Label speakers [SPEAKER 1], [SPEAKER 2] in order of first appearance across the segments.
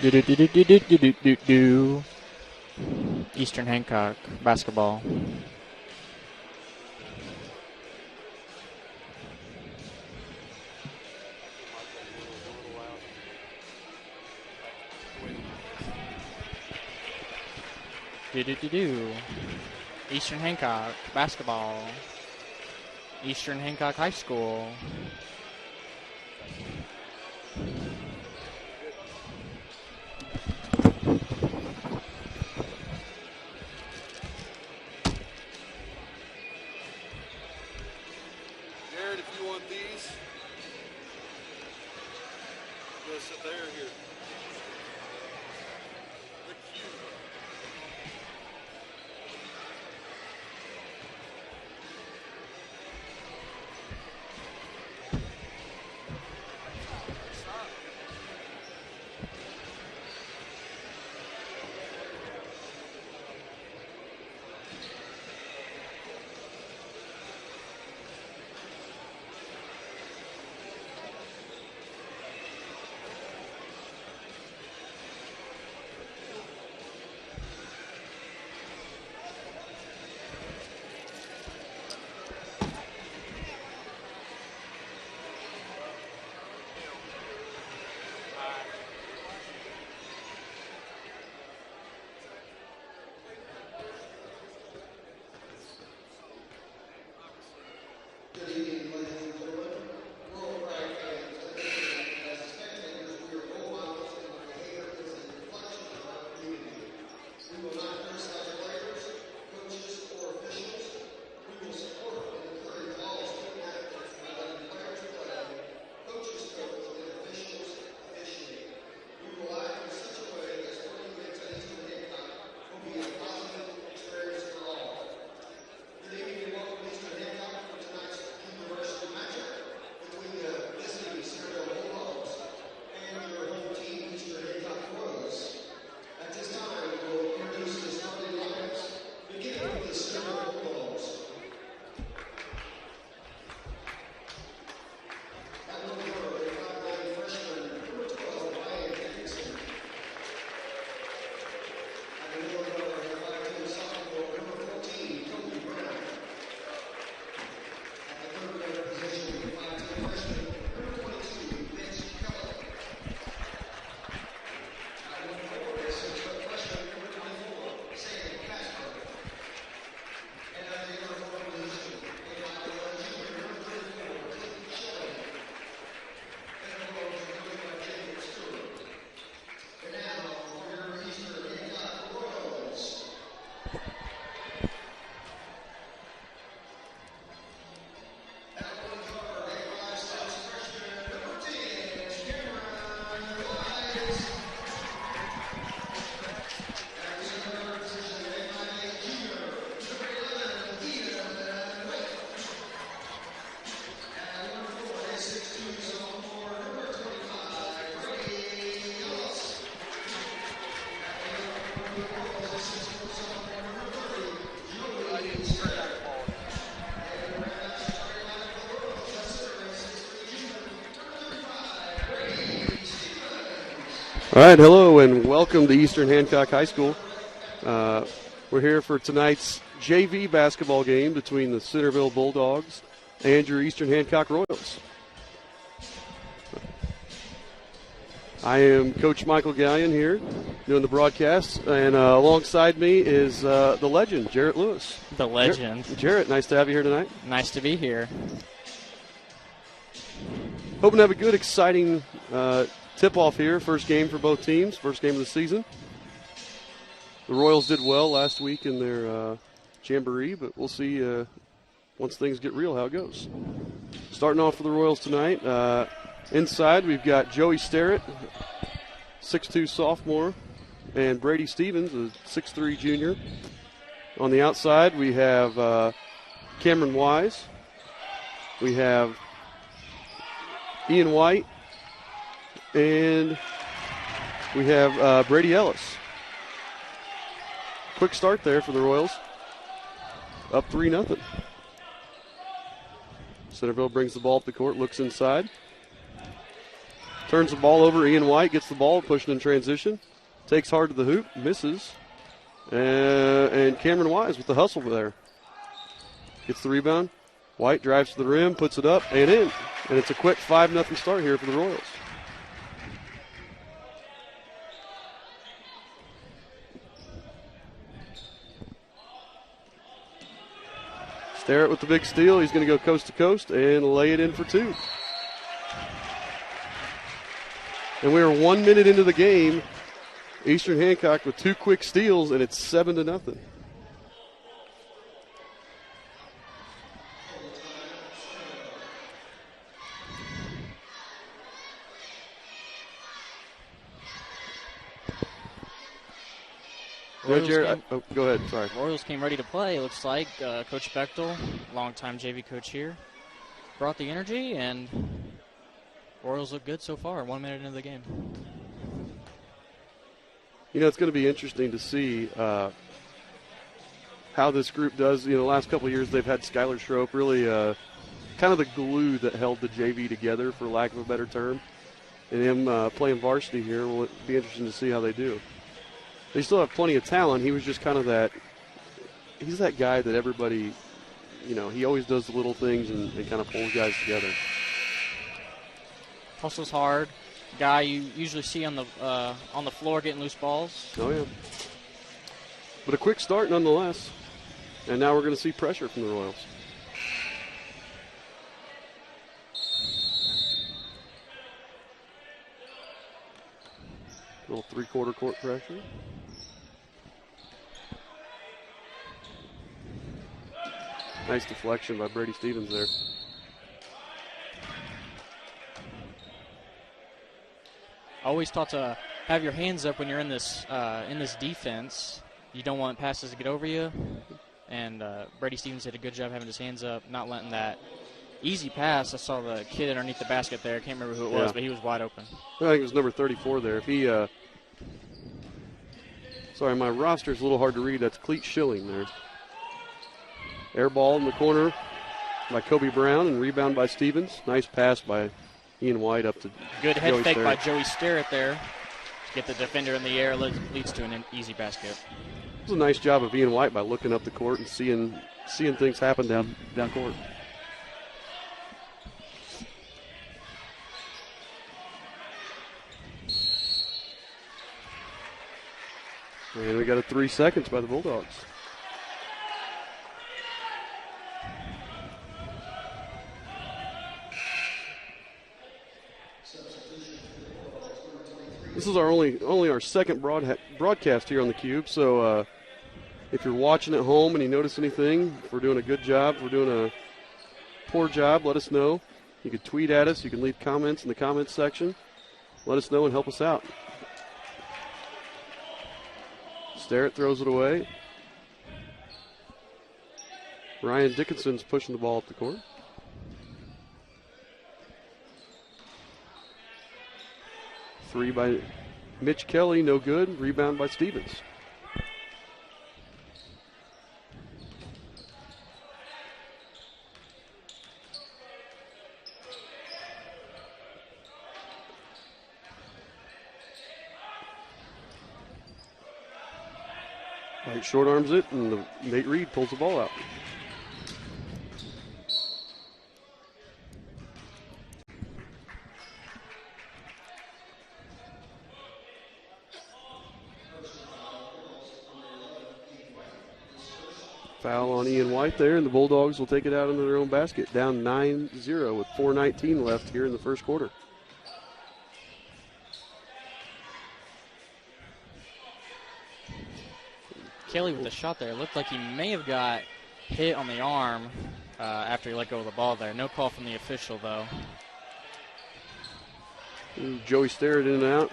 [SPEAKER 1] Do. Eastern Hancock basketball. Do. Eastern Hancock basketball. Eastern Hancock High School.
[SPEAKER 2] Jared, if you want these, go sit there or here. They're cute.
[SPEAKER 3] All right, hello and welcome to Eastern Hancock High School. We're here for tonight's JV basketball game between the Centerville Bulldogs and your Eastern Hancock Royals. I am Coach Michael Gallion here doing the broadcast, and alongside me is the legend, Jarrett Lewis.
[SPEAKER 1] The legend.
[SPEAKER 3] Jarrett, nice to have you here tonight.
[SPEAKER 1] Nice to be here.
[SPEAKER 3] Hoping to have a good, exciting tip-off here. First game for both teams, first game of the season. The Royals did well last week in their jamboree, but we'll see once things get real how it goes. Starting off for the Royals tonight, inside we've got Joey Sterrett, 6'2 sophomore, and Brady Stevens, a 6'3 junior. On the outside we have Cameron Wise. We have Ian White. And we have Brady Ellis. Quick start there for the Royals. Up 3-0. Centerville brings the ball up the court, looks inside. Turns the ball over. Ian White gets the ball, pushing in transition. Takes hard to the hoop, misses. And Cameron Wise with the hustle there. Gets the rebound. White drives to the rim, puts it up, and in. And it's a quick 5-0 start here for the Royals. Starrett with the big steal. He's going to go coast to coast and lay it in for 2. And we are 1 minute into the game. Eastern Hancock with 2 quick steals, and it's 7-0. Jared, go ahead. Sorry.
[SPEAKER 1] Royals came ready to play, it looks like. Coach Bechtel, longtime JV coach here, brought the energy, and Royals look good so far, 1 minute into the game.
[SPEAKER 3] You know, it's going to be interesting to see how this group does. You know, the last couple of years they've had Skylar Schroep, really kind of the glue that held the JV together, for lack of a better term. And him playing varsity here, will be interesting to see how they do. They still have plenty of talent. He was just kind of he's that guy that everybody, you know, he always does the little things and kind of pulls guys together.
[SPEAKER 1] Hustles hard. Guy you usually see on the floor getting loose balls.
[SPEAKER 3] Oh, yeah. But a quick start nonetheless. And now we're going to see pressure from the Royals. A little three-quarter court pressure. Nice deflection by Brady Stevens there.
[SPEAKER 1] Always taught to have your hands up when you're in this defense. You don't want passes to get over you. And Brady Stevens did a good job having his hands up, not letting that easy pass. I saw the kid underneath the basket there. I can't remember who it was, but he was wide open.
[SPEAKER 3] I think it was number 34 there. If he, sorry, my roster's a little hard to read. That's Cleet Schilling there. Air ball in the corner by Kobe Brown and rebound by Stevens. Nice pass by Ian White up to
[SPEAKER 1] good head
[SPEAKER 3] Joey
[SPEAKER 1] fake
[SPEAKER 3] Starrett.
[SPEAKER 1] by Joey Starrett there. Get the defender in the air, leads to an easy basket.
[SPEAKER 3] It was a nice job of Ian White by looking up the court and seeing things happen down court. And we got a 3 seconds by the Bulldogs. This is our only our second broadcast here on the Cube. So if you're watching at home and you notice anything, if we're doing a good job, if we're doing a poor job, let us know. You can tweet at us. You can leave comments in the comments section. Let us know and help us out. Starrett throws it away. Ryan Dickinson's pushing the ball up the court. Three by Mitch Kelly, no good. Rebound by Stevens. White short arms it, and Nate Reed pulls the ball out. Foul on Ian White there, and the Bulldogs will take it out into their own basket. Down 9-0 with 4:19 left here in the first quarter.
[SPEAKER 1] Kelly with the shot there. It looked like he may have got hit on the arm after he let go of the ball there. No call from the official, though.
[SPEAKER 3] Ooh, Joey Starrett in and out.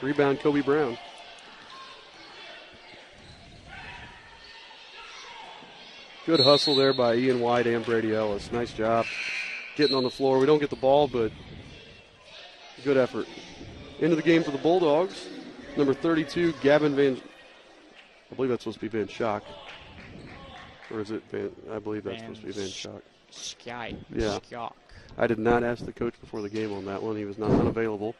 [SPEAKER 3] Rebound, Kobe Brown. Good hustle there by Ian White and Brady Ellis. Nice job getting on the floor. We don't get the ball, but good effort. Into the game for the Bulldogs. Number 32, Gavin Van. I believe that's supposed to be Van Schock. Or is it Van? I believe that's supposed to be Van Schock.
[SPEAKER 1] Sky.
[SPEAKER 3] Yeah.
[SPEAKER 1] Schock.
[SPEAKER 3] I did not ask the coach before the game on that one. He was not unavailable.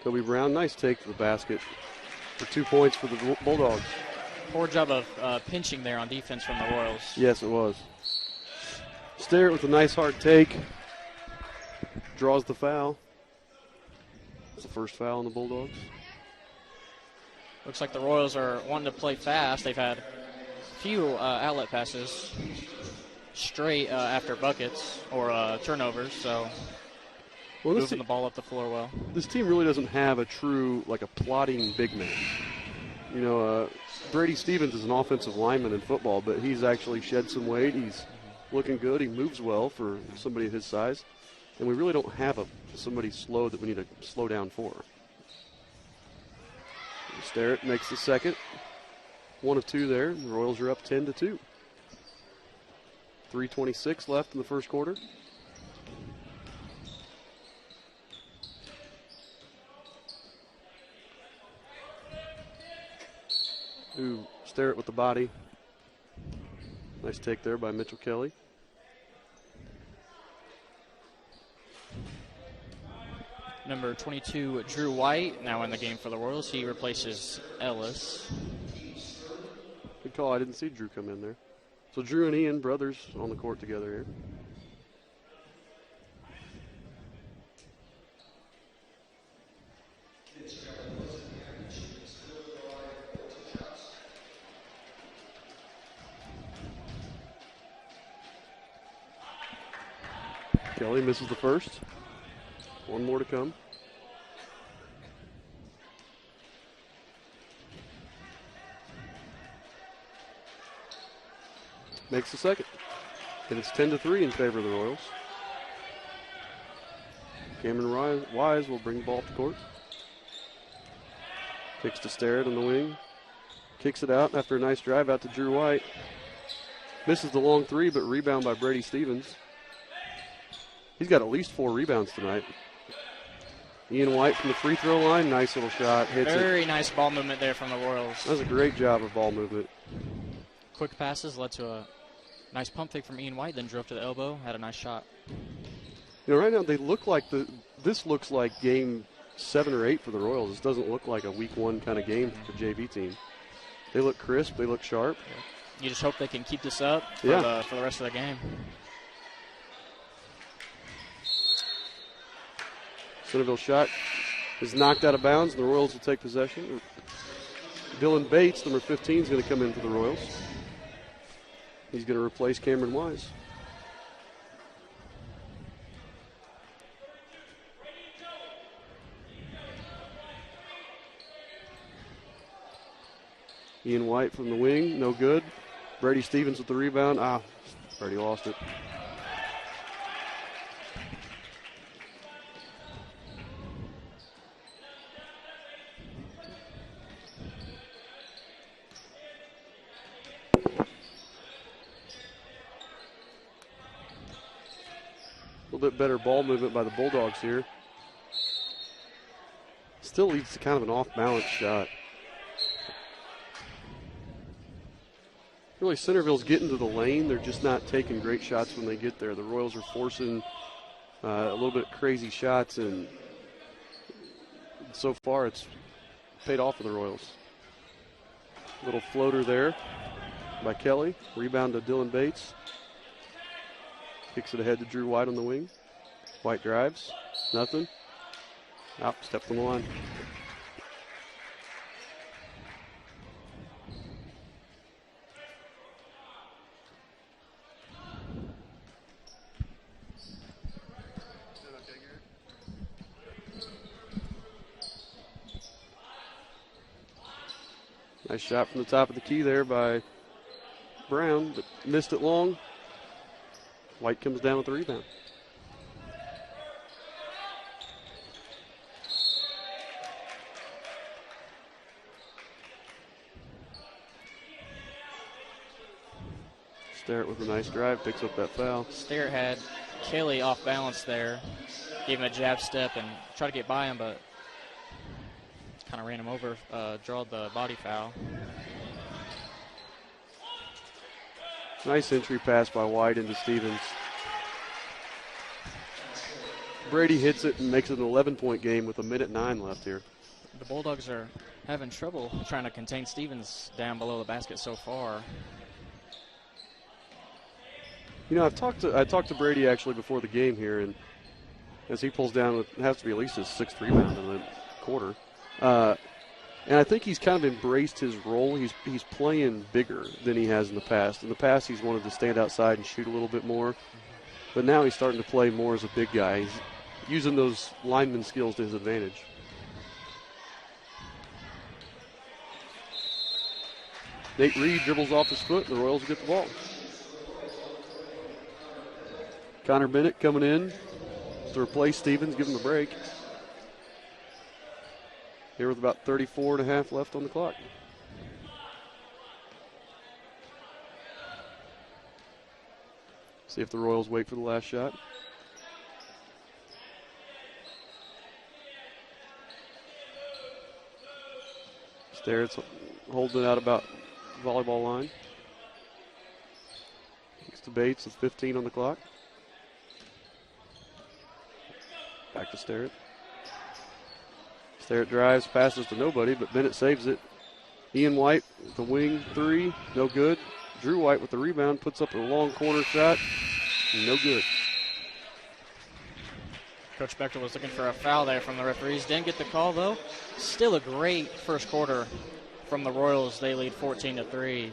[SPEAKER 3] Kobe Brown, nice take to the basket for 2 points for the Bulldogs.
[SPEAKER 1] Poor job of pinching there on defense from the Royals.
[SPEAKER 3] Yes, it was. Sterrett with a nice hard take. Draws the foul. It's the first foul on the Bulldogs.
[SPEAKER 1] Looks like the Royals are wanting to play fast. They've had a few outlet passes straight after buckets or turnovers, so moving the ball up the floor well.
[SPEAKER 3] This team really doesn't have a true, like a plotting big man. You know, Brady Stevens is an offensive lineman in football, but he's actually shed some weight. He's looking good. He moves well for somebody of his size. And we really don't have somebody slow that we need to slow down for. Sterrett makes the second. 1 of 2 there. The Royals are up 10-2. 3:26 left in the first quarter. Ooh, Sterrett with the body. Nice take there by Mitchell Kelly.
[SPEAKER 1] Number 22, Drew White, now in the game for the Royals. He replaces Ellis.
[SPEAKER 3] Good call. I didn't see Drew come in there. So Drew and Ian, brothers, on the court together here. Kelly misses the first. 1 more to come. Makes the second. And it's 10-3 in favor of the Royals. Cameron Wise will bring the ball up the court. Kicks to Sterrett on the wing. Kicks it out after a nice drive out to Drew White. Misses the long 3, but rebound by Brady Stevens. He's got at least 4 rebounds tonight. Ian White from the free throw line. Nice little shot. Hits
[SPEAKER 1] Very nice ball movement there from the Royals.
[SPEAKER 3] That was a great job of ball movement.
[SPEAKER 1] Quick passes led to a nice pump fake from Ian White, then drove to the elbow, had a nice shot.
[SPEAKER 3] You know, right now they look like this looks like game 7 or 8 for the Royals. This doesn't look like a week 1 kind of game for the JV team. They look crisp. They look sharp.
[SPEAKER 1] You just hope they can keep this up for the rest of the game. Centerville shot is knocked out of bounds, and the Royals will take possession. Dylan Bates, number 15, is going to come in for the Royals. He's going to replace Cameron Wise. Ian White from the wing, no good. Brady Stevens with the rebound. Brady lost it. A little bit better ball movement by the Bulldogs here. Still leads to kind of an off-balance shot. Really, Centerville's getting to the lane. They're just not taking great shots when they get there. The Royals are forcing a little bit crazy shots, and so far it's paid off for the Royals. Little floater there by Kelly. Rebound to Dylan Bates. Kicks it ahead to Drew White on the wing. White drives. Nothing. Steps on the line. Nice shot from the top of the key there by Brown, but missed it long. White comes down with the rebound. Sterrett with a nice drive, picks up that foul. Sterrett had Kelly off balance there. Gave him a jab step and tried to get by him, but Kind of ran him over, drawed the body foul.
[SPEAKER 3] Nice entry pass by White into Stevens. Brady hits it and makes it an 11-point game with 1:09 left here.
[SPEAKER 1] The Bulldogs are having trouble trying to contain Stevens down below the basket so far.
[SPEAKER 3] You know, I talked to Brady actually before the game here, and as he pulls down, it has to be at least his 6th rebound in the quarter. And I think he's kind of embraced his role. He's playing bigger than he has in the past. In the past, he's wanted to stand outside and shoot a little bit more. But now he's starting to play more as a big guy. He's using those lineman skills to his advantage. Nate Reed dribbles off his foot, and the Royals get the ball. Connor Bennett coming in to replace Stevens, give him a break. Here with about 34.5 left on the clock. See if the Royals wait for the last shot. Starrett's holding it out about volleyball line. Kicks to Bates with 15 on the clock. Back to Starrett. Starrett drives, passes to nobody, but Bennett saves it. Ian White with the wing three, no good. Drew White with the rebound, puts up a long corner shot, no good.
[SPEAKER 1] Coach Bechtel was looking for a foul there from the referees. Didn't get the call, though. Still a great first quarter from the Royals. They lead 14-3.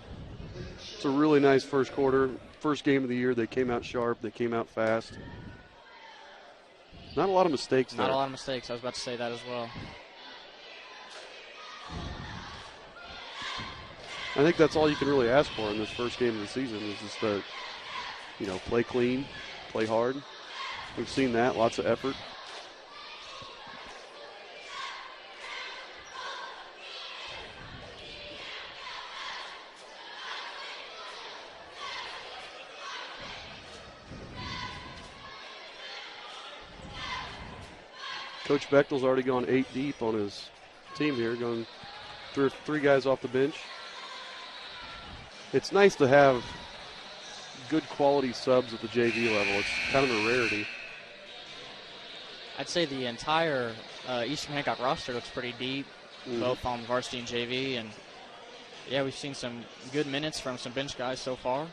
[SPEAKER 3] It's a really nice first quarter. First game of the year, they came out sharp, they came out fast. Not a lot of mistakes there.
[SPEAKER 1] Not a lot of mistakes. I was about to say that as well.
[SPEAKER 3] I think that's all you can really ask for in this first game of the season is just to, play clean, play hard. We've seen that, lots of effort. Coach Bechtel's already gone 8 deep on his team here, going three guys off the bench. It's nice to have good quality subs at the JV level. It's kind of a rarity.
[SPEAKER 1] I'd say the entire Eastern Hancock roster looks pretty deep, both on varsity and JV. And, yeah, we've seen some good minutes from some bench guys so far.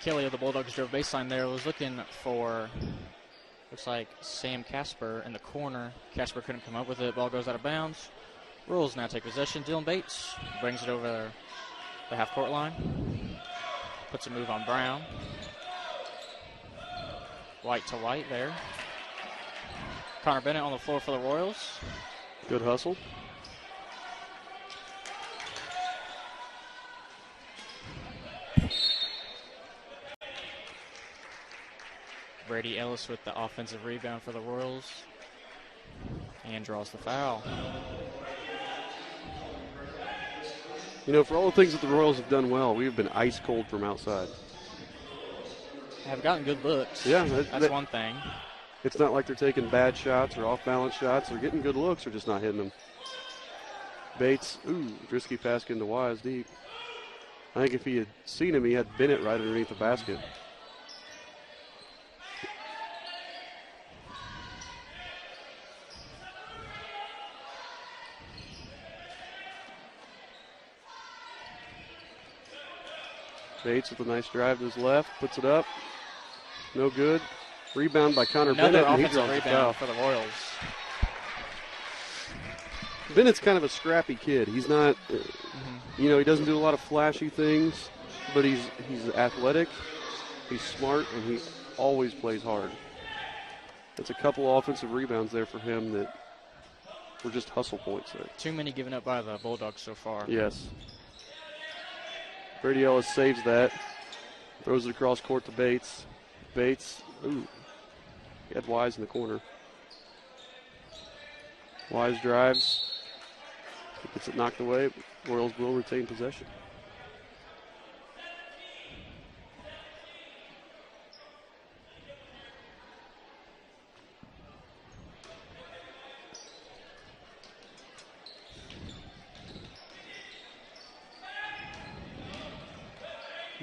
[SPEAKER 1] Kelly of the Bulldogs drove baseline there. Was looking for, looks like Sam Casper in the corner. Casper couldn't come up with it. Ball goes out of bounds. Royals now take possession. Dylan Bates brings it over the half-court line. Puts a move on Brown. White to White there. Connor Bennett on the floor for the Royals.
[SPEAKER 3] Good hustle.
[SPEAKER 1] Brady Ellis with the offensive rebound for the Royals and draws the foul.
[SPEAKER 3] For all the things that the Royals have done well, we've been ice cold from outside.
[SPEAKER 1] Have gotten good looks.
[SPEAKER 3] Yeah,
[SPEAKER 1] that's one thing.
[SPEAKER 3] It's not like they're taking bad shots or off-balance shots. They're getting good looks. They're just not hitting them. Bates, risky pass into Wise deep. I think if he had seen him, he had Bennett right underneath the basket. Bates with a nice drive to his left, puts it up. No good. Rebound by Connor Bennett, and he draws the foul
[SPEAKER 1] for the Royals.
[SPEAKER 3] Bennett's kind of a scrappy kid. He's not, he doesn't do a lot of flashy things, but he's athletic. He's smart, and he always plays hard. That's a couple offensive rebounds there for him that were just hustle points there.
[SPEAKER 1] Too many given up by the Bulldogs so far.
[SPEAKER 3] Yes. Brady Ellis saves that. Throws it across court to Bates. Bates, ooh, he had Wise in the corner. Wise drives. Gets it knocked away. Royals will retain possession.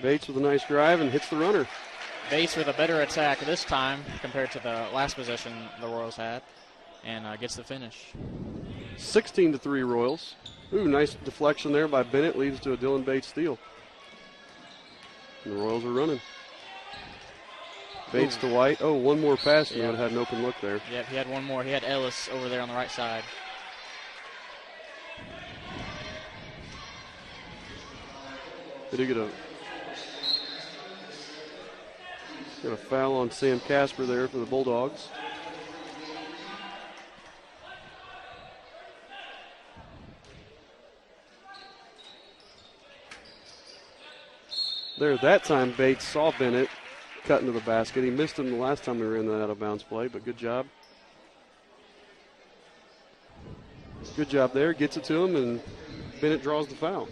[SPEAKER 3] Bates with a nice drive and hits the runner.
[SPEAKER 1] Bates with a better attack this time compared to the last possession the Royals had, and gets the finish.
[SPEAKER 3] 16-3 Royals. Ooh, nice deflection there by Bennett, leads to a Dylan Bates steal. And the Royals are running. Bates to White. Oh, one more pass, and he would have had an open look there.
[SPEAKER 1] Yep, he had one more. He had Ellis over there on the right side.
[SPEAKER 3] They do get a foul on Sam Casper there for the Bulldogs. There, that time Bates saw Bennett cut into the basket. He missed him the last time we were in that out-of-bounds play, but good job. Good job there. Gets it to him, and Bennett draws the foul.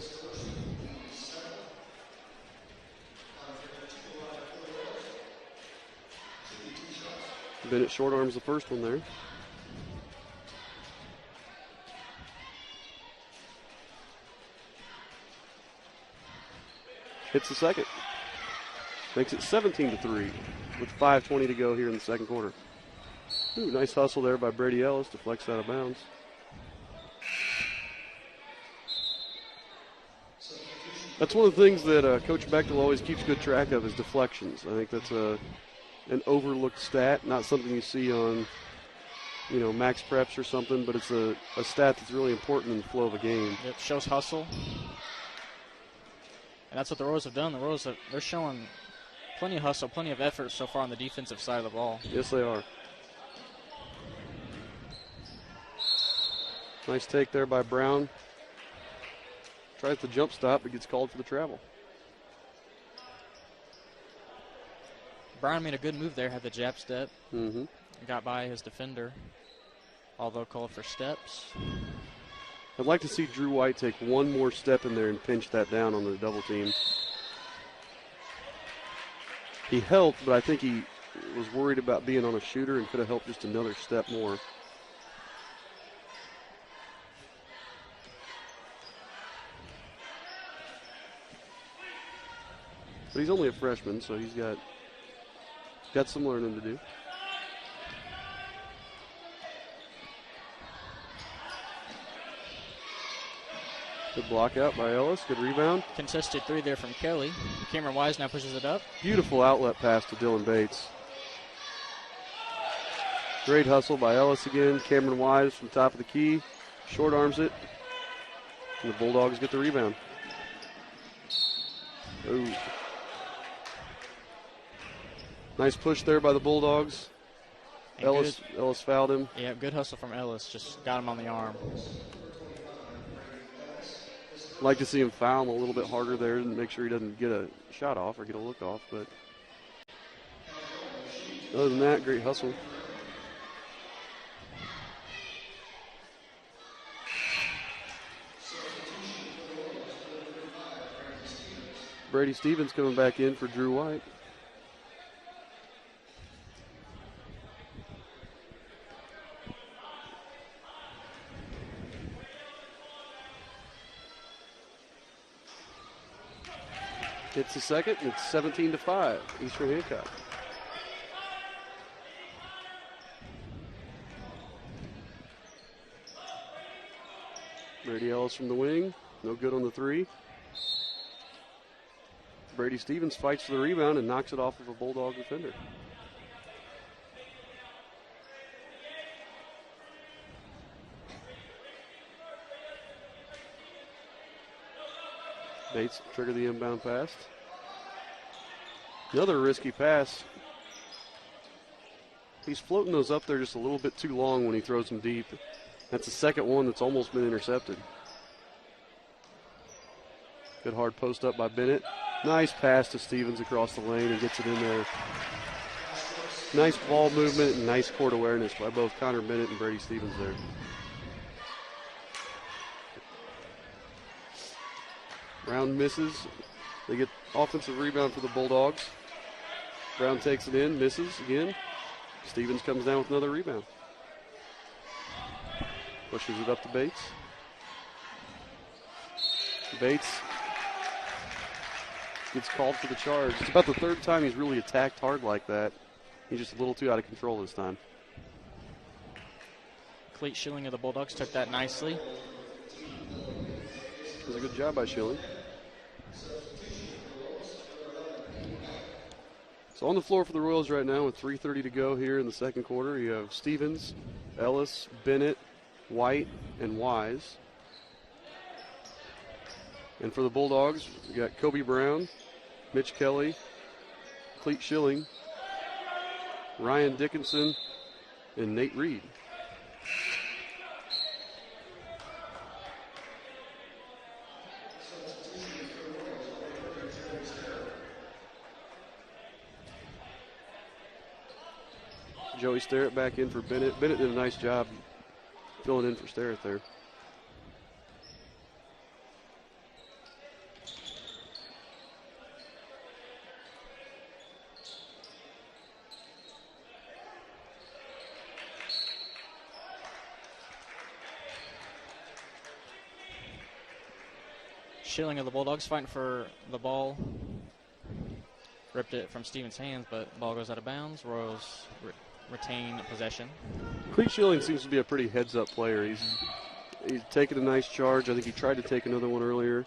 [SPEAKER 3] Bennett short arms the first one there. Hits the second. Makes it 17-3 with 5:20 to go here in the second quarter. Ooh, nice hustle there by Brady Ellis. Deflects out of bounds. That's one of the things that Coach Bechtel always keeps good track of is deflections. I think that's an overlooked stat, not something you see on, max preps or something, but it's a stat that's really important in the flow of a game.
[SPEAKER 1] It shows hustle. And that's what the Royals have done. The Royals, they're showing plenty of hustle, plenty of effort so far on the defensive side of the ball.
[SPEAKER 3] Yes, they are. Nice take there by Brown. Tries the jump stop, but gets called for the travel.
[SPEAKER 1] Brown made a good move there, had the jab step.
[SPEAKER 3] Mm-hmm.
[SPEAKER 1] Got by his defender, although called for steps.
[SPEAKER 3] I'd like to see Drew White take one more step in there and pinch that down on the double team. He helped, but I think he was worried about being on a shooter and could have helped just another step more. But he's only a freshman, so he's got some learning to do. Good block out by Ellis. Good rebound.
[SPEAKER 1] Contested three there from Kelly. Cameron Wise now pushes it up.
[SPEAKER 3] Beautiful outlet pass to Dylan Bates. Great hustle by Ellis again. Cameron Wise from top of the key. Short arms it. And the Bulldogs get the rebound. Ooh. Nice push there by the Bulldogs. Ellis fouled him.
[SPEAKER 1] Yeah, good hustle from Ellis. Just got him on the arm.
[SPEAKER 3] Like to see him foul him a little bit harder there and make sure he doesn't get a shot off or get a look off. But other than that, great hustle. Brady Stevens coming back in for Drew White. It's the second, and it's 17-5, Eastern Hancock. Brady Ellis from the wing, no good on the three. Brady Stevens fights for the rebound and knocks it off of a Bulldog defender. Bates trigger the inbound pass. Another risky pass. He's floating those up there just a little bit too long when he throws them deep. That's the second one that's almost been intercepted. Good hard post up by Bennett. Nice pass to Stevens across the lane and gets it in there. Nice ball movement and nice court awareness by both Connor Bennett and Brady Stevens there. Brown misses. They get offensive rebound for the Bulldogs. Brown takes it in, misses again. Stevens comes down with another rebound. Pushes it up to Bates. Bates gets called for the charge. It's about the third time he's really attacked hard like that. He's just a little too out of control this time.
[SPEAKER 1] Cleat Schilling of the Bulldogs took that nicely.
[SPEAKER 3] It was a good job by Schilling. So on the floor for the Royals right now with 3:30 to go here in the second quarter, you have Stevens, Ellis, Bennett, White, and Wise. And for the Bulldogs, we got Kobe Brown, Mitch Kelly, Cleat Schilling, Ryan Dickinson, and Nate Reed. Joey Sterrett back in for Bennett. Bennett did a nice job filling in for Sterrett there.
[SPEAKER 1] Schilling of the Bulldogs fighting for the ball. Ripped it from Stevens' hands, but the ball goes out of bounds. Royals retain possession.
[SPEAKER 3] Cleat Schilling seems to be a pretty heads-up player. He's taken a nice charge. I think he tried to take another one earlier.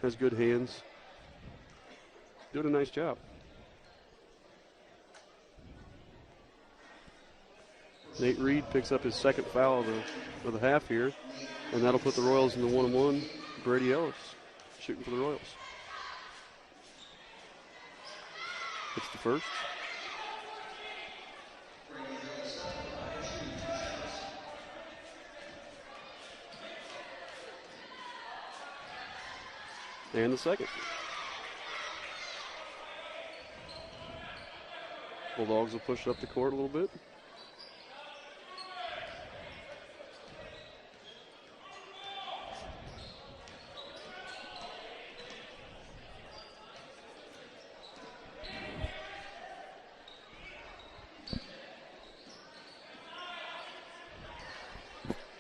[SPEAKER 3] Has good hands. Doing a nice job. Nate Reed picks up his second foul of the half here, and that'll put the Royals in the 1-1. Brady Ellis shooting for the Royals. It's the first. And the second. Bulldogs will push up the court a little bit.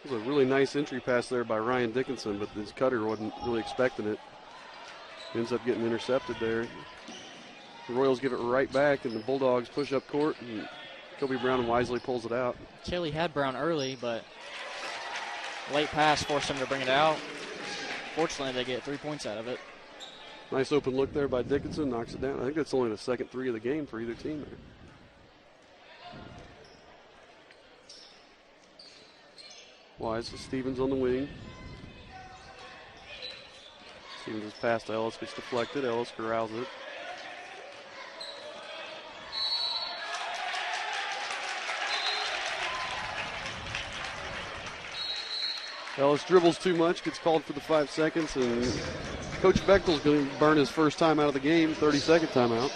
[SPEAKER 3] It was a really nice entry pass there by Ryan Dickinson, but his cutter wasn't really expecting it. Ends up getting intercepted there. The Royals give it right back, and the Bulldogs push up court, and Kobe Brown wisely pulls it out.
[SPEAKER 1] Kelly had Brown early, but late pass forced him to bring it out. Fortunately, they get 3 points out of it.
[SPEAKER 3] Nice open look there by Dickinson, knocks it down. I think that's only the second three of the game for either team there. Wise to Stevens on the wing. Stevens' pass to Ellis gets deflected. Ellis corrals it. Ellis dribbles too much, gets called for the 5 seconds, and Coach Bechtel's going to burn his first time out of the game, 30-second timeout.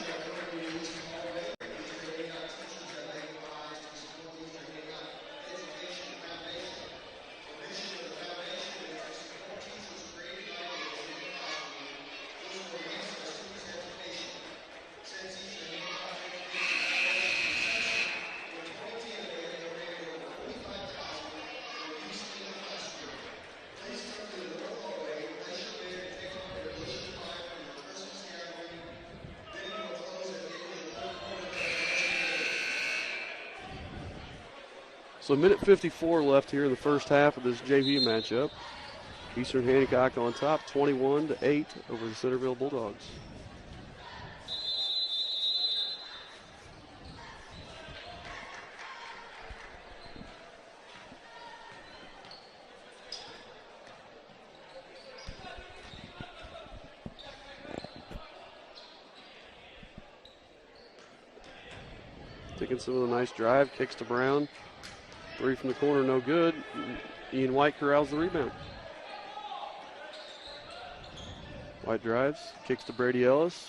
[SPEAKER 3] So a minute 54 left here in the first half of this JV matchup. Eastern Hancock on top, 21-8 over the Centerville Bulldogs. Dickinson with a nice drive, kicks to Brown. 3 from the corner, no good. Ian White corrals the rebound. White drives, kicks to Brady Ellis.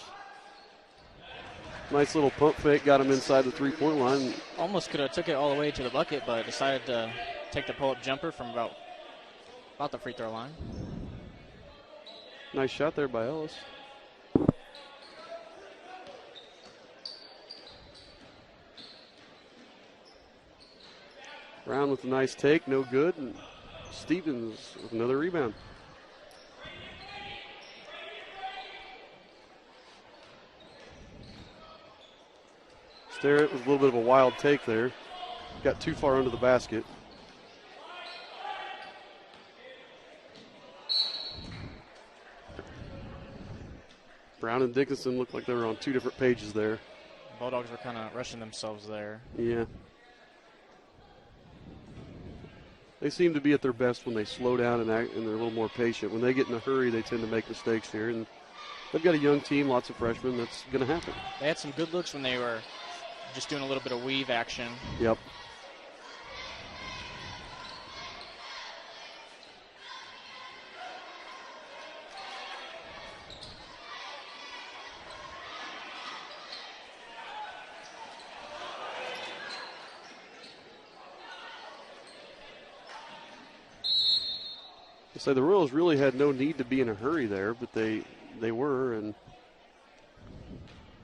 [SPEAKER 3] Nice little pump fake, got him inside the three-point line.
[SPEAKER 1] Almost could have took it all the way to the bucket, but decided to take the pull-up jumper from about the free throw line.
[SPEAKER 3] Nice shot there by Ellis. Brown with a nice take, no good. And Stevens with another rebound. Starrett with a little bit of a wild take there. Got too far under the basket. Brown and Dickinson looked like they were on 2 different pages there.
[SPEAKER 1] Bulldogs were kind of rushing themselves there.
[SPEAKER 3] Yeah. They seem to be at their best when they slow down and act, and they're a little more patient. When they get in a hurry, they tend to make mistakes here. And they've got a young team, lots of freshmen. That's going to happen.
[SPEAKER 1] They had some good looks when they were just doing a little bit of weave action.
[SPEAKER 3] Yep. So the Royals really had no need to be in a hurry there, but they were, and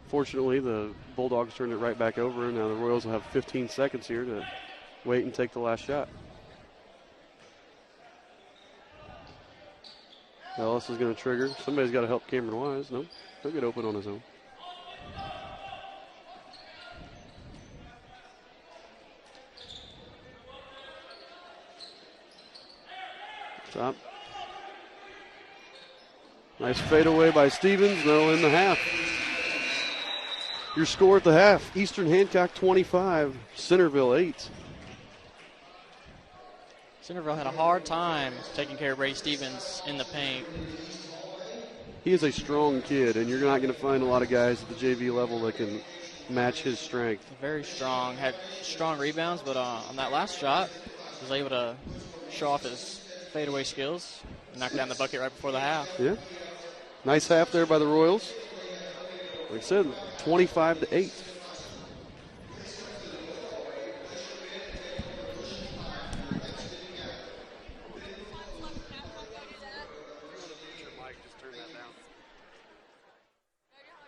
[SPEAKER 3] fortunately the Bulldogs turned it right back over, and now the Royals will have 15 seconds here to wait and take the last shot. Ellis is going to trigger. Somebody's got to help Cameron Wise. No, he'll get open on his own. Top. Nice fadeaway by Stevens. No, in the half. Your score at the half: Eastern Hancock 25, Centerville 8.
[SPEAKER 1] Centerville had a hard time taking care of Brady Stevens in the paint.
[SPEAKER 3] He is a strong kid, and you're not going to find a lot of guys at the JV level that can match his strength.
[SPEAKER 1] Very strong. Had strong rebounds, but on that last shot, was able to show off his fadeaway skills and knock down the bucket right before the half.
[SPEAKER 3] Yeah. Nice half there by the Royals. Like I said, 25-8.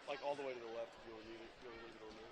[SPEAKER 3] Like all the way to the left if you want to use it. You want to leave it on there.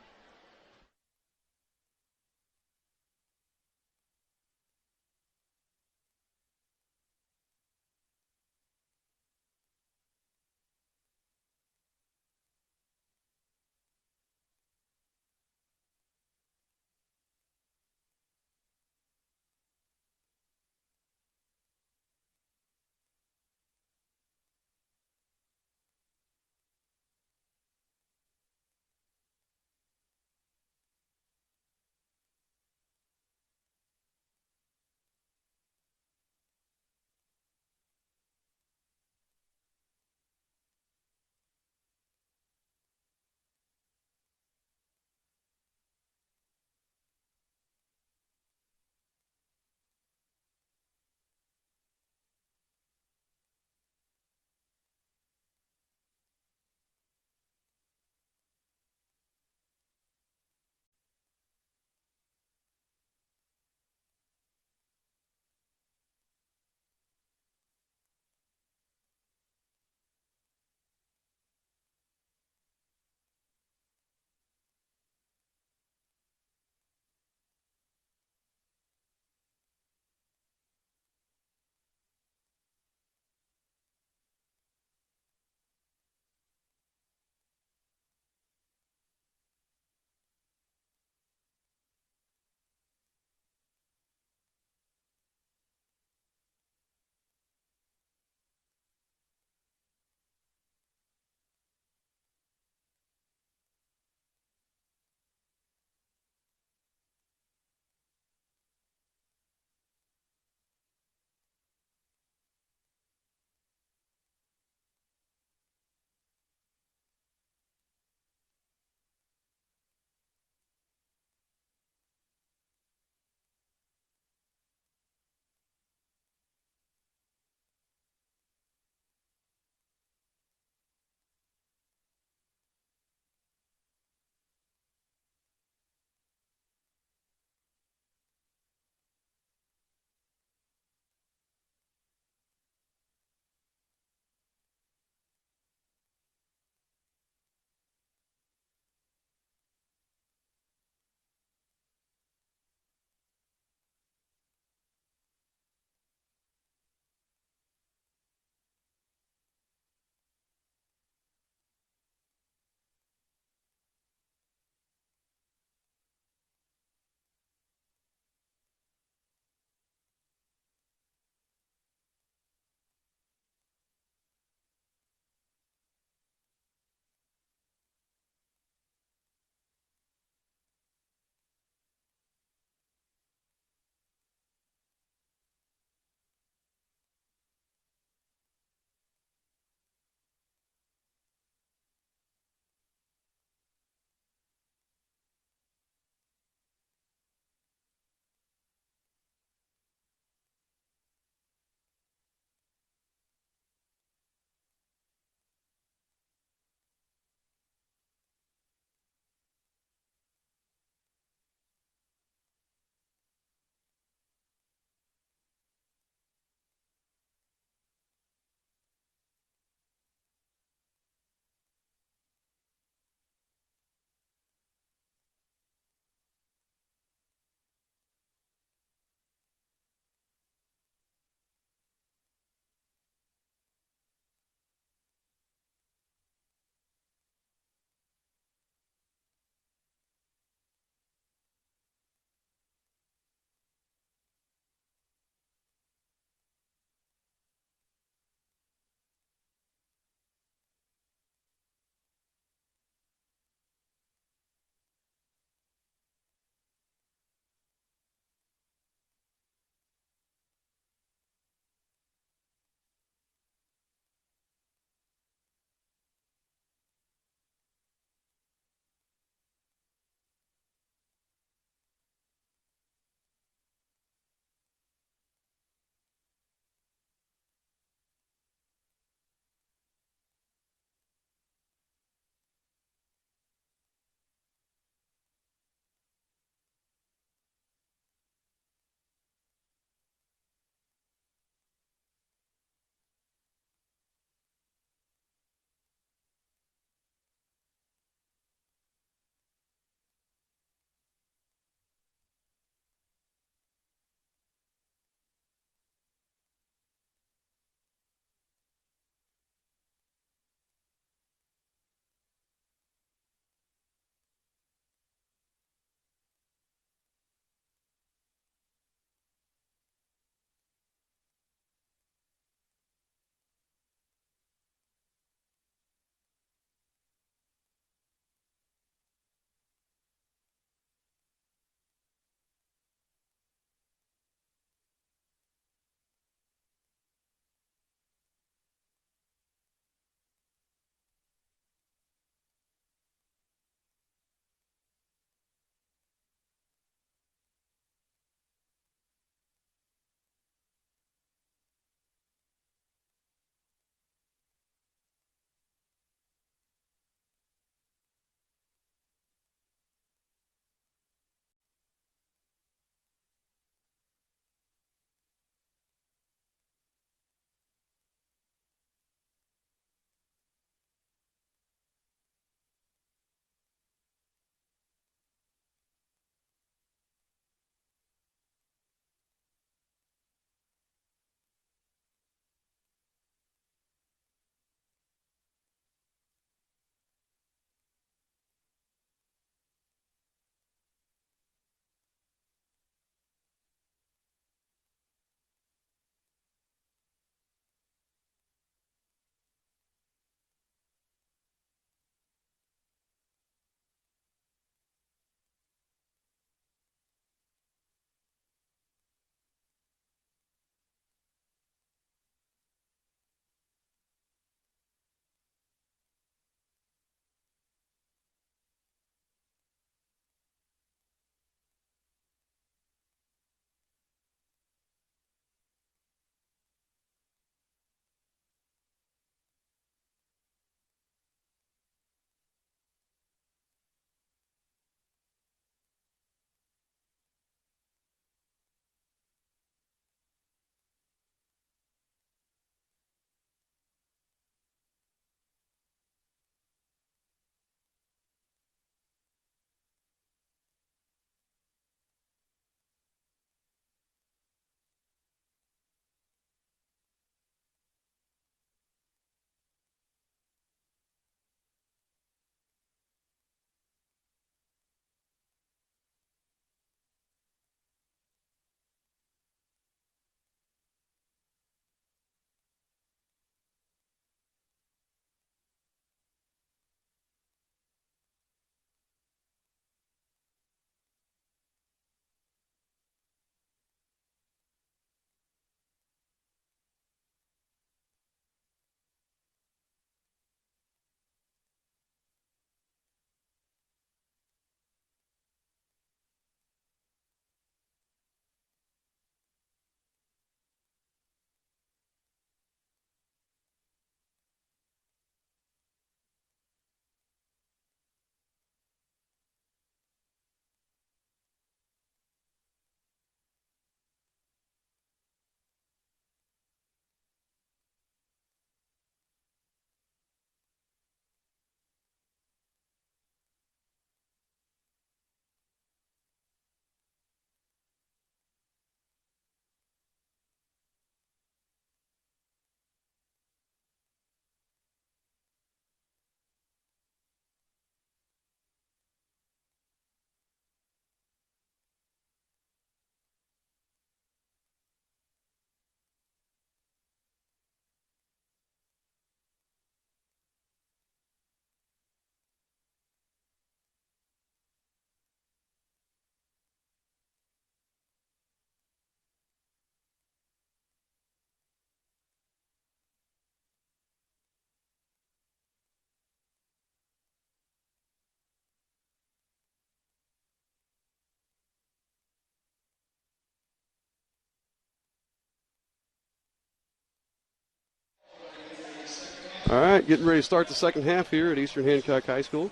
[SPEAKER 3] All right, getting ready to start the second half here at Eastern Hancock High School.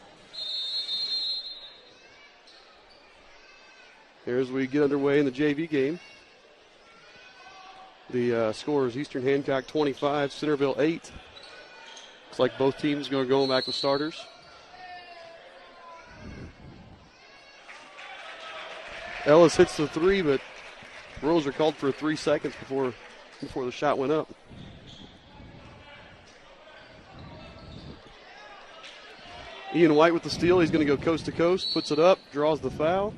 [SPEAKER 3] Here as we get underway in the JV game. The score is Eastern Hancock 25, Centerville 8. Looks like both teams going to go back with starters. Ellis hits the three, but Roser called for 3 seconds before the shot went up. Ian White with the steal. He's going to go coast to coast, puts it up, draws the foul.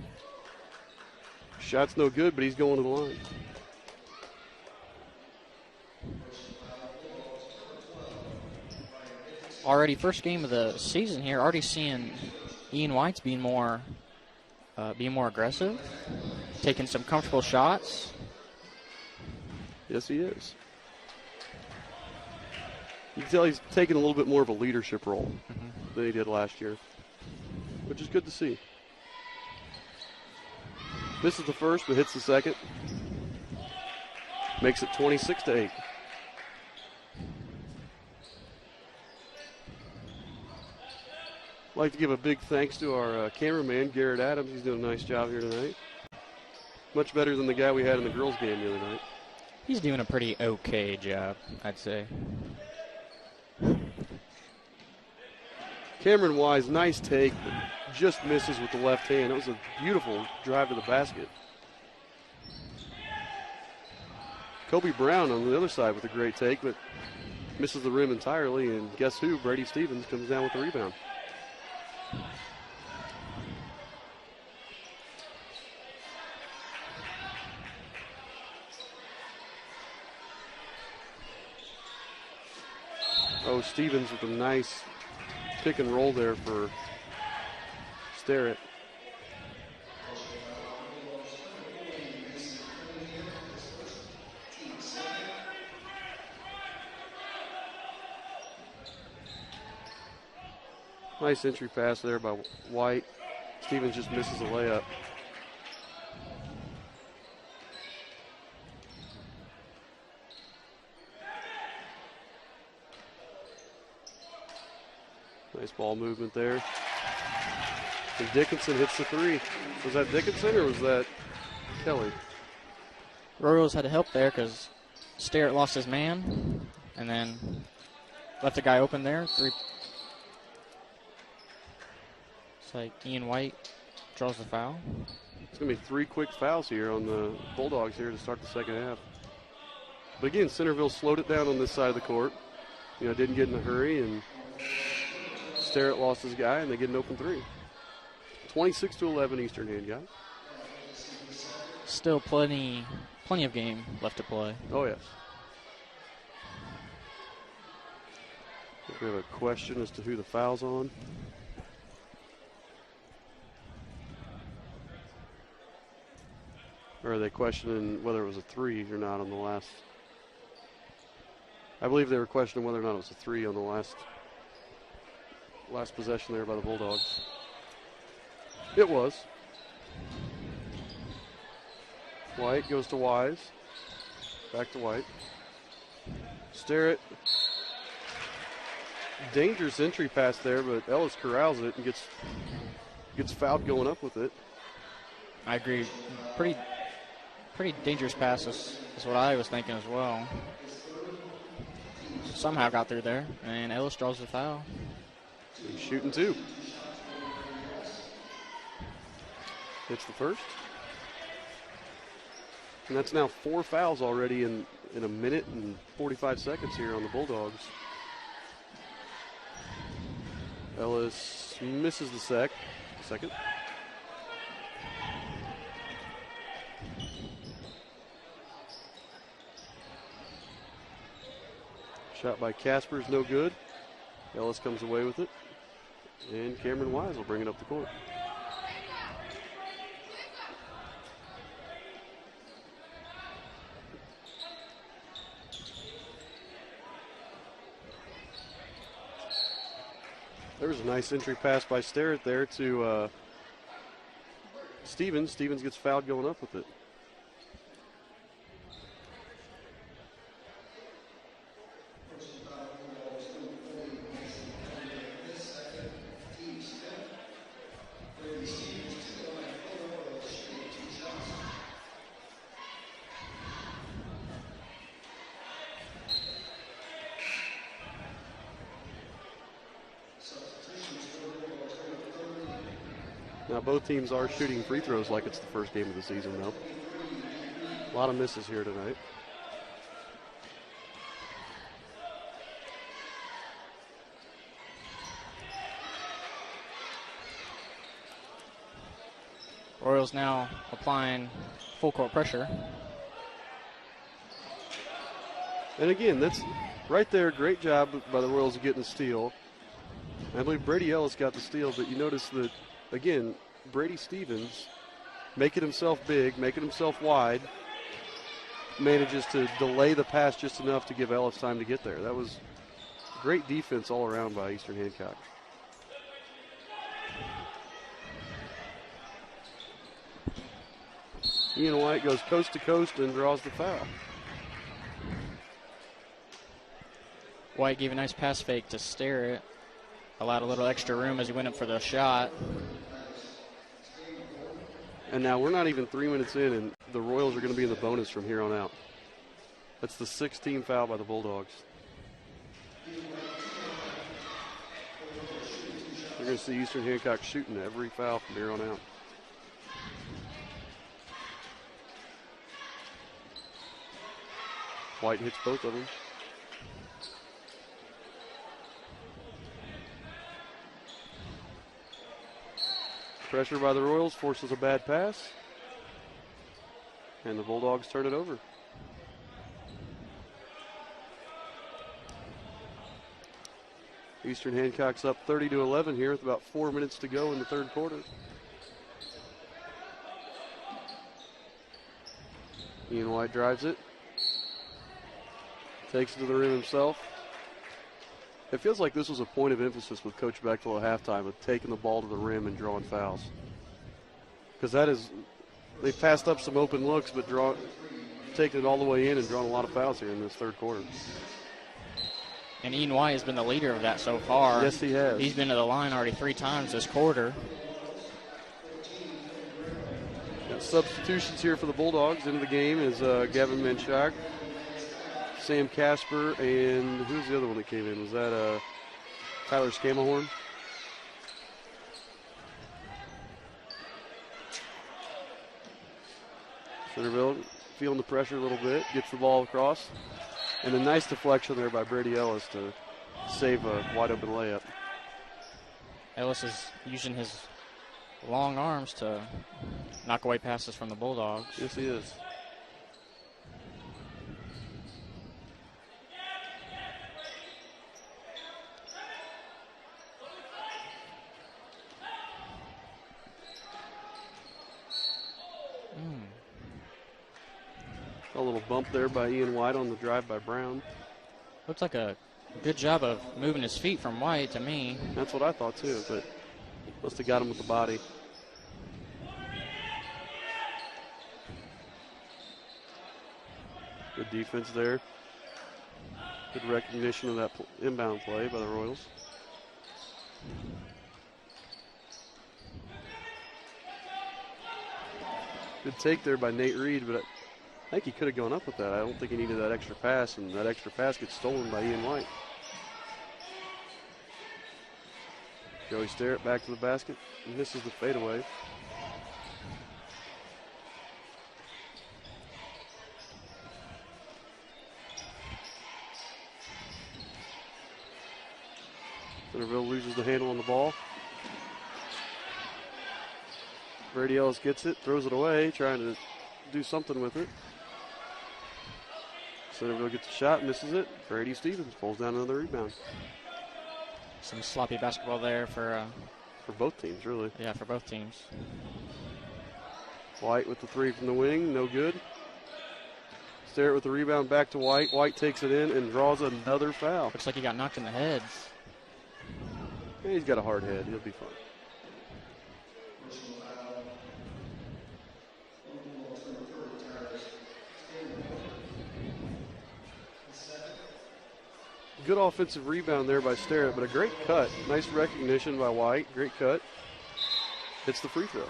[SPEAKER 3] Shot's no good, but he's going to the line.
[SPEAKER 1] Already first game of the season here, already seeing Ian White's being more aggressive, taking some comfortable shots.
[SPEAKER 3] Yes, he is. You can tell he's taking a little bit more of a leadership role than he did last year, which is good to see. Misses the first, but hits the second. Makes it 26-8. I'd like to give a big thanks to our cameraman, Garrett Adams. He's doing a nice job here tonight. Much better than the guy we had in the girls' game the other night.
[SPEAKER 1] He's doing a pretty okay job, I'd say.
[SPEAKER 3] Cameron Wise, nice take, but just misses with the left hand. That was a beautiful drive to the basket. Kobe Brown on the other side with a great take, but misses the rim entirely. And guess who? Brady Stevens comes down with the rebound. Oh, Stevens with a nice pick and roll there for Starrett. Nice entry pass there by White. Stevens just misses a layup. Nice ball movement there. And Dickinson hits the three. Was that Dickinson or was that Kelly?
[SPEAKER 1] Royals had to help there because Starrett lost his man and then left a guy open there. Three. It's like Ian White draws the foul.
[SPEAKER 3] It's going to be 3 quick fouls here on the Bulldogs here to start the second half. But again, Centerville slowed it down on this side of the court. You know, didn't get in a hurry, and Starrett lost his guy, and they get an open three. 26-11 Eastern Hancock.
[SPEAKER 1] Still plenty of game left to play.
[SPEAKER 3] Oh, yes. We have a question as to who the foul's on. Or are they questioning whether it was a three or not on the last? I believe they were questioning whether or not it was a three on the last possession there by the Bulldogs. It was. White goes to Wise. Back to White. Starrett. Dangerous entry pass there, but Ellis corrals it and gets fouled going up with it.
[SPEAKER 1] I agree. Pretty dangerous pass is what I was thinking as well. Somehow got through there, and Ellis draws the foul.
[SPEAKER 3] He's shooting two. Hits the first. And that's now 4 fouls already in a minute and 45 seconds here on the Bulldogs. Ellis misses the second. Shot by Casper is no good. Ellis comes away with it. And Cameron Wise will bring it up the court. There was a nice entry pass by Starrett there to Stevens. Stevens gets fouled going up with it. Now both teams are shooting free throws like it's the first game of the season, though. A lot of misses here tonight.
[SPEAKER 1] Royals now applying full court pressure.
[SPEAKER 3] And again, that's right there. Great job by the Royals of getting a steal. I believe Brady Ellis got the steal, but you notice that, again, Brady Stevens making himself big, making himself wide, manages to delay the pass just enough to give Ellis time to get there. That was great defense all around by Eastern Hancock. Ian White goes coast to coast and draws the foul.
[SPEAKER 1] White gave a nice pass fake to Sterrett. Allowed a little extra room as he went up for the shot.
[SPEAKER 3] And now we're not even 3 minutes in, and the Royals are going to be in the bonus from here on out. That's the 16th foul by the Bulldogs. You're going to see Eastern Hancock shooting every foul from here on out. White hits both of them. Pressure by the Royals forces a bad pass. And the Bulldogs turn it over. Eastern Hancock's up 30-11 here with about 4 minutes to go in the third quarter. Ian White drives it. Takes it to the rim himself. It feels like this was a point of emphasis with Coach Bechtel at halftime of taking the ball to the rim and drawing fouls. Because that is, they passed up some open looks, but taking it all the way in and drawing a lot of fouls here in this third quarter.
[SPEAKER 1] And Ian White has been the leader of that so far.
[SPEAKER 3] Yes, he has.
[SPEAKER 1] He's been to the line already 3 times this quarter.
[SPEAKER 3] Got substitutions here for the Bulldogs. Into the game is Gavin Menchak, Sam Casper, and who's the other one that came in? Was that Tyler Scamahorn? Centerville feeling the pressure a little bit, gets the ball across. And a nice deflection there by Brady Ellis to save a wide open layup.
[SPEAKER 1] Ellis is using his long arms to knock away passes from the Bulldogs.
[SPEAKER 3] Yes, he is. A little bump there by Ian White on the drive by Brown.
[SPEAKER 1] Looks like a good job of moving his feet from White to me.
[SPEAKER 3] That's what I thought too, but must have got him with the body. Good defense there. Good recognition of that inbound play by the Royals. Good take there by Nate Reed, but I think he could have gone up with that. I don't think he needed that extra pass, and that extra pass gets stolen by Ian White. Joey Sterrett back to the basket. He misses the fadeaway. Centerville loses the handle on the ball. Brady Ellis gets it, throws it away, trying to do something with it. Centerville gets a shot, misses it. Brady Stevens pulls down another rebound.
[SPEAKER 1] Some sloppy basketball there for
[SPEAKER 3] both teams, really.
[SPEAKER 1] Yeah, for both teams.
[SPEAKER 3] White with the three from the wing, no good. Sterrett with the rebound back to White. White takes it in and draws another foul.
[SPEAKER 1] Looks like he got knocked in the head.
[SPEAKER 3] Yeah, he's got a hard head. He'll be fine. Good offensive rebound there by Sterrett, but a great cut. Nice recognition by White. Great cut. Hits the free throw.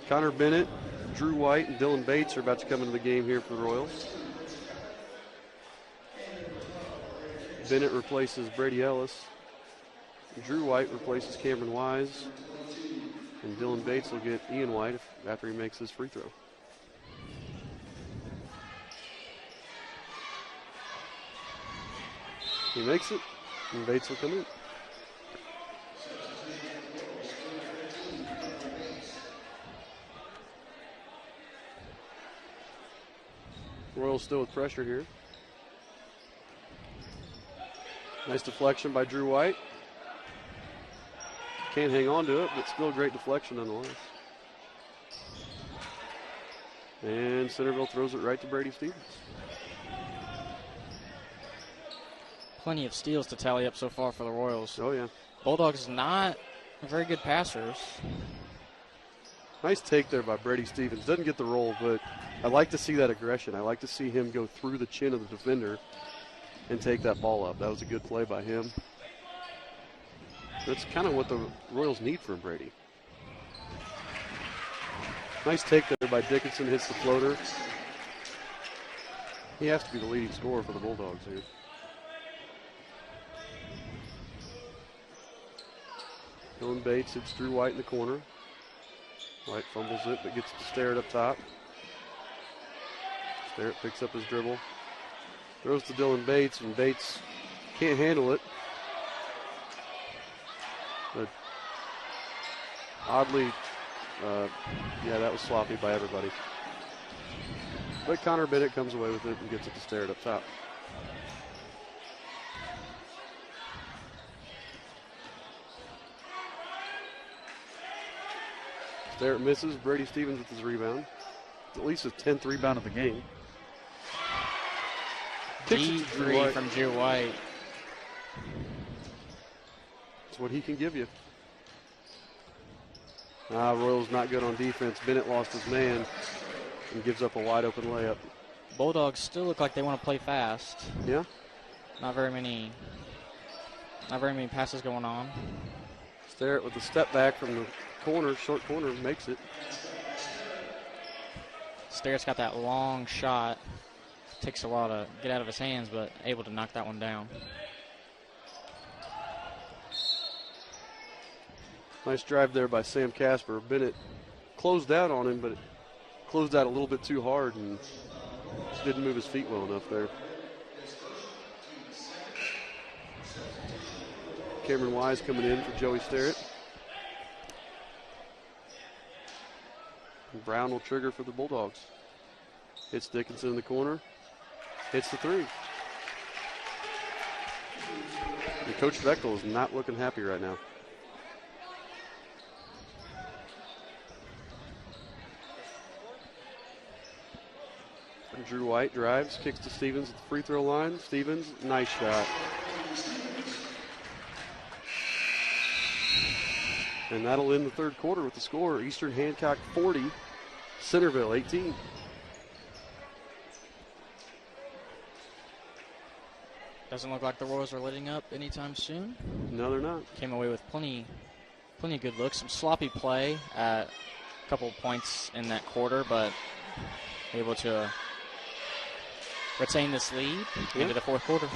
[SPEAKER 3] Connor Bennett, Drew White, and Dylan Bates are about to come into the game here for the Royals. Bennett replaces Brady Ellis. Drew White replaces Cameron Wise, and Dylan Bates will get Ian White after he makes his free throw. He makes it, and Bates will come in. Royals still with pressure here. Nice deflection by Drew White. Can't hang on to it, but still a great deflection nonetheless. And Centerville throws it right to Brady Stevens.
[SPEAKER 1] Plenty of steals to tally up so far for the Royals.
[SPEAKER 3] Oh, yeah.
[SPEAKER 1] Bulldogs not very good passers.
[SPEAKER 3] Nice take there by Brady Stevens. Doesn't get the roll, but I like to see that aggression. I like to see him go through the chin of the defender and take that ball up. That was a good play by him. That's kind of what the Royals need from Brady. Nice take there by Dickinson, hits the floater. He has to be the leading scorer for the Bulldogs here. Dylan Bates hits Drew White in the corner. White fumbles it, but gets to Starrett up top. Starrett picks up his dribble. Throws to Dylan Bates, and Bates can't handle it. But oddly, yeah, that was sloppy by everybody. But Connor Bennett comes away with it and gets it to Starrett up top. Starrett misses. Brady Stevens with his rebound. At least his 10th rebound of the game.
[SPEAKER 1] Deep three from Drew White.
[SPEAKER 3] That's what he can give you. Royals not good on defense. Bennett lost his man and gives up a wide open layup.
[SPEAKER 1] Bulldogs still look like they want to play fast.
[SPEAKER 3] Yeah.
[SPEAKER 1] Not very many passes going on.
[SPEAKER 3] Starrett with a step back from the corner, short corner, makes it.
[SPEAKER 1] Starrett's got that long shot. Takes a while to get out of his hands, but able to knock that one down.
[SPEAKER 3] Nice drive there by Sam Casper. Bennett closed out on him, but it closed out a little bit too hard and didn't move his feet well enough there. Cameron Wise coming in for Joey Starrett. And Brown will trigger for the Bulldogs. Hits Dickinson in the corner. Hits the three. And Coach Bechtel is not looking happy right now. And Drew White drives, kicks to Stevens at the free throw line. Stevens, nice shot. And that'll end the third quarter with the score. Eastern Hancock 40, Centerville 18.
[SPEAKER 1] Doesn't look like the Royals are letting up anytime soon.
[SPEAKER 3] No, they're not.
[SPEAKER 1] Came away with plenty of good looks. Some sloppy play at a couple points in that quarter, but able to retain this lead into the fourth quarter.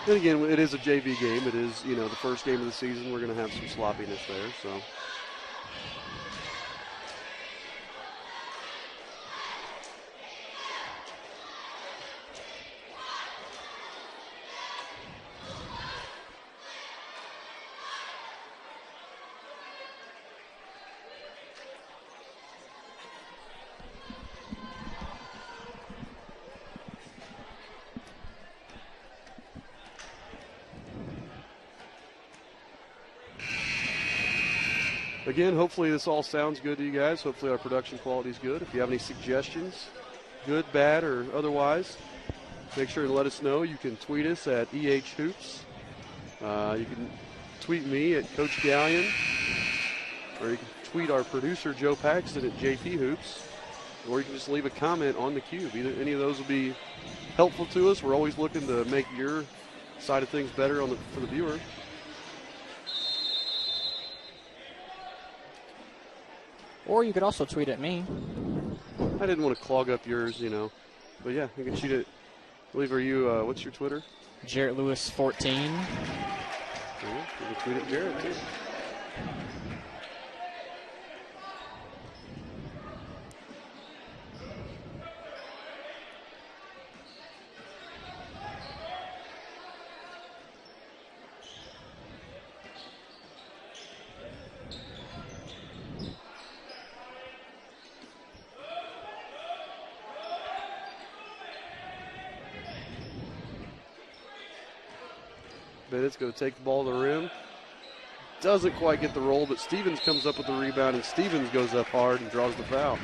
[SPEAKER 3] Then again, it is a JV game. It is, the first game of the season. We're going to have some sloppiness there, so. Again, hopefully this all sounds good to you guys. Hopefully our production quality is good. If you have any suggestions, good, bad, or otherwise, make sure to let us know. You can tweet us at EHHoops. You can tweet me at Coach Gallion. Or you can tweet our producer, Joe Paxton, at JP Hoops. Or you can just leave a comment on the cube. Any of those will be helpful to us. We're always looking to make your side of things better for the viewer.
[SPEAKER 1] Or you could also tweet at me.
[SPEAKER 3] I didn't want to clog up yours, But yeah, you can shoot it. I believe, are you, what's your Twitter?
[SPEAKER 1] Jarrett Lewis, 14.
[SPEAKER 3] Yeah, you can tweet at Jarrett, too. Bennett's going to take the ball to the rim. Doesn't quite get the roll, but Stevens comes up with the rebound, and Stevens goes up hard and draws the foul.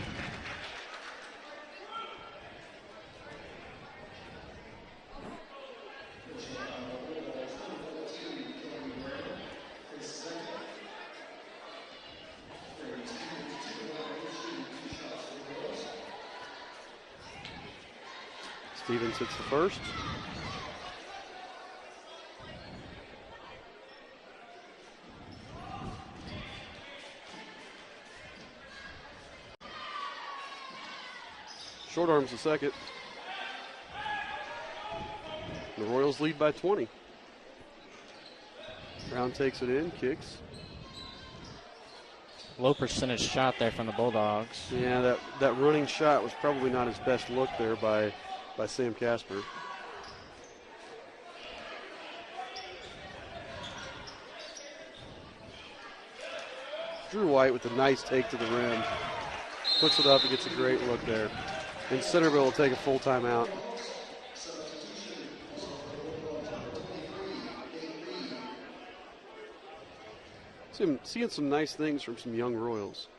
[SPEAKER 3] Stevens hits the first. Short arms the second. The Royals lead by 20. Brown takes it in, kicks.
[SPEAKER 1] Low percentage shot there from the Bulldogs.
[SPEAKER 3] Yeah, that running shot was probably not his best look there by Sam Casper. Drew White with a nice take to the rim. Puts it up and gets a great look there. And Centerville will take a full timeout. Seeing some nice things from some young Royals.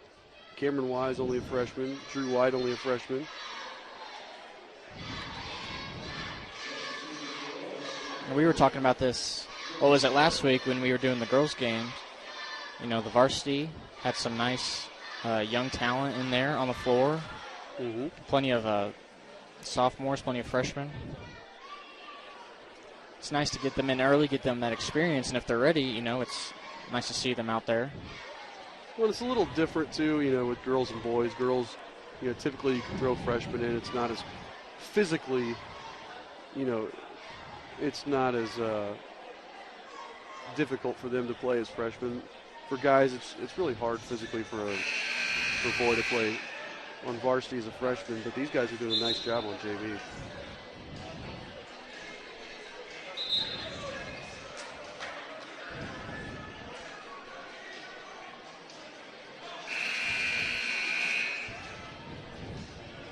[SPEAKER 3] Cameron Wise, only a freshman. Drew White, only a freshman.
[SPEAKER 1] We were talking about this, what was it, last week when we were doing the girls' games. You know, the varsity had some nice young talent in there on the floor.
[SPEAKER 3] Mm-hmm.
[SPEAKER 1] Plenty of sophomores, plenty of freshmen. It's nice to get them in early, get them that experience, and if they're ready, you know, it's nice to see them out there.
[SPEAKER 3] Well, it's a little different, too, you know, with girls and boys. Girls, you know, typically you can throw freshmen in. It's not as physically, you know, it's not as difficult for them to play as freshmen. For guys, it's really hard physically for a boy to play on varsity as a freshman, but these guys are doing a nice job on JV.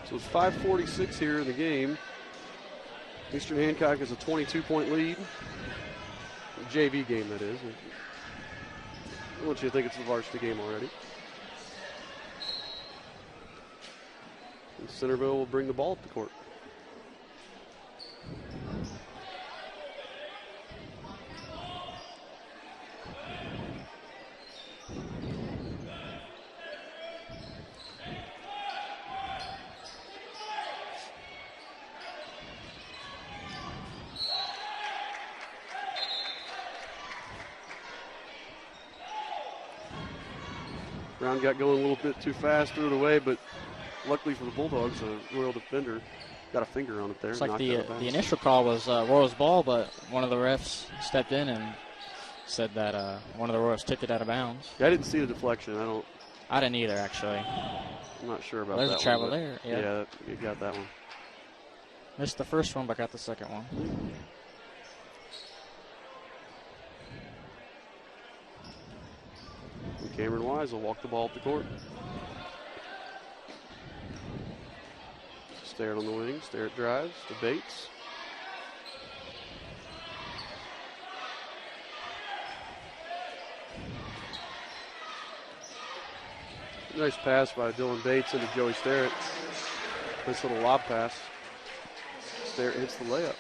[SPEAKER 3] So it's 5:46 here in the game. Eastern Hancock has a 22-point lead. JV game, that is. I want you to think it's the varsity game already. And Centerville will bring the ball up the court. Brown got going a little bit too fast, threw it away, but luckily for the Bulldogs, a Royal defender got a finger on it there.
[SPEAKER 1] It's like the initial call was Royals ball, but one of the refs stepped in and said that one of the Royals tipped it out of bounds.
[SPEAKER 3] Yeah, I didn't see the deflection.
[SPEAKER 1] I didn't either, actually.
[SPEAKER 3] I'm not sure about
[SPEAKER 1] There's
[SPEAKER 3] that
[SPEAKER 1] a travel
[SPEAKER 3] one,
[SPEAKER 1] there.
[SPEAKER 3] Yeah, you got that one.
[SPEAKER 1] Missed the first one, but got the second one.
[SPEAKER 3] And Cameron Wise will walk the ball up the court. Stare on the wing, stare at drives to Bates. Nice pass by Dylan Bates into Joey Sterrett. Nice little lob pass. Sterrett hits the layup.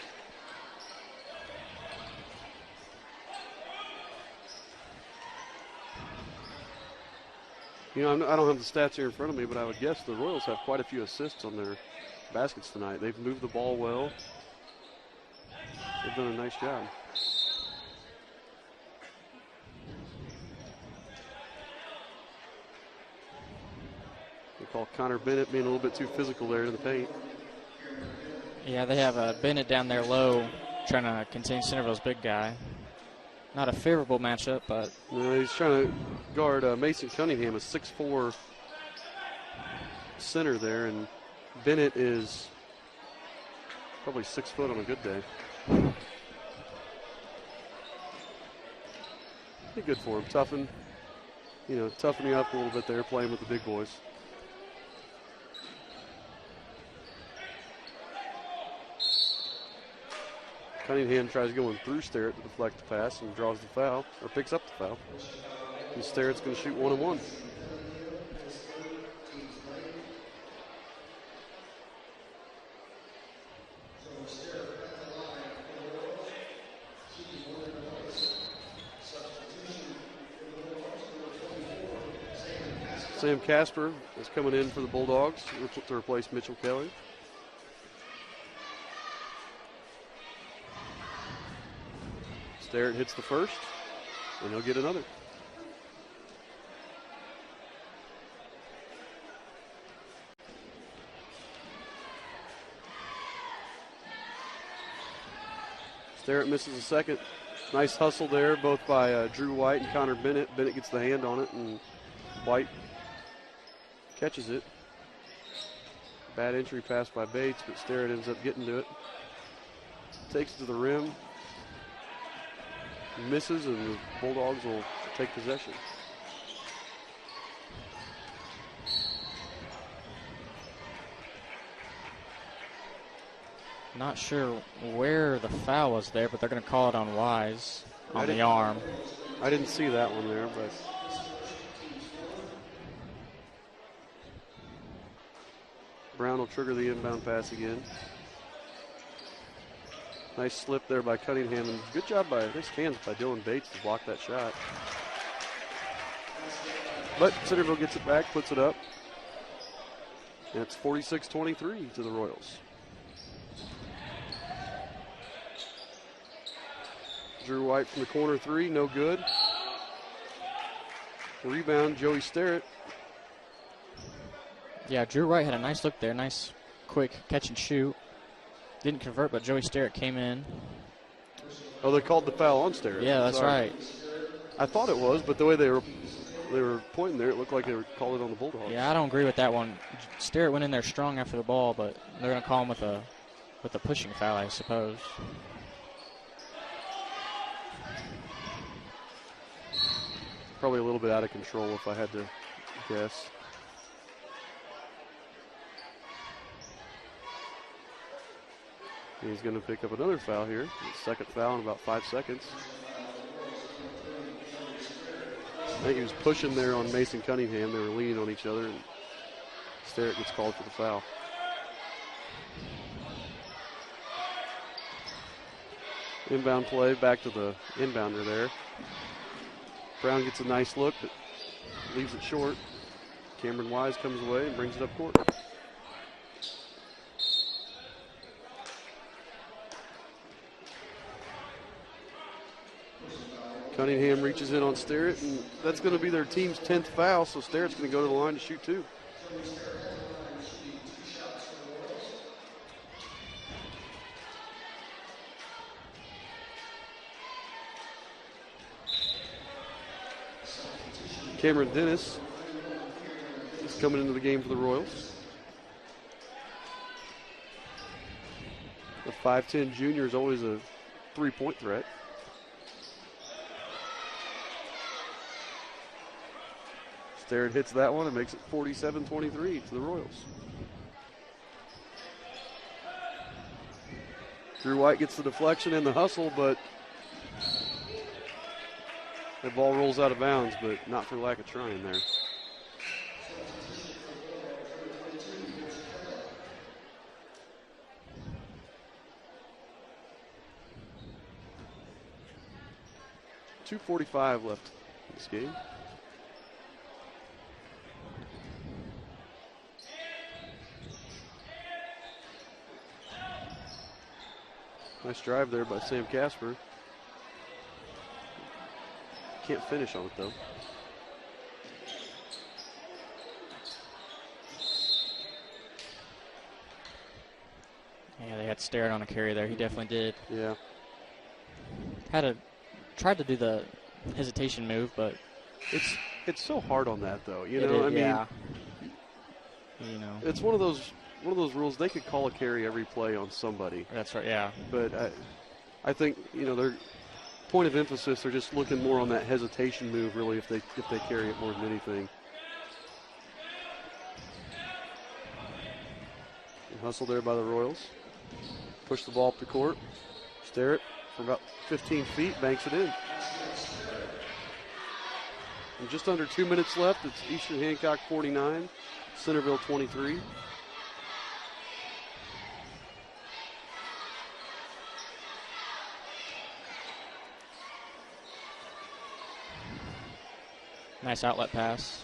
[SPEAKER 3] You know, I don't have the stats here in front of me, but I would guess the Royals have quite a few assists on their baskets tonight. They've moved the ball well. They've done a nice job. They call Connor Bennett being a little bit too physical there in the paint.
[SPEAKER 1] Yeah, they have Bennett down there low trying to contain Centerville's big guy. Not a favorable matchup, but
[SPEAKER 3] No, he's trying to guard Mason Cunningham, a 6'4" center there, and Bennett is probably 6 foot on a good day. Be good for him. Toughen you up a little bit there, playing with the big boys. Cunningham tries going through Sterrett to deflect the pass and draws the foul, or picks up the foul. And Sterrett's going to shoot 1-1. Sam Casper is coming in for the Bulldogs to replace Mitchell Kelly. Sterrett hits the first, and he'll get another. Sterrett misses a second. Nice hustle there, both by Drew White and Connor Bennett. Bennett gets the hand on it, and White catches it. Bad entry pass by Bates, but Sterrett ends up getting to it. Takes it to the rim. Misses, and the Bulldogs will take possession.
[SPEAKER 1] not sure where the foul was there, but they're going to call it on Wise on the arm.
[SPEAKER 3] I didn't see that one there, but Brown will trigger the inbound pass again. Nice slip there by Cunningham, and good job by nice hands by Dylan Bates to block that shot. But Centerville gets it back, puts it up. And it's 46-23 to the Royals. Drew White from the corner three, no good. Rebound, Joey Sterrett.
[SPEAKER 1] Yeah, Drew White had a nice look there, nice quick catch and shoot. Didn't convert, but Joey Sterrett came in.
[SPEAKER 3] Oh, they called the foul on Sterrett.
[SPEAKER 1] Yeah, that's right.
[SPEAKER 3] I thought it was, but the way they were pointing there, it looked like they were calling it on the Bulldogs.
[SPEAKER 1] Yeah, I don't agree with that one. Sterrett went in there strong after the ball, but they're going to call him with a pushing foul, I suppose.
[SPEAKER 3] Probably a little bit out of control if I had to guess. He's going to pick up another foul here. His second foul in about 5 seconds. I think he was pushing there on Mason Cunningham. They were leaning on each other, and Sterrett gets called for the foul. Inbound play, back to the inbounder there. Brown gets a nice look, but leaves it short. Cameron Wise comes away and brings it up court. Cunningham reaches in on Sterrett, and that's going to be their team's 10th foul, so Sterrett's going to go to the line to shoot two. Cameron Dennis is coming into the game for the Royals. The 5'10 junior is always a three-point threat. Sterrett hits that one and makes it 47-23 to the Royals. Drew White gets the deflection and the hustle, but the ball rolls out of bounds, but not for lack of trying there. .245 left in this game. Nice drive there by Sam Casper. Can't finish on it, though.
[SPEAKER 1] Yeah, they had Sterrett on a carry there. He definitely did.
[SPEAKER 3] Yeah.
[SPEAKER 1] tried to do the hesitation move, but
[SPEAKER 3] It's so hard on that though. You know,
[SPEAKER 1] yeah.
[SPEAKER 3] it's one of those rules. They could call a carry every play on somebody.
[SPEAKER 1] That's right. Yeah.
[SPEAKER 3] But I think their point of emphasis, they're just looking more on that hesitation move. Really, if they carry it more than anything. Hustle there by the Royals. Push the ball up the court. Stare it for about 15 feet. Banks it in. And just under 2 minutes left. It's Eastern Hancock 49, Centerville 23.
[SPEAKER 1] Nice outlet pass.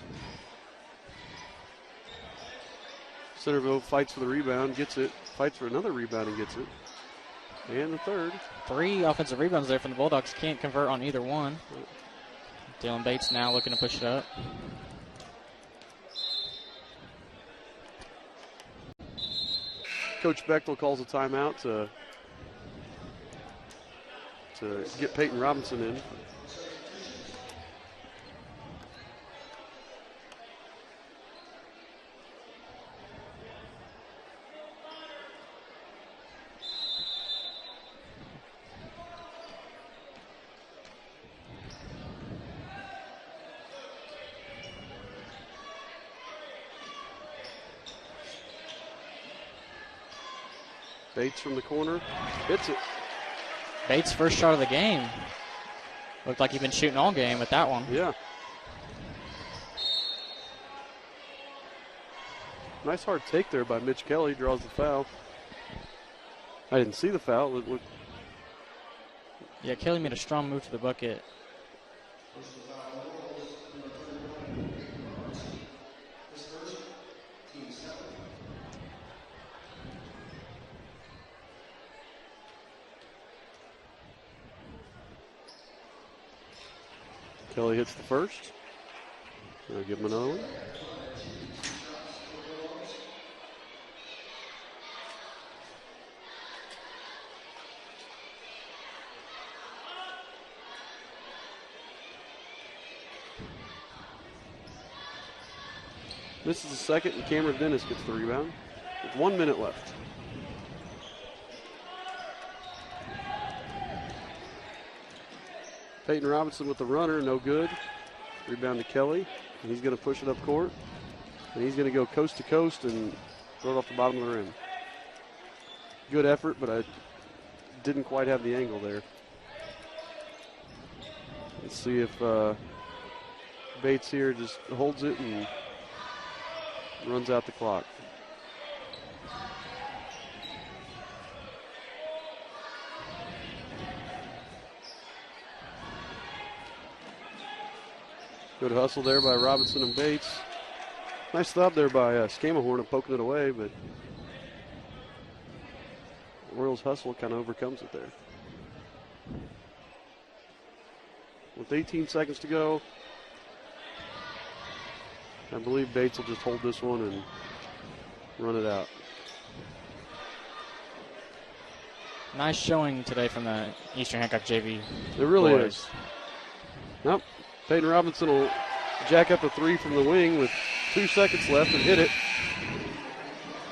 [SPEAKER 3] Centerville fights for the rebound, gets it, fights for another rebound and gets it. And the third.
[SPEAKER 1] 3 offensive rebounds there from the Bulldogs. Can't convert on either one. Dylan Bates now looking to push it up.
[SPEAKER 3] Coach Bechtel calls a timeout to get Peyton Robinson in. Bates from the corner, hits it.
[SPEAKER 1] Bates' first shot of the game. Looked like he'd been shooting all game with that one.
[SPEAKER 3] Yeah. Nice hard take there by Mitch Kelly, draws the foul. I didn't see the foul.
[SPEAKER 1] Yeah, Kelly made a strong move to the bucket.
[SPEAKER 3] Kelly hits the first. I'll give him another one. This is the second, and Cameron Dennis gets the rebound with 1 minute left. Peyton Robinson with the runner, no good. Rebound to Kelly, and he's going to push it up court. And he's going to go coast to coast and throw it off the bottom of the rim. Good effort, but I didn't quite have the angle there. Let's see if Bates here just holds it and runs out the clock. Good hustle there by Robinson and Bates. Nice stop there by Scamahorn poking it away, but Royals hustle kind of overcomes it there. With 18 seconds to go, I believe Bates will just hold this one and run it out.
[SPEAKER 1] Nice showing today from the Eastern Hancock JV.
[SPEAKER 3] It really
[SPEAKER 1] boys.
[SPEAKER 3] is. Nope. Peyton Robinson will jack up a three from the wing with 2 seconds left and hit it.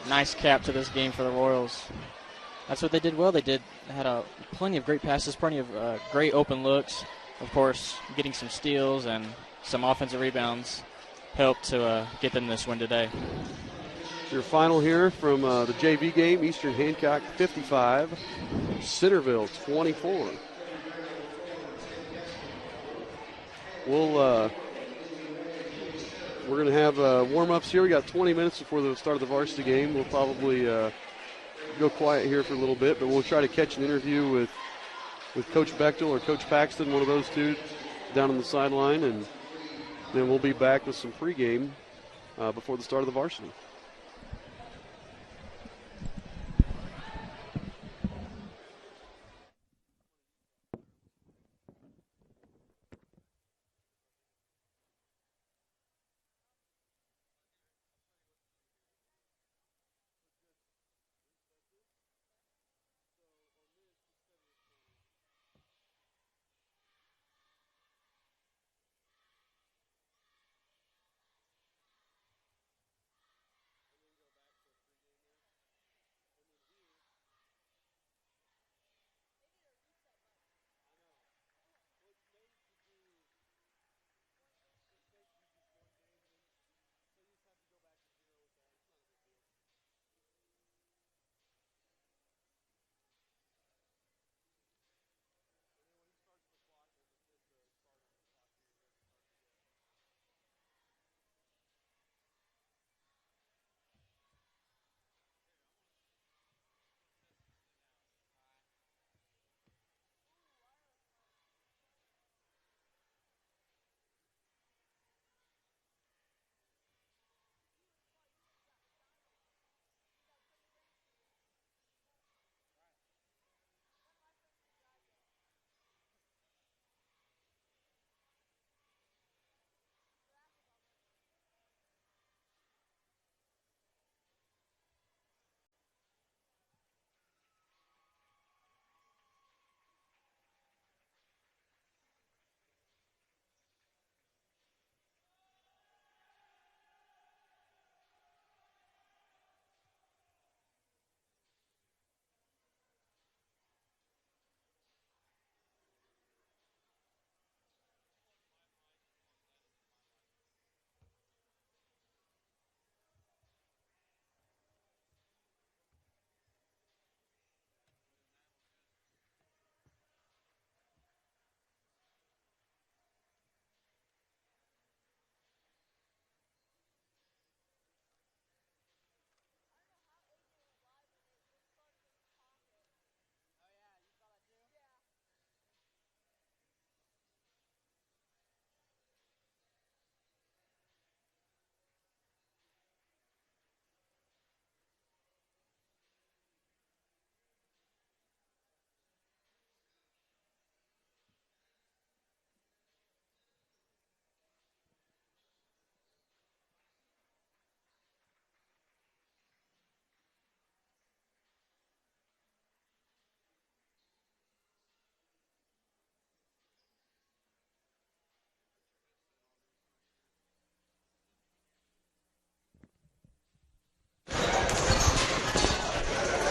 [SPEAKER 1] Nice cap to this game for the Royals. That's what they did well. They had plenty of great passes, plenty of great open looks. Of course, getting some steals and some offensive rebounds helped to get them this win today.
[SPEAKER 3] Your final here from the JV game, Eastern Hancock 55, Centerville 24. We're going to have warm-ups here. We got 20 minutes before the start of the varsity game. We'll probably go quiet here for a little bit, but we'll try to catch an interview with Coach Bechtel or Coach Paxton, one of those two, down on the sideline, and then we'll be back with some pregame before the start of the varsity.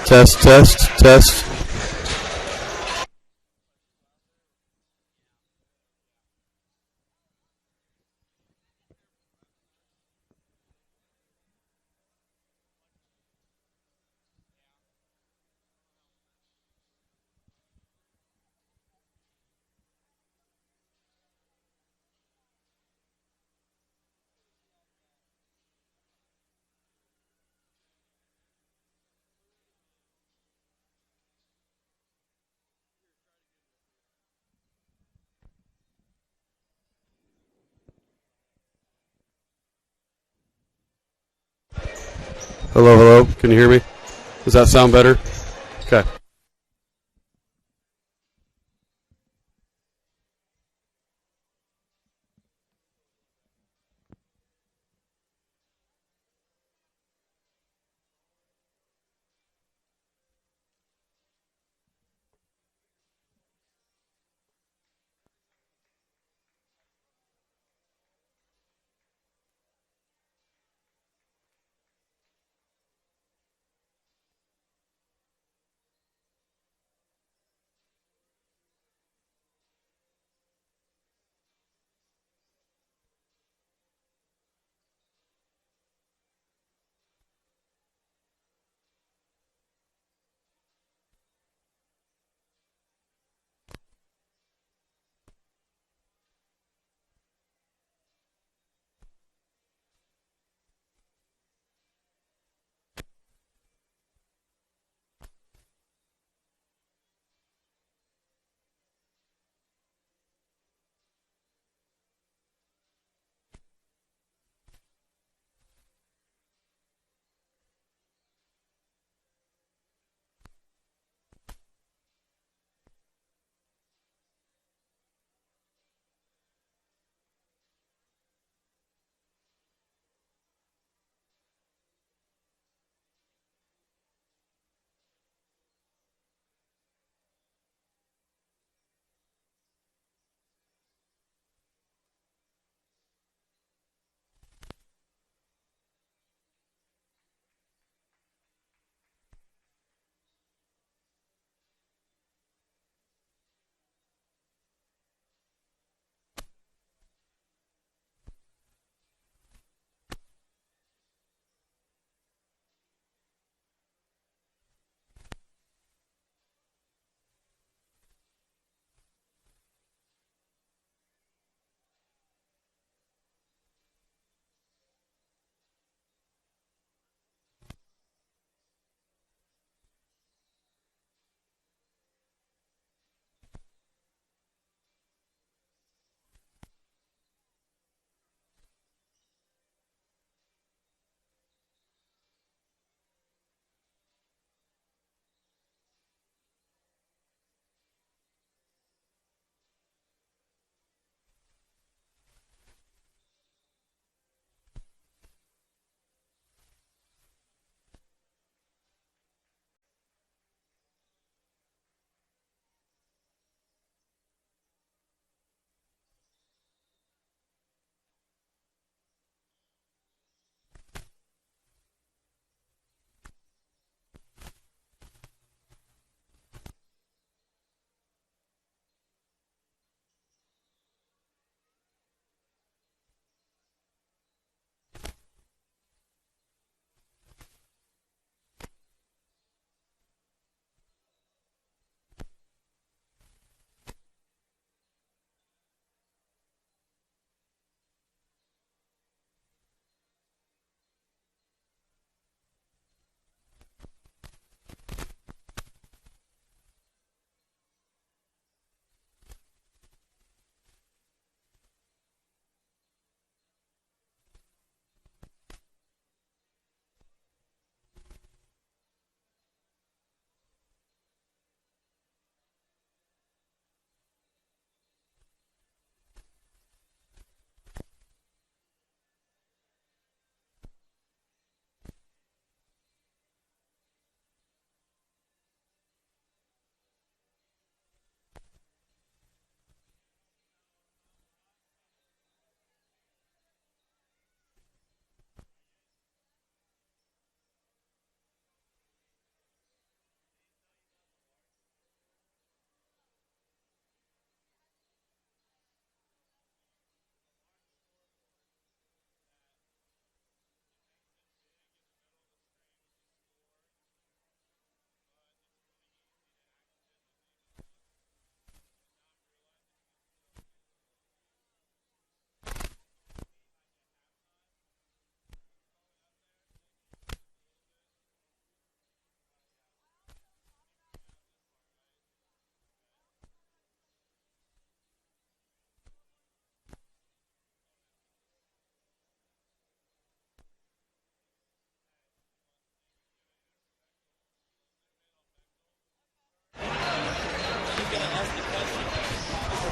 [SPEAKER 3] Test, test, test. Hello, hello. Can you hear me? Does that sound better? Okay.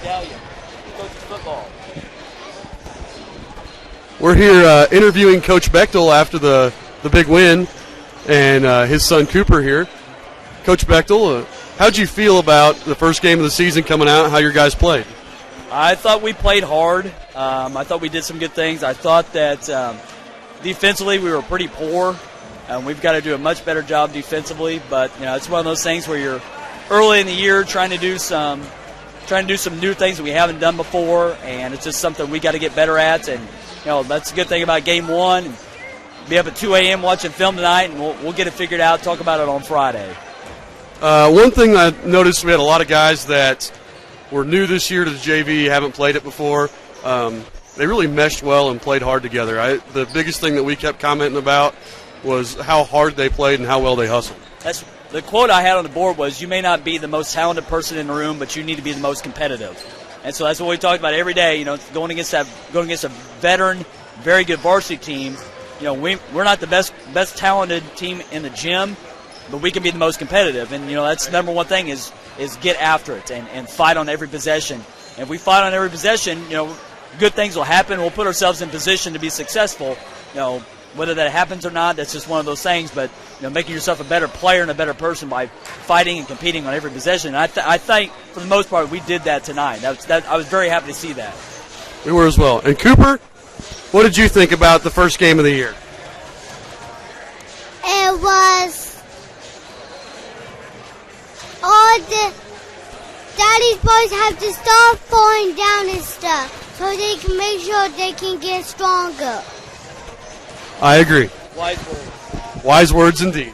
[SPEAKER 4] medallion. Coach football.
[SPEAKER 3] We're here interviewing Coach Bechtel after the big win, and his son Cooper here. Coach Bechtel, how'd you feel about the first game of the season coming out, how your guys played?
[SPEAKER 4] I thought we played hard. I thought we did some good things. I thought that defensively we were pretty poor. We've got to do a much better job defensively, but it's one of those things where you're early in the year trying to do some new things that we haven't done before, and it's just something we got to get better at. And that's a good thing about game one. Be up at 2 a.m. watching film tonight, and we'll get it figured out. Talk about it on Friday.
[SPEAKER 3] One thing I noticed, we had a lot of guys that were new this year to the JV, haven't played it before. They really meshed well and played hard together. The biggest thing that we kept commenting about was how hard they played and how well they hustled.
[SPEAKER 4] That's the quote I had on the board was, "You may not be the most talented person in the room, but you need to be the most competitive." And so that's what we talked about every day. Going against a veteran, very good varsity team. We're not the best talented team in the gym, but we can be the most competitive. And that's the number one thing is get after it and fight on every possession. And if we fight on every possession, good things will happen. We'll put ourselves in position to be successful. Whether that happens or not, that's just one of those things. But making yourself a better player and a better person by fighting and competing on every possession. And I think for the most part we did that tonight. I was very happy to see that.
[SPEAKER 3] We were as well. And Cooper, what did you think about the first game of the year?
[SPEAKER 5] It was all the Daddy's boys have to stop falling down and stuff so they can make sure they can get stronger.
[SPEAKER 3] I agree.
[SPEAKER 4] Wise words.
[SPEAKER 3] Wise words indeed.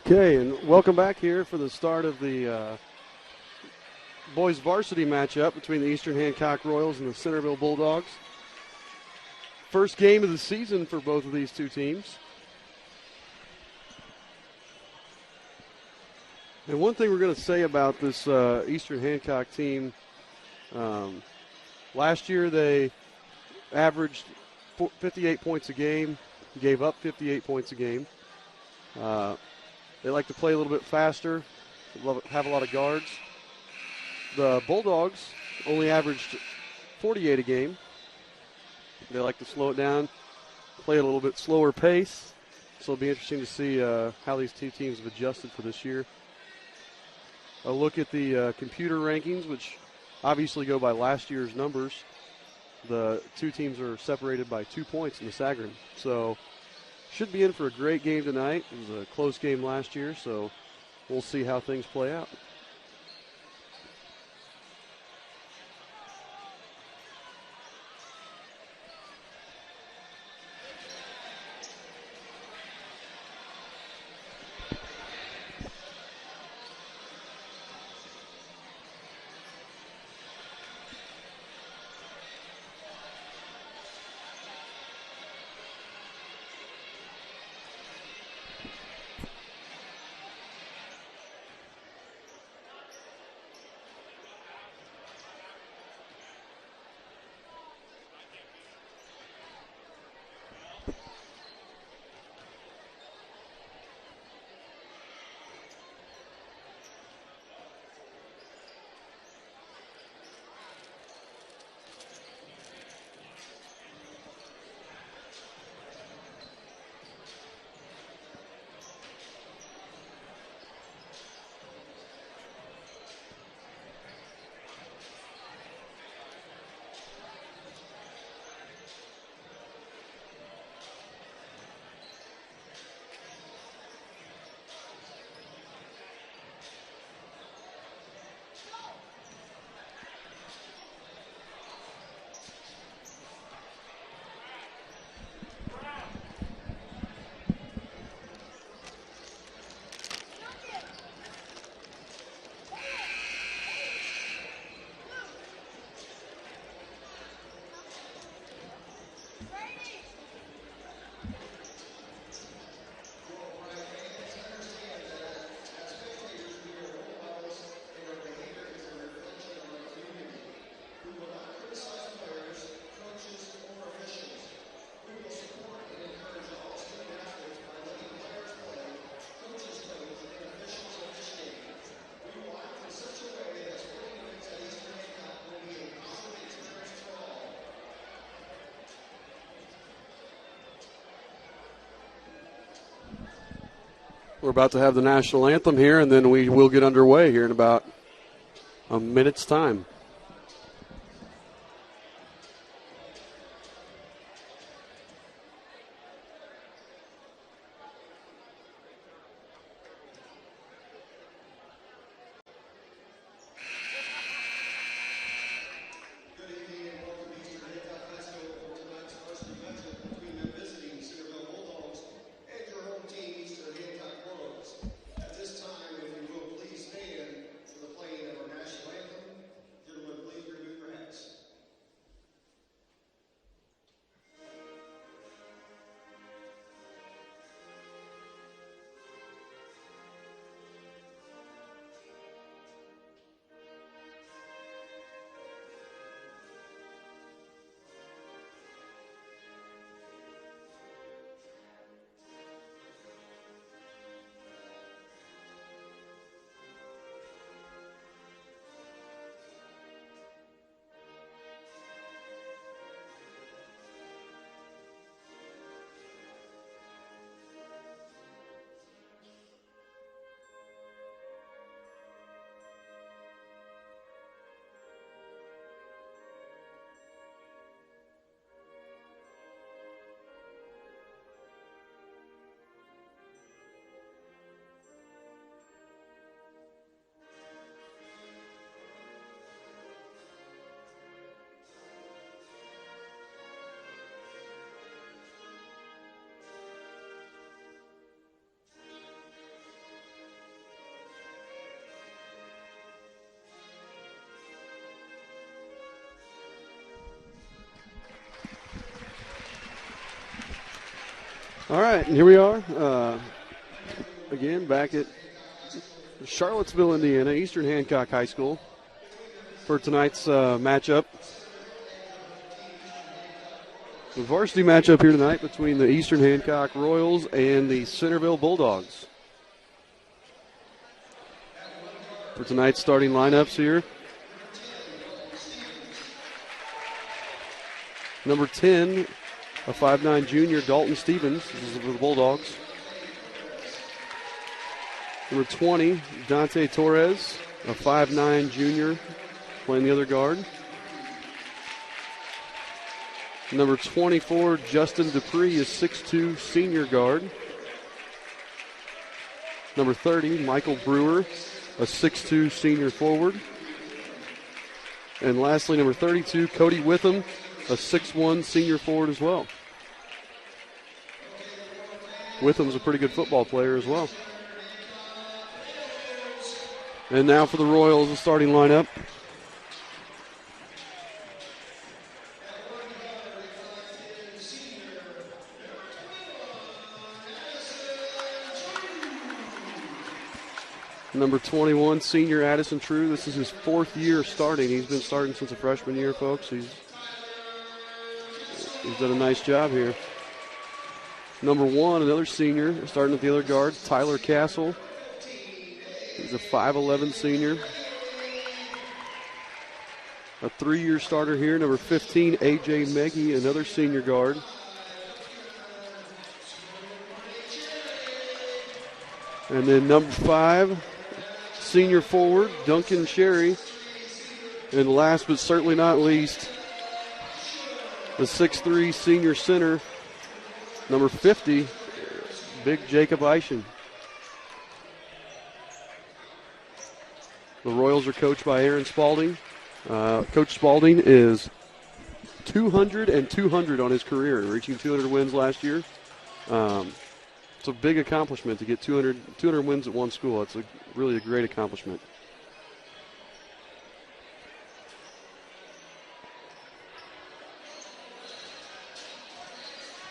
[SPEAKER 3] Okay, and welcome back here for the start of the boys varsity matchup between the Eastern Hancock Royals and the Centerville Bulldogs. First game of the season for both of these two teams. And one thing we're going to say about this Eastern Hancock team, last year they averaged 58 points a game, gave up 58 points a game. They like to play a little bit faster, have a lot of guards. The Bulldogs only averaged 48 a game. They like to slow it down, play at a little bit slower pace. So it'll be interesting to see how these two teams have adjusted for this year. A look at the computer rankings, which obviously go by last year's numbers. The two teams are separated by 2 points in the Sagarin. So should be in for a great game tonight. It was a close game last year, so we'll see how things play out. We're about to have the national anthem here, and then we will get underway here in about a minute's time.
[SPEAKER 6] At this time, if you will please stand for the playing of our national anthem.
[SPEAKER 3] All right, and here we are. Again, back at Charlottesville, Indiana, Eastern Hancock High School for tonight's matchup. The varsity matchup here tonight between the Eastern Hancock Royals and the Centerville Bulldogs. For tonight's starting lineups here. Number 10, a 5'9 junior, Dalton Stevens. This is for the Bulldogs. Number 20, Dante Torres, a 5'9 junior, playing the other guard. Number 24, Justin Dupree, is 6'2 senior guard. Number 30, Michael Brewer, a 6'2 senior forward. And lastly, number 32, Cody Witham, a 6'1 senior forward as well. Witham's a pretty good football player as well. And now for the Royals, the starting lineup. Number 21, senior Addison True. This is his 4th year starting. He's been starting since a freshman year, folks. He's done a nice job here. Number 1, another senior, starting at the other guard, Tyler Castle. He's a 5'11 senior. A 3-year starter here, number 15, A.J. Meggie, another senior guard. And then number 5, senior forward, Duncan Sherry. And last but certainly not least, the 6'3 senior center, number 50, big Jacob Eischen. The Royals are coached by Aaron Spalding. Coach Spalding is 200 and 200 on his career, reaching 200 wins last year. It's a big accomplishment to get 200 wins at one school. It's really a great accomplishment.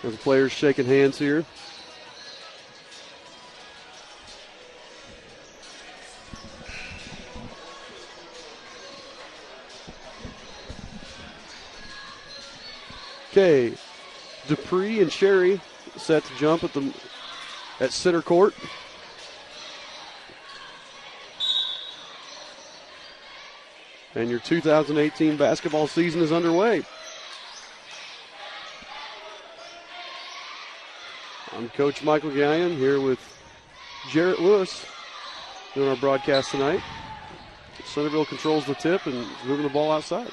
[SPEAKER 3] There's the players shaking hands here. Okay, Dupree and Sherry set to jump at center court. And your 2018 basketball season is underway. I'm Coach Michael Gallion here with Jarrett Lewis doing our broadcast tonight. Centerville controls the tip and is moving the ball outside.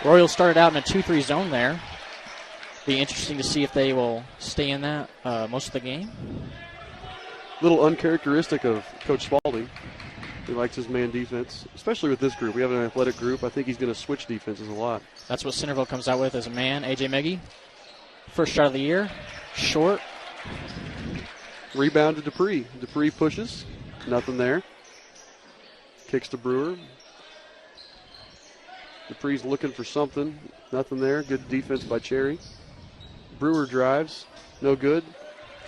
[SPEAKER 1] Royals started out in a 2-3 zone there. Be interesting to see if they will stay in that most of the game.
[SPEAKER 3] A little uncharacteristic of Coach Spalding. He likes his man defense, especially with this group. We have an athletic group. I think he's going to switch defenses a lot.
[SPEAKER 1] That's what Centerville comes out with as a man. A.J. Meggie, first shot of the year, short.
[SPEAKER 3] Rebound to Dupree. Dupree pushes. Nothing there. Kicks to Brewer. Dupree's looking for something. Nothing there. Good defense by Cherry. Brewer drives. No good.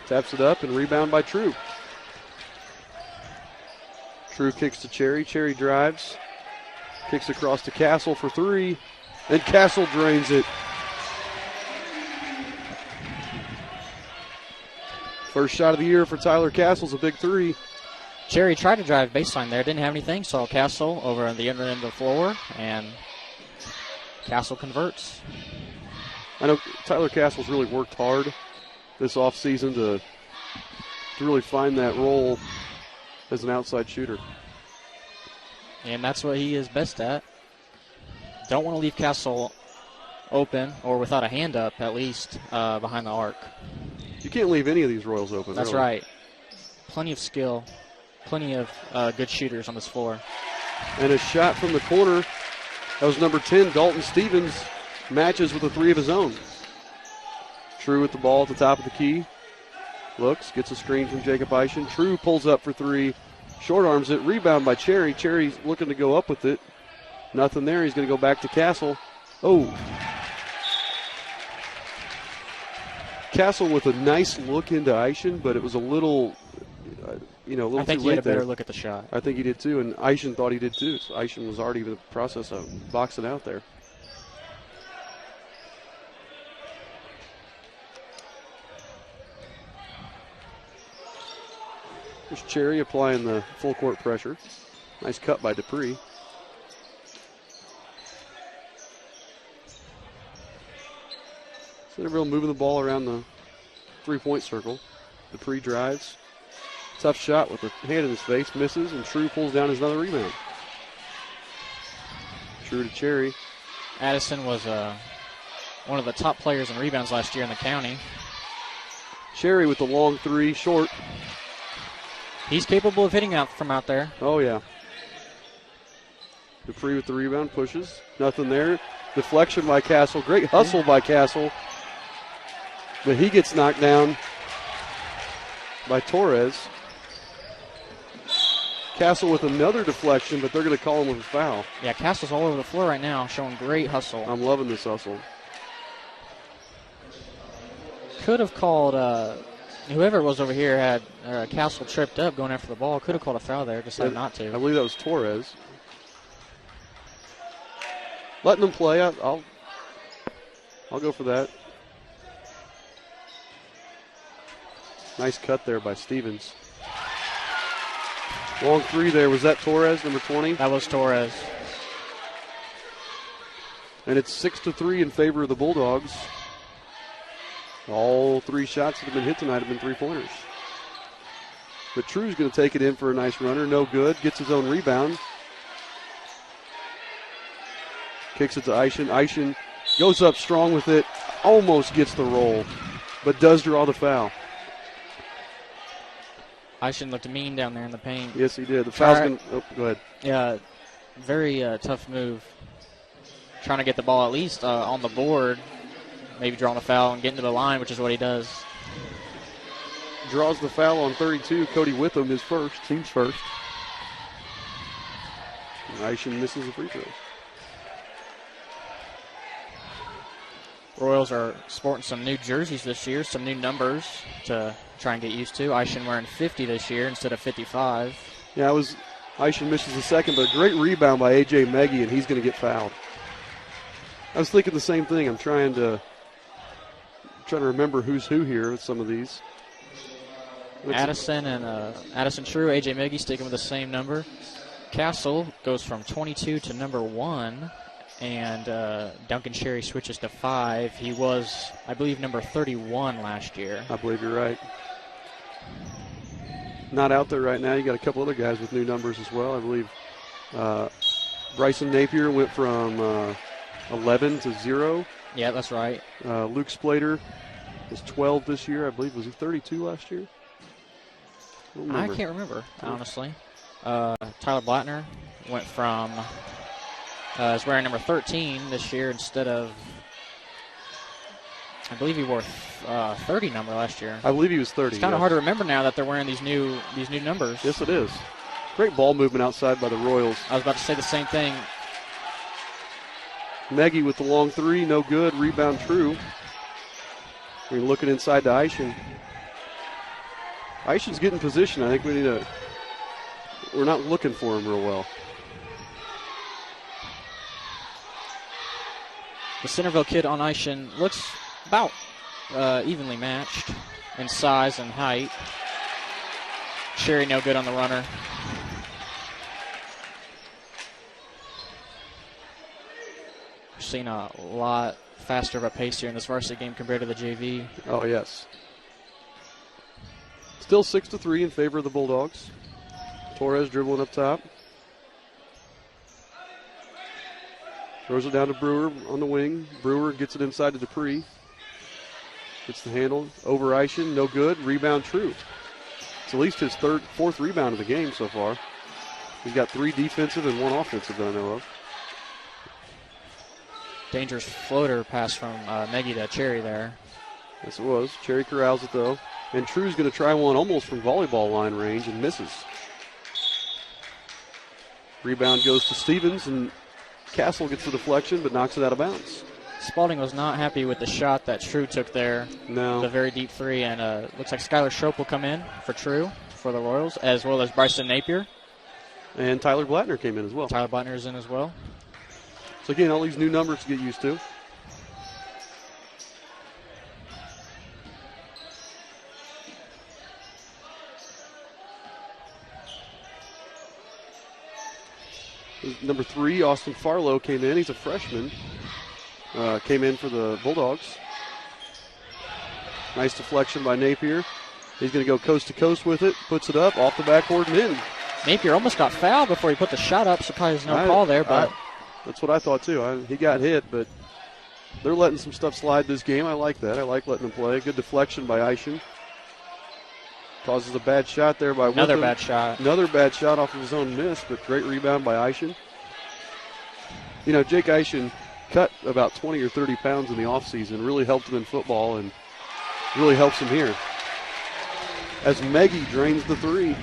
[SPEAKER 3] Taps it up and rebound by True. True kicks to Cherry. Cherry drives. Kicks across to Castle for 3. And Castle drains it. First shot of the year for Tyler Castle's a big 3.
[SPEAKER 1] Cherry tried to drive baseline there. Didn't have anything. Saw Castle over on the other end of the floor. And Castle converts.
[SPEAKER 3] I know Tyler Castle's really worked hard this offseason to really find that role as an outside shooter.
[SPEAKER 1] And that's what he is best at. Don't want to leave Castle open or without a hand up, at least behind the arc.
[SPEAKER 3] You can't leave any of these Royals open.
[SPEAKER 1] That's
[SPEAKER 3] really.
[SPEAKER 1] right. Plenty of skill. Plenty of good shooters on this floor.
[SPEAKER 3] And a shot from the corner. That was number 10, Dalton Stevens, matches with a 3 of his own. True with the ball at the top of the key. Looks, gets a screen from Jacob Eischen. True pulls up for 3, short arms it, rebound by Cherry. Cherry's looking to go up with it. Nothing there. He's going to go back to Castle. Oh. Castle with a nice look into Eischen, but it was a little, a little
[SPEAKER 1] I think
[SPEAKER 3] too
[SPEAKER 1] he
[SPEAKER 3] late
[SPEAKER 1] had a better
[SPEAKER 3] there.
[SPEAKER 1] look at the shot.
[SPEAKER 3] I think he did too, and Eischen thought he did too. So Eischen was already in the process of boxing out there. There's Cherry applying the full court pressure. Nice cut by Dupree. Centerville moving the ball around the three-point circle. Dupree drives. Tough shot with a hand in his face. Misses, and True pulls down his another rebound. True to Cherry.
[SPEAKER 1] Addison was one of the top players in rebounds last year in the county.
[SPEAKER 3] Cherry with the long three, short.
[SPEAKER 1] He's capable of hitting out from out there.
[SPEAKER 3] Oh, yeah. Dupree with the rebound, pushes. Nothing there. Deflection by Castle. Great hustle by Castle. But he gets knocked down by Torres. Castle with another deflection, but they're going to call him with a foul.
[SPEAKER 1] Yeah, Castle's all over the floor right now, showing great hustle.
[SPEAKER 3] I'm loving this hustle.
[SPEAKER 1] Could have called, whoever it was over here had Castle tripped up going after the ball. Could have called a foul there, decided not
[SPEAKER 3] I
[SPEAKER 1] to.
[SPEAKER 3] believe that was Torres. Letting them play. I'll go for that. Nice cut there by Stevens. Long three there. Was that Torres, number 20?
[SPEAKER 1] That was Torres.
[SPEAKER 3] And it's 6-3 in favor of the Bulldogs. All three shots that have been hit tonight have been three-pointers. But True's going to take it in for a nice runner. No good. Gets his own rebound. Kicks it to Eischen. Eischen goes up strong with it. Almost gets the roll, but does draw the foul.
[SPEAKER 1] Eischen looked mean down there in the paint.
[SPEAKER 3] Yes, he did. The foul's going to... Oh, go ahead.
[SPEAKER 1] Yeah, very tough move. Trying to get the ball at least on the board. Maybe drawing a foul and getting to the line, which is what he does.
[SPEAKER 3] Draws the foul on 32. Cody Witham, his first, team's first. And Eischen misses the free throw.
[SPEAKER 1] Royals are sporting some new jerseys this year, some new numbers to try and get used to. Eischen wearing 50 this year instead of 55.
[SPEAKER 3] Yeah, Eischen misses the second, but a great rebound by A.J. Meggie, and he's going to get fouled. I was thinking the same thing. I'm trying to remember who's who here with some of these.
[SPEAKER 1] Addison and Addison True, A.J. Meggie sticking with the same number. Castle goes from 22 to number 1. And Duncan Cherry switches to 5. He was, I believe, number 31 last year.
[SPEAKER 3] I believe you're right. Not out there right now. You got a couple other guys with new numbers as well. I believe Bryson Napier went from 11 to 0.
[SPEAKER 1] Yeah, that's right.
[SPEAKER 3] Luke Splater is 12 this year. I believe, was he 32 last year?
[SPEAKER 1] I can't remember, honestly. Tyler Blattner went from... is wearing number 13 this year instead of, I believe he wore 30 number last year.
[SPEAKER 3] I believe he was 30.
[SPEAKER 1] It's kind of hard to remember now that they're wearing these new numbers.
[SPEAKER 3] Yes, it is. Great ball movement outside by the Royals.
[SPEAKER 1] I was about to say the same thing.
[SPEAKER 3] Meggie with the long three, no good. Rebound True. We're looking inside to Eischen. Eichen's getting position. I think we're not looking for him real well.
[SPEAKER 1] The Centerville kid on Eischen looks about evenly matched in size and height. Cherry no good on the runner. We're seeing a lot faster of a pace here in this varsity game compared to the JV.
[SPEAKER 3] Oh, yes. Still 6-3 in favor of the Bulldogs. Torres dribbling up top. Throws it down to Brewer on the wing. Brewer gets it inside to Dupree. Gets the handle. Over Eischen, no good. Rebound True. It's at least his fourth rebound of the game so far. He's got 3 defensive and 1 offensive that I know of.
[SPEAKER 1] Dangerous floater pass from Meggie to Cherry there.
[SPEAKER 3] Yes, it was. Cherry corrals it, though. And True's going to try one almost from volleyball line range and misses. Rebound goes to Stevens, and Castle gets the deflection but knocks it out of bounds.
[SPEAKER 1] Spalding was not happy with the shot that True took there.
[SPEAKER 3] No.
[SPEAKER 1] The very deep three, and looks like Skylar Schroep will come in for True for the Royals, as well as Bryson Napier.
[SPEAKER 3] And Tyler Blattner came in as well.
[SPEAKER 1] Tyler Blattner is in as well.
[SPEAKER 3] So, again, all these new numbers to get used to. Number 3, Austin Farlow came in. He's a freshman. Came in for the Bulldogs. Nice deflection by Napier. He's going to go coast to coast with it. Puts it up, off the backboard and in.
[SPEAKER 1] Napier almost got fouled before he put the shot up. Surprised no call there, but
[SPEAKER 3] that's what I thought too. He got hit, but they're letting some stuff slide this game. I like that. I like letting them play. Good deflection by Eischen. Causes a bad shot there by
[SPEAKER 1] another
[SPEAKER 3] Witham.
[SPEAKER 1] bad shot.
[SPEAKER 3] Another bad shot off of his own miss, but great rebound by Eischen. You know, Jake Eischen cut about 20 or 30 pounds in the offseason, really helped him in football and really helps him here. As Meggie drains the three.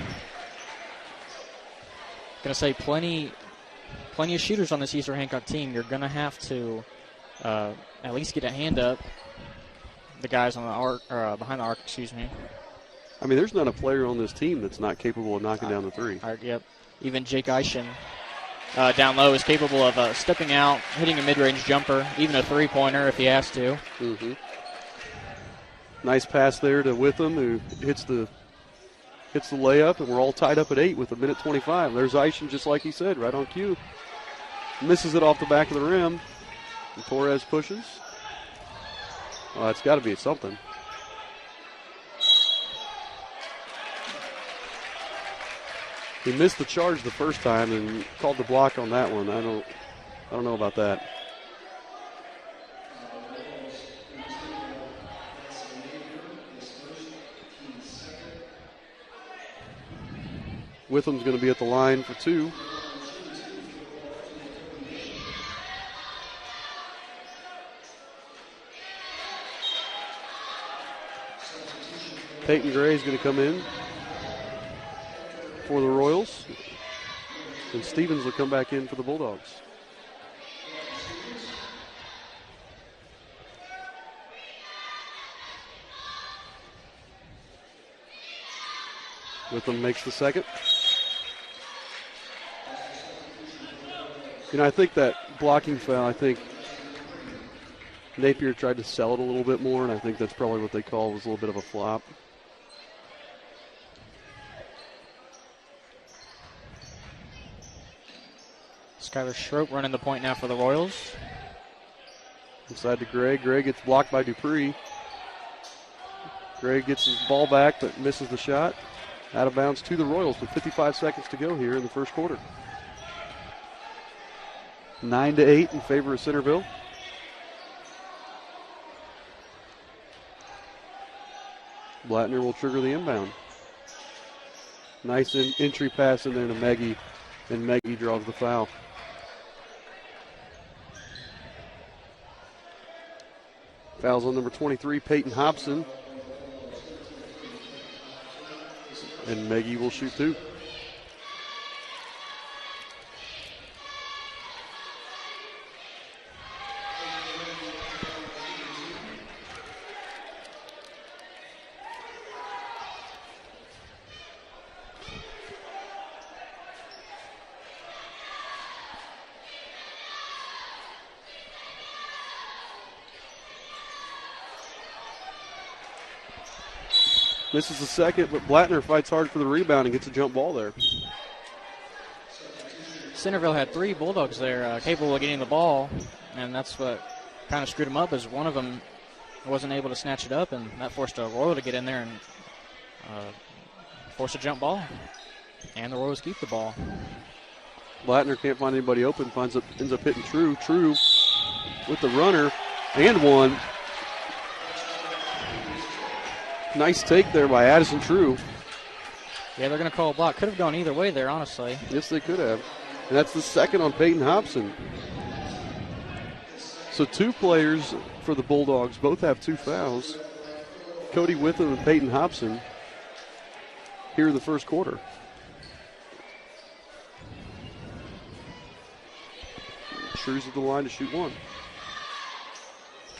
[SPEAKER 1] Gonna say plenty of shooters on this Eastern Hancock team. You're gonna have to at least get a hand up. The guys on the arc, or behind the arc, excuse me.
[SPEAKER 3] I mean, there's not a player on this team that's not capable of knocking down the three.
[SPEAKER 1] Yep. Even Jake Eischen down low is capable of stepping out, hitting a mid-range jumper, even a three-pointer if he has to.
[SPEAKER 3] Mm-hmm. Nice pass there to Witham, who hits the layup, and we're all tied up at 8 with 1:25. There's Eischen, just like he said, right on cue. Misses it off the back of the rim. And Torres pushes. Oh, it's got to be something. He missed the charge the first time and called the block on that one. I don't know about that. Witham's going to be at the line for 2. Peyton Gray is going to come in for the Royals. And Stevens will come back in for the Bulldogs. Witham makes the second. You know, I think that blocking foul, I think Napier tried to sell it a little bit more, and I think that's probably what they call was a little bit of a flop.
[SPEAKER 1] Skylar Schroep running the point now for the Royals.
[SPEAKER 3] Inside to Gray. Gray gets blocked by Dupree. Gray gets his ball back but misses the shot. Out of bounds to the Royals with 55 seconds to go here in the first quarter. 9-8 in favor of Centerville. Blattner will trigger the inbound. Nice entry pass in there to Meggie, and Meggie draws the foul. Fouls on number 23, Peyton Hobson. And Meggie will shoot 2. Misses the second, but Blattner fights hard for the rebound and gets a jump ball there.
[SPEAKER 1] Centerville had 3 Bulldogs there capable of getting the ball, and that's what kind of screwed them up, is one of them wasn't able to snatch it up, and that forced a Royal to get in there and force a jump ball. And the Royals keep the ball.
[SPEAKER 3] Blattner can't find anybody open, ends up hitting True. True with the runner and one. Nice take there by Addison True.
[SPEAKER 1] Yeah, they're going to call a block. Could have gone either way there, honestly.
[SPEAKER 3] Yes, they could have. And that's the second on Peyton Hobson. So 2 players for the Bulldogs both have 2 fouls. Cody Witham and Peyton Hobson here in the first quarter. True's at the line to shoot 1.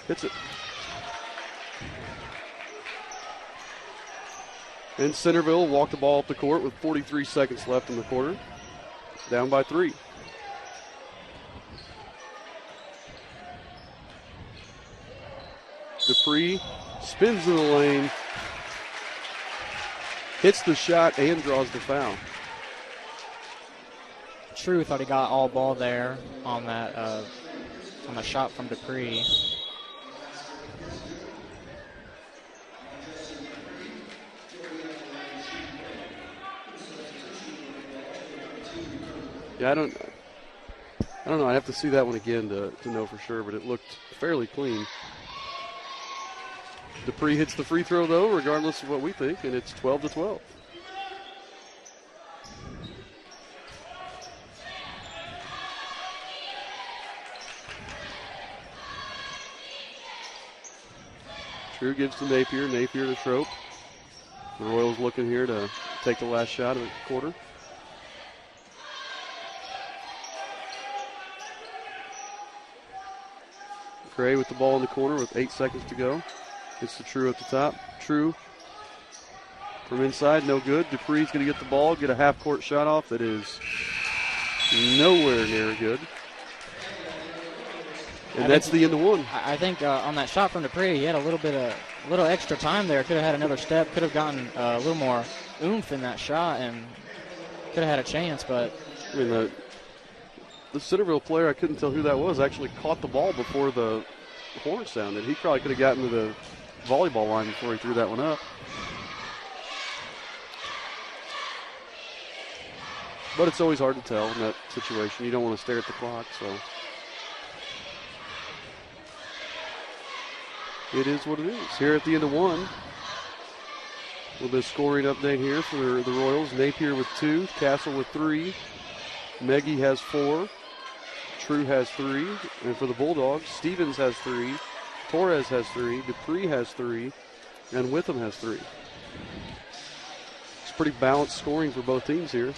[SPEAKER 3] Hits it. And Centerville walked the ball up the court with 43 seconds left in the quarter. Down by 3. Dupree spins in the lane, hits the shot, and draws the foul.
[SPEAKER 1] True thought he got all ball there on that on the shot from Dupree.
[SPEAKER 3] Yeah, I don't know. I'd have to see that one again to know for sure, but it looked fairly clean. Dupree hits the free throw, though, regardless of what we think, and it's 12-12. True gives to Napier. Napier to Trope. The Royals looking here to take the last shot of the quarter. Gray with the ball in the corner with 8 seconds to go. Gets to True at the top. True from inside, no good. Dupree's going to get the ball, get a half-court shot off that is nowhere near good. And that's the end of one.
[SPEAKER 1] I think on that shot from Dupree, he had a little extra time there. Could have had another step. Could have gotten a little more oomph in that shot, and could have had a chance. But
[SPEAKER 3] I mean, the Centerville player, I couldn't tell who that was, actually caught the ball before the horn sounded. He probably could have gotten to the volleyball line before he threw that one up. But it's always hard to tell in that situation. You don't want to stare at the clock, so it is what it is. Here at the end of one, with a scoring update here for the Royals. Napier with 2, Castle with 3, Meggie has 4, True has 3, and for the Bulldogs, Stevens has 3, Torres has 3, Dupree has 3, and Witham has 3. It's pretty balanced scoring for both teams here.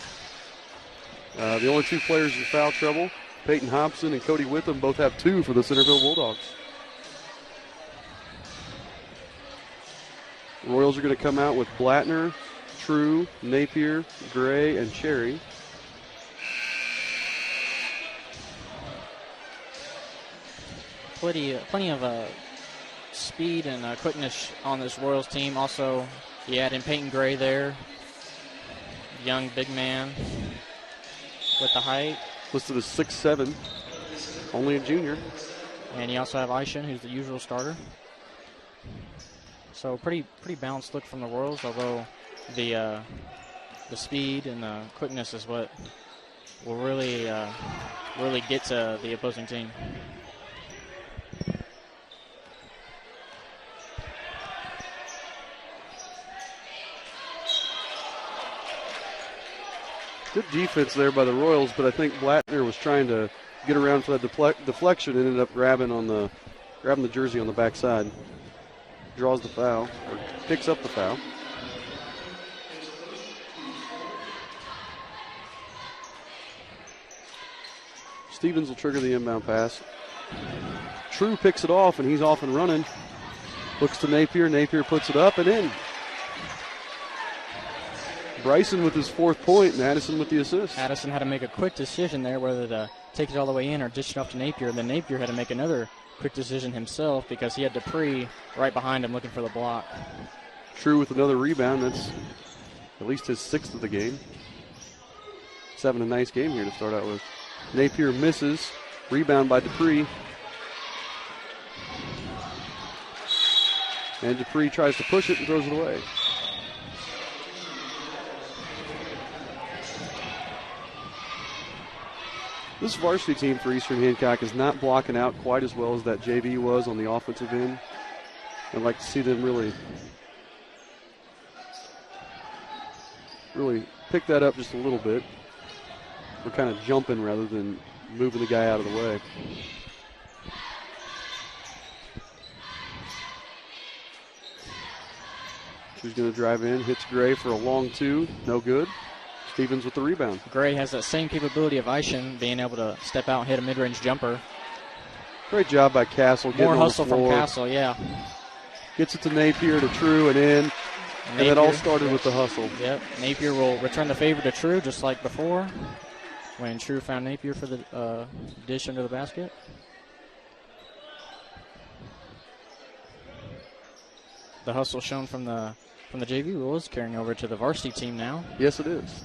[SPEAKER 3] The only 2 players in foul trouble, Peyton Hobson and Cody Witham, both have 2 for the Centerville Bulldogs. The Royals are going to come out with Blattner, True, Napier, Gray, and Cherry.
[SPEAKER 1] plenty of speed and quickness on this Royals team. Also, you add in Peyton Gray there, young big man with the height.
[SPEAKER 3] Listed as 6'7", only a junior.
[SPEAKER 1] And you also have Aishan, who's the usual starter. So pretty balanced look from the Royals, although the speed and the quickness is what will really get to the opposing team.
[SPEAKER 3] Good defense there by the Royals, but I think Blattner was trying to get around for that deflection and ended up grabbing the jersey on the backside. Draws the foul, or picks up the foul. Stevens will trigger the inbound pass. True picks it off, and he's off and running. Looks to Napier. Napier puts it up and in. Bryson with his 4th point, and Addison with the assist.
[SPEAKER 1] Addison had to make a quick decision there whether to take it all the way in or dish it off to Napier. And then Napier had to make another quick decision himself because he had Dupree right behind him looking for the block.
[SPEAKER 3] True with another rebound. That's at least his 6th of the game. He's having a nice game here to start out with. Napier misses. Rebound by Dupree. And Dupree tries to push it and throws it away. This varsity team for Eastern Hancock is not blocking out quite as well as that JV was on the offensive end. I'd like to see them really pick that up just a little bit. We're kind of jumping rather than moving the guy out of the way. She's going to drive in, hits Gray for a long 2, no good. Stevens with the rebound.
[SPEAKER 1] Gray has that same capability of Aishan, being able to step out and hit a mid-range jumper.
[SPEAKER 3] Great job by Castle. Getting
[SPEAKER 1] More
[SPEAKER 3] on the
[SPEAKER 1] hustle from
[SPEAKER 3] floor.
[SPEAKER 1] Castle, yeah.
[SPEAKER 3] Gets it to Napier, to True, and in. And it all started with the hustle.
[SPEAKER 1] Yep. Napier will return the favor to True just like before when True found Napier for the dish under the basket. The hustle shown from the JV Royals carrying over to the varsity team now.
[SPEAKER 3] Yes, it is.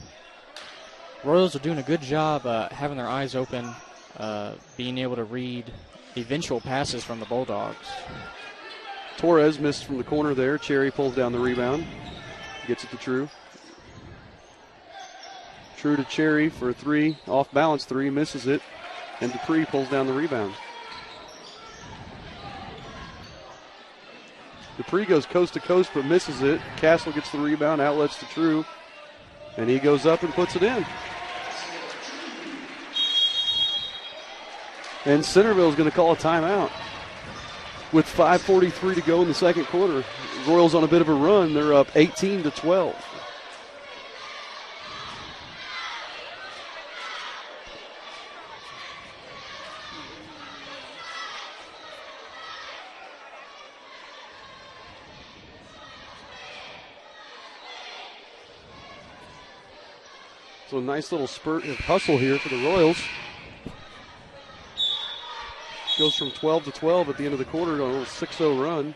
[SPEAKER 1] Royals are doing a good job having their eyes open, being able to read eventual passes from the Bulldogs.
[SPEAKER 3] Torres missed from the corner there. Cherry pulls down the rebound. Gets it to True. True to Cherry for a three. Off balance three. Misses it. And Dupree pulls down the rebound. Dupree goes coast to coast but misses it. Castle gets the rebound. Outlets to True. And he goes up and puts it in. And Centerville is going to call a timeout. With 5:43 to go in the second quarter. Royals on a bit of a run. They're up 18-12. So a nice little spurt of hustle here for the Royals. Goes from 12-12 at the end of the quarter on a little 6-0 run.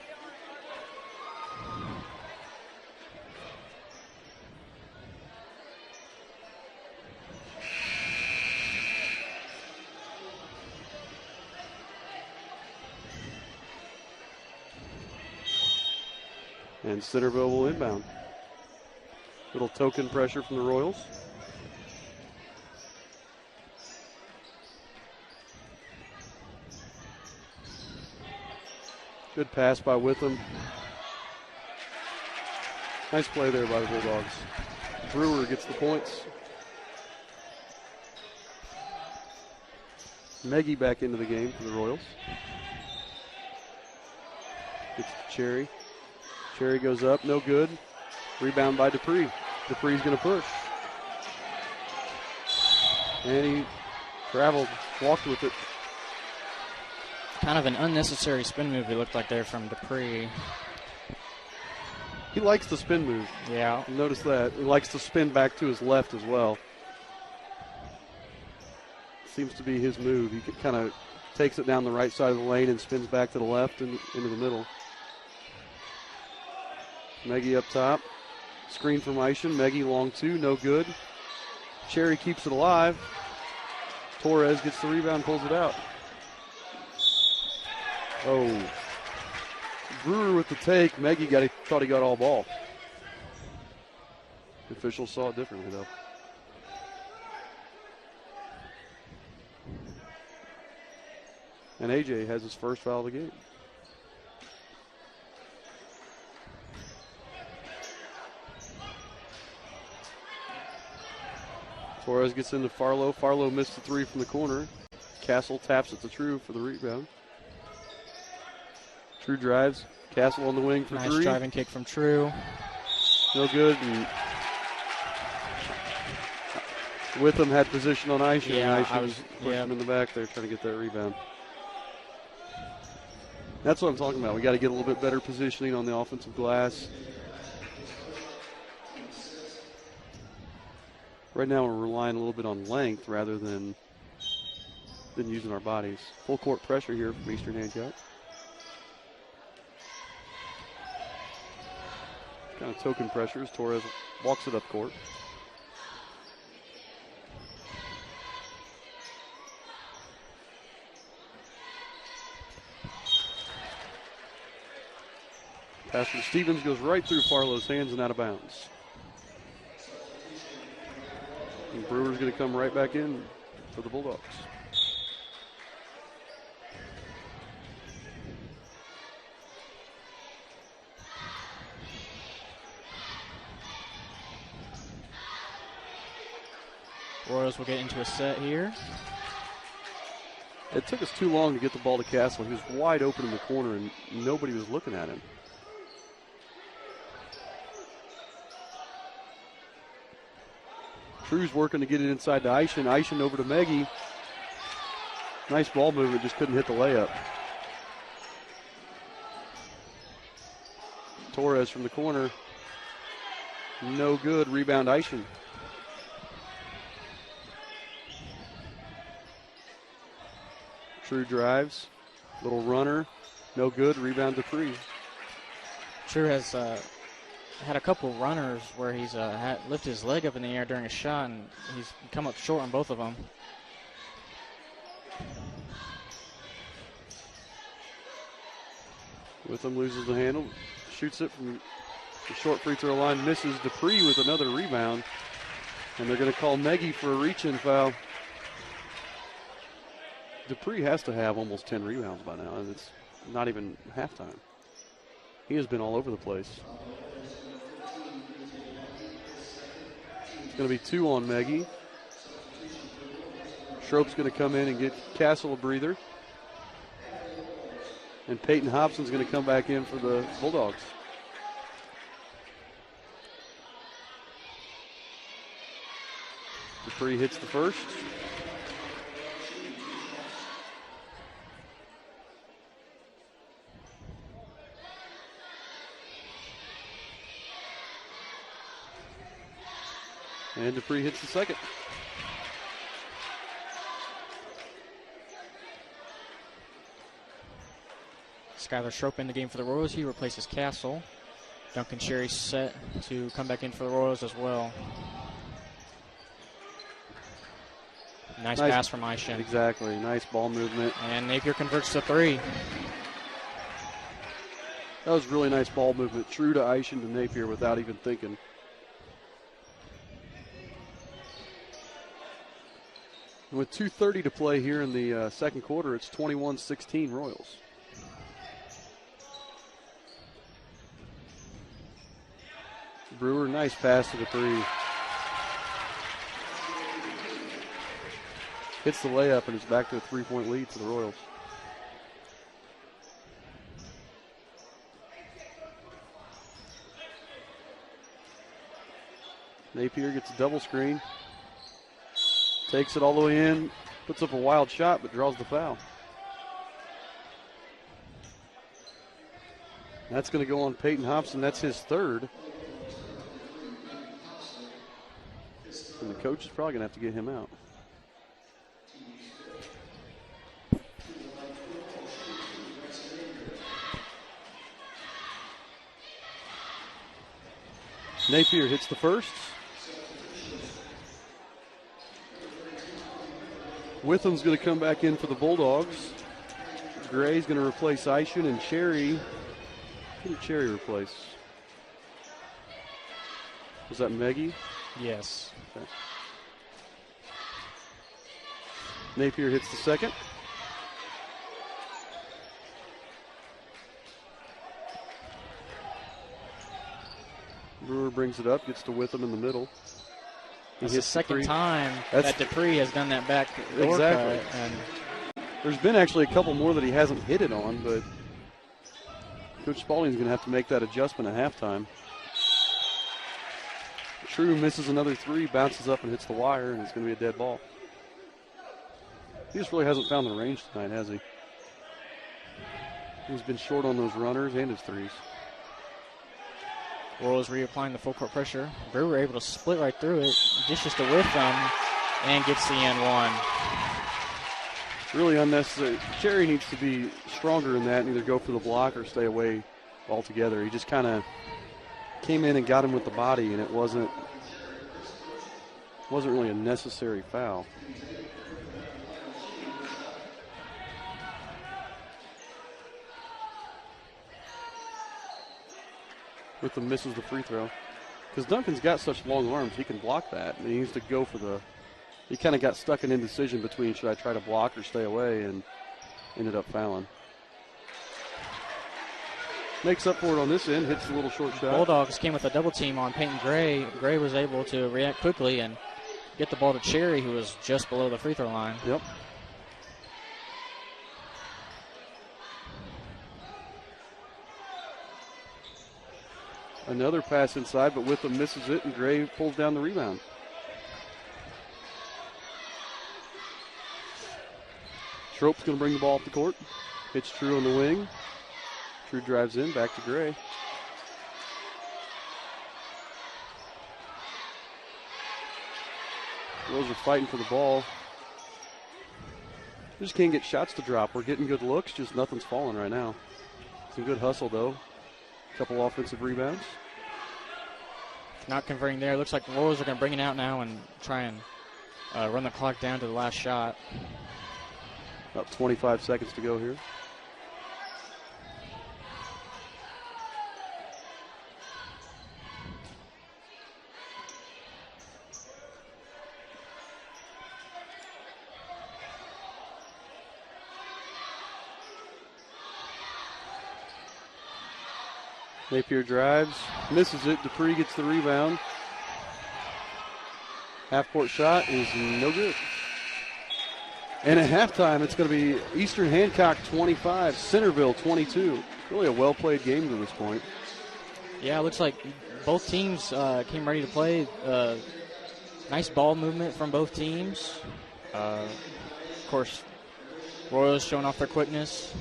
[SPEAKER 3] And Centerville will inbound. Little token pressure from the Royals. Good pass by Witham. Nice play there by the Bulldogs. Brewer gets the points. Meggie back into the game for the Royals. Gets to Cherry. Cherry goes up, no good. Rebound by Dupree. Dupree's going to push. And he traveled, walked with it.
[SPEAKER 1] Kind of an unnecessary spin move it looked like there from Dupree.
[SPEAKER 3] He likes the spin move.
[SPEAKER 1] Yeah.
[SPEAKER 3] Notice that. He likes to spin back to his left as well. Seems to be his move. He kind of takes it down the right side of the lane and spins back to the left and into the middle. Meggie up top. Screen from Isham. Meggie long two, no good. Cherry keeps it alive. Torres gets the rebound, pulls it out. Oh. Brewer with the take. Meggie thought he got all ball. The officials saw it differently, though. And AJ has his first foul of the game. Torres gets into Farlow. Farlow missed the three from the corner. Castle taps it to True for the rebound. True drives. Castle on the wing for
[SPEAKER 1] nice
[SPEAKER 3] three.
[SPEAKER 1] Nice driving kick from True.
[SPEAKER 3] No good. And Witham had position on Isham.
[SPEAKER 1] Yeah,
[SPEAKER 3] Isham was pushing him in the back there trying to get that rebound. That's what I'm talking about. We got to get a little bit better positioning on the offensive glass. Right now we're relying a little bit on length rather than using our bodies. Full court pressure here from Eastern Hancock. Kind of token pressures. Torres walks it up court. Pass from Stevens goes right through Farlow's hands and out of bounds. And Brewer's going to come right back in for the Bulldogs.
[SPEAKER 1] Royals will get into a set here.
[SPEAKER 3] It took us too long to get the ball to Castle. He was wide open in the corner and nobody was looking at him. True's working to get it inside to Isham. Isham over to Meggie. Nice ball movement, just couldn't hit the layup. Torres from the corner. No good. Rebound, Eischen. True drives. Little runner. No good. Rebound, Dupree.
[SPEAKER 1] True has had a couple runners where he's lifted his leg up in the air during a shot, and he's come up short on both of them.
[SPEAKER 3] Witham loses the handle. Shoots it from the short free throw line. Misses. Dupree with another rebound. And they're going to call Nagy for a reach-in foul. Dupree has to have almost 10 rebounds by now, and it's not even halftime. He has been all over the place. It's going to be 2 on Nagy. Schroep's going to come in and get Castle a breather. And Peyton Hobson's going to come back in for the Bulldogs. Dupree hits the first. And Dupree hits the second.
[SPEAKER 1] Skylar Schroep in the game for the Royals. He replaces Castle. Duncan Cherry set to come back in for the Royals as well. Nice pass from Eischen.
[SPEAKER 3] Exactly. Nice ball movement.
[SPEAKER 1] And Napier converts to 3.
[SPEAKER 3] That was really nice ball movement. True to Eischen to Napier without even thinking. And with 2:30 to play here in the second quarter, it's 21-16 Royals. Brewer, nice pass to Dupree. Hits the layup, and it's back to a 3-point lead for the Royals. Napier gets a double screen. Takes it all the way in. Puts up a wild shot, but draws the foul. That's going to go on Peyton Hobson. That's his third. And the coach is probably going to have to get him out. Napier hits the first. Witham's going to come back in for the Bulldogs. Gray's going to replace Eischen, and Cherry. Who did Cherry replace? Was that Meggie?
[SPEAKER 1] Yes.
[SPEAKER 3] Okay. Napier hits the second. Brewer brings it up, gets to Witham in the middle.
[SPEAKER 1] It's the second time that Dupree has done that back door
[SPEAKER 3] exactly.
[SPEAKER 1] cut. And
[SPEAKER 3] there's been actually a couple more that he hasn't hit it on, but Coach Spalding's going to have to make that adjustment at halftime. True misses another 3, bounces up and hits the wire, and it's going to be a dead ball. He just really hasn't found the range tonight, has he? He's been short on those runners and his threes.
[SPEAKER 1] Royals reapplying the full court pressure. Brewer able to split right through it, dishes to Witham, and gets the N1.
[SPEAKER 3] Really unnecessary. Cherry needs to be stronger in that and either go for the block or stay away altogether. He just kind of came in and got him with the body, and it wasn't really a necessary foul. Witham misses the free throw. Because Duncan's got such long arms, he can block that. And he needs to go for the... He kind of got stuck in indecision between should I try to block or stay away, and ended up fouling. Makes up for it on this end, hits a little short shot.
[SPEAKER 1] Bulldogs came with a double team on Peyton Gray. Gray was able to react quickly and get the ball to Cherry, who was just below the free throw line.
[SPEAKER 3] Yep. Another pass inside, but Witham misses it, and Gray pulls down the Strope's going to bring the ball up the court. Pitch True on the wing. True drives in, back to Gray. Royals are fighting for the ball. Just can't get shots to drop. We're getting good looks, just nothing's falling right now. Some good hustle, though. A couple offensive rebounds.
[SPEAKER 1] Not converting there. Looks like the Royals are going to bring it out now and try and run the clock down to the last shot.
[SPEAKER 3] About 25 seconds to go here. Napier drives, misses it. Dupree gets the rebound. Half-court shot is no good. And at halftime, it's going to be Eastern Hancock 25, Centerville 22. Really a well-played game to this point.
[SPEAKER 1] Yeah, it looks like both teams came ready to play. Nice ball movement from both teams. Of course, Royals showing off their quickness.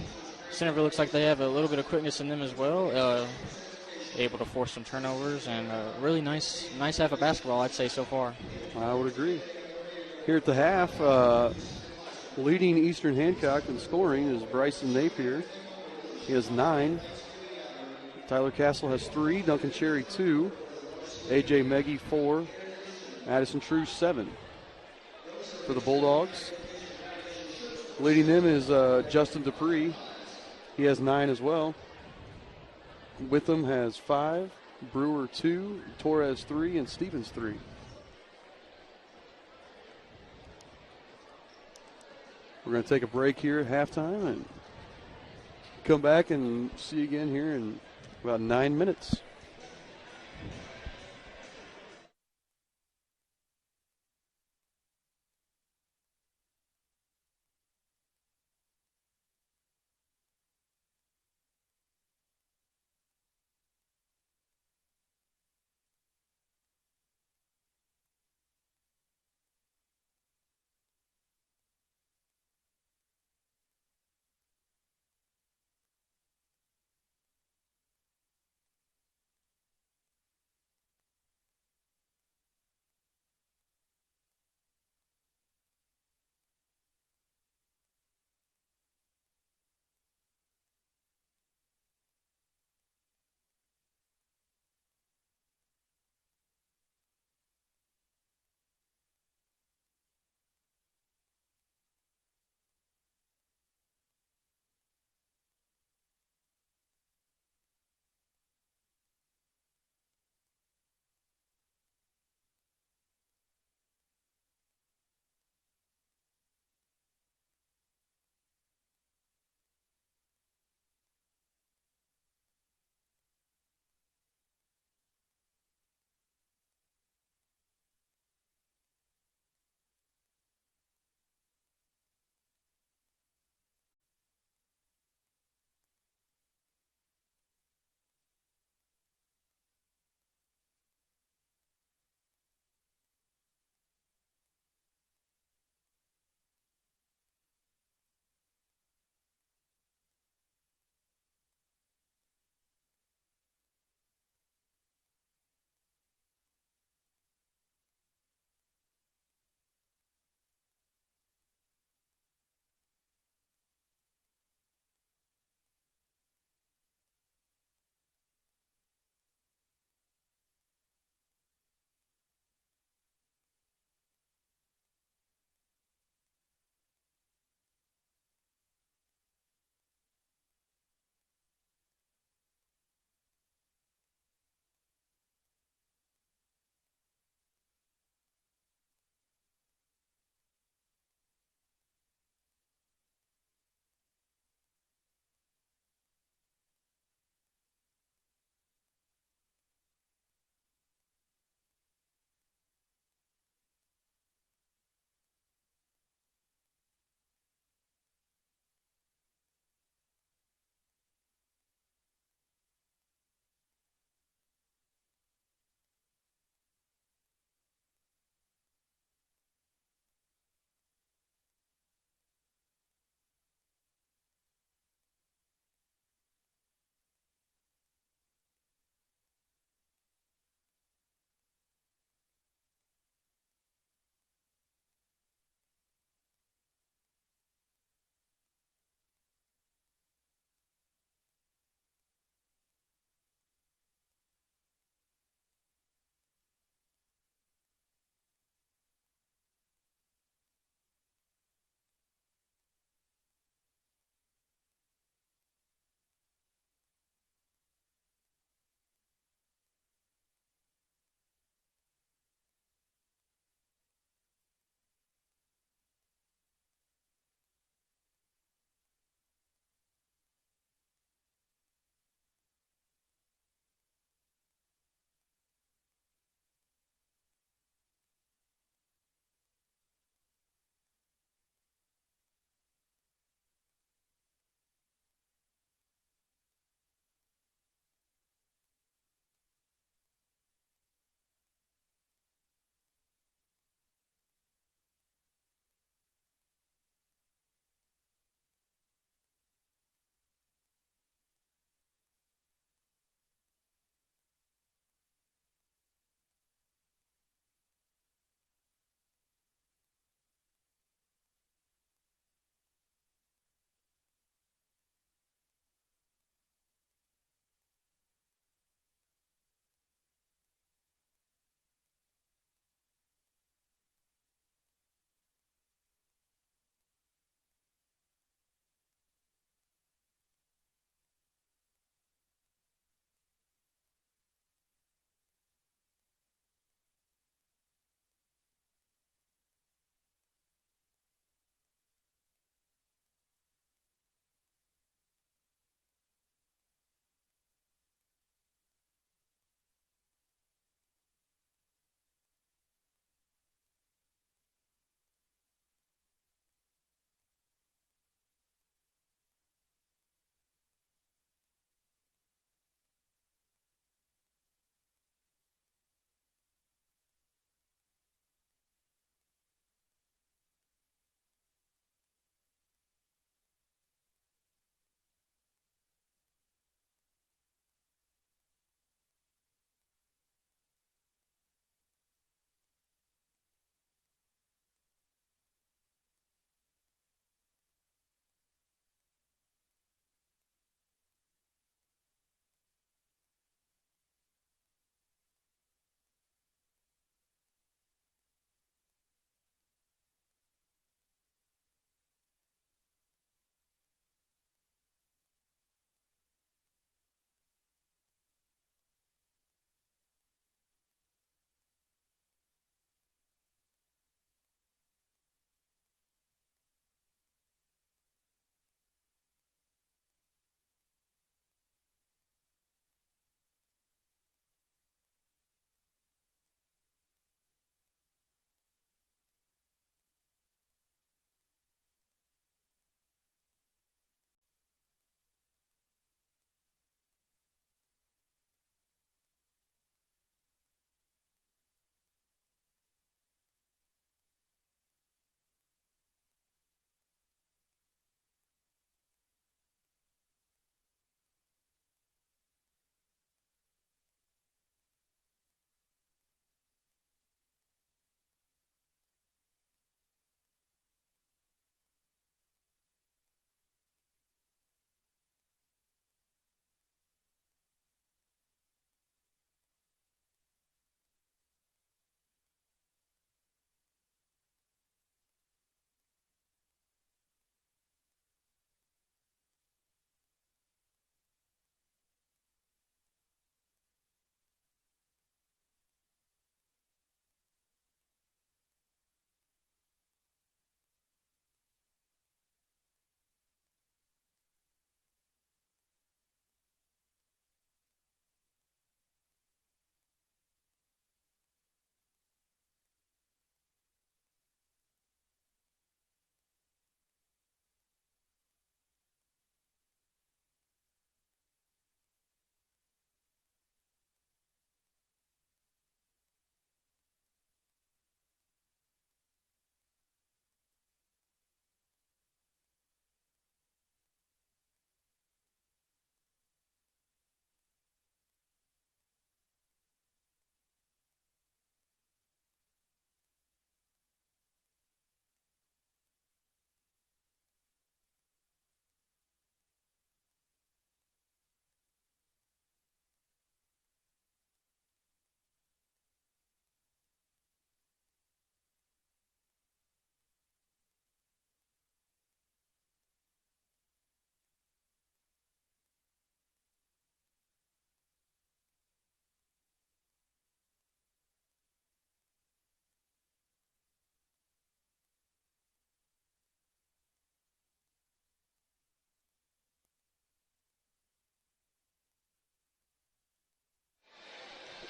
[SPEAKER 1] Centerville looks like they have a little bit of quickness in them as well. Able to force some turnovers, and really nice half of basketball, I'd say, so far.
[SPEAKER 3] I would agree. Here at the half, leading Eastern Hancock in scoring is Bryson Napier. He has 9. Tyler Castle has 3. Duncan Cherry 2. A.J. Meggie 4. Addison True 7. For the Bulldogs, leading them is Justin Dupree. He has 9 as well. Witham has 5. Brewer 2. Torres 3. And Stevens 3. We're going to take a break here at halftime and come back and see you again here in about 9 minutes.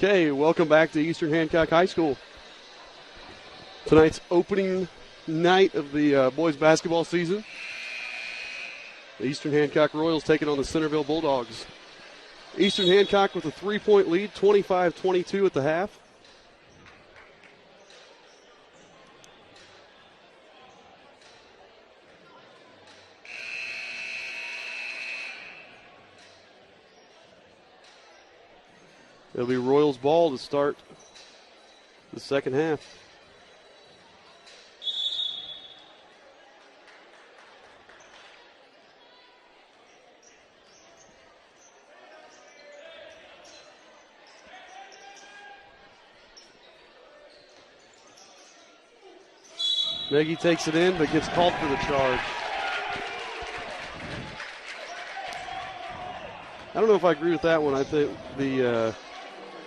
[SPEAKER 3] Okay, welcome back to Eastern Hancock High School. Tonight's opening night of the boys basketball season. The Eastern Hancock Royals taking on the Centerville Bulldogs. Eastern Hancock with a 3-point lead, 25-22 at the half. It'll be Royals ball to start the second half. Maggie takes it in, but gets called for the charge. I don't know if I agree with that one. I think the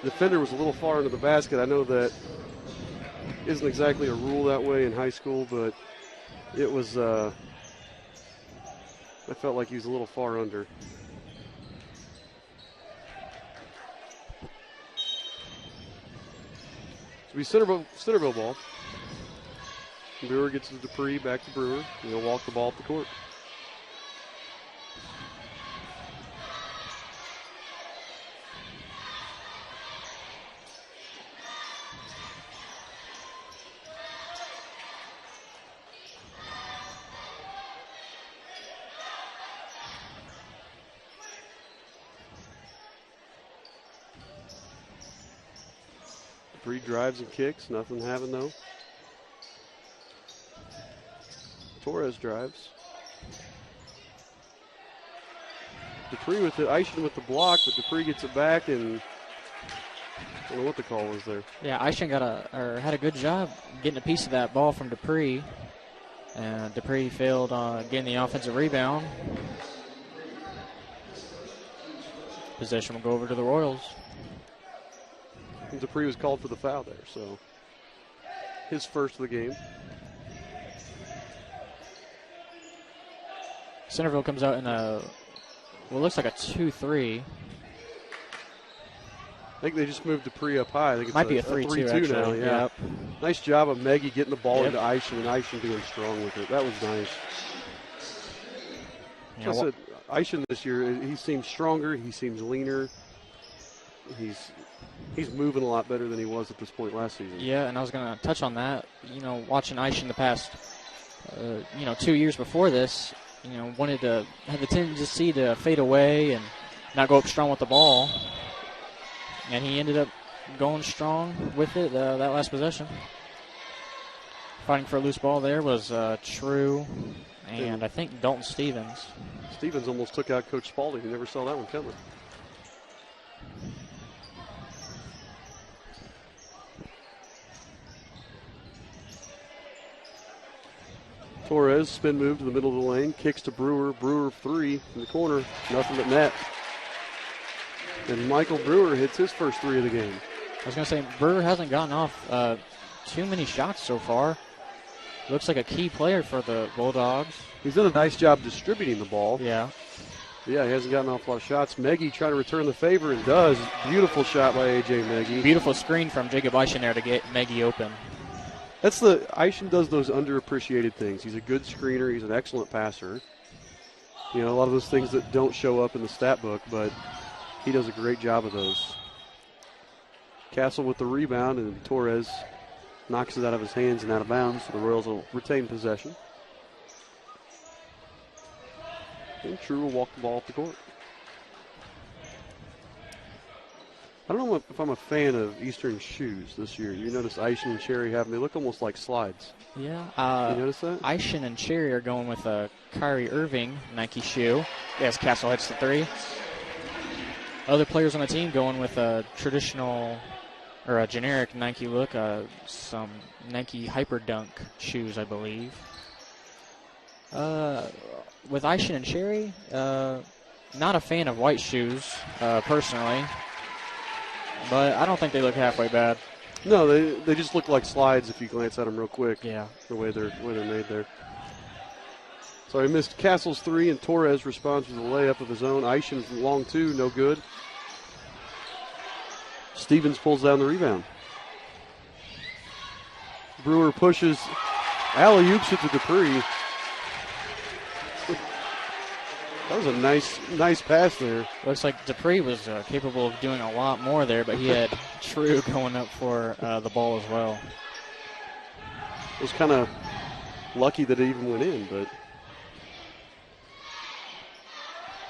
[SPEAKER 3] defender was a little far into the basket. I know that isn't exactly a rule that way in high school, but it was, I felt like he was a little far under. So we Centerville ball. Brewer gets to Dupree, back to Brewer, and he'll walk the ball up the court. Dupree drives and kicks, nothing having though. Torres drives. Dupree with it, Eishen with the block, but Dupree gets it back, and I don't know what the call was there.
[SPEAKER 1] Yeah, Eishen had a good job getting a piece of that ball from Dupree. And Dupree failed getting the offensive rebound. Possession will go over to the Royals.
[SPEAKER 3] And Dupree was called for the foul there, so his first of the game.
[SPEAKER 1] Centerville comes out in looks like a 2-3.
[SPEAKER 3] I think they just moved Dupree up high. I think it's
[SPEAKER 1] might be a 3-2
[SPEAKER 3] now. Yeah.
[SPEAKER 1] Yep.
[SPEAKER 3] Nice job of Maggie getting the ball into Eishen, and Eishen being strong with it. That was nice.
[SPEAKER 1] Yeah,
[SPEAKER 3] I said, Eishen this year, he seems stronger. He seems leaner. He's moving a lot better than he was at this point last season.
[SPEAKER 1] Yeah, and I was going to touch on that. Watching Eishen the past, 2 years before this, had the tendency to fade away and not go up strong with the ball. And he ended up going strong with it that last possession. Fighting for a loose ball there was True and I think Dalton Stevens.
[SPEAKER 3] Stevens almost took out Coach Spalding. He never saw that one coming. Torres, spin move to the middle of the lane, kicks to Brewer. Brewer 3 in the corner, nothing but net. And Michael Brewer hits his first 3 of the game.
[SPEAKER 1] I was going to say, Brewer hasn't gotten off too many shots so far. Looks like a key player for the Bulldogs.
[SPEAKER 3] He's done a nice job distributing the ball.
[SPEAKER 1] Yeah.
[SPEAKER 3] Yeah, he hasn't gotten off a lot of shots. Meggie trying to return the favor and does. Beautiful shot by A.J. Meggie.
[SPEAKER 1] Beautiful screen from Jacob Eishen there to get Meggie open.
[SPEAKER 3] Eishen does those underappreciated things. He's a good screener. He's an excellent passer. A lot of those things that don't show up in the stat book, but he does a great job of those. Castle with the rebound, and Torres knocks it out of his hands and out of bounds, so the Royals will retain possession. And True will walk the ball up the court. I don't know if I'm a fan of Eastern shoes this year. You notice Eishen and Cherry have them. They look almost like slides.
[SPEAKER 1] Yeah.
[SPEAKER 3] You notice that?
[SPEAKER 1] Eishen and Cherry are going with a Kyrie Irving Nike shoe. Yes, Castle hits the 3. Other players on the team going with a traditional or a generic Nike look, some Nike Hyper Dunk shoes, I believe. With Eishen and Cherry, not a fan of white shoes, personally. But I don't think they look halfway bad.
[SPEAKER 3] No, they just look like slides if you glance at them real quick.
[SPEAKER 1] Yeah.
[SPEAKER 3] The way they're made there. So he missed Castle's 3, and Torres responds with a layup of his own. Eishen's long 2, no good. Stevens pulls down the rebound. Brewer pushes, alley-oops it to Dupree. That was a nice pass there.
[SPEAKER 1] Looks like Dupree was capable of doing a lot more there, but he had True going up for the ball as well.
[SPEAKER 3] It was kind of lucky that it even went in, but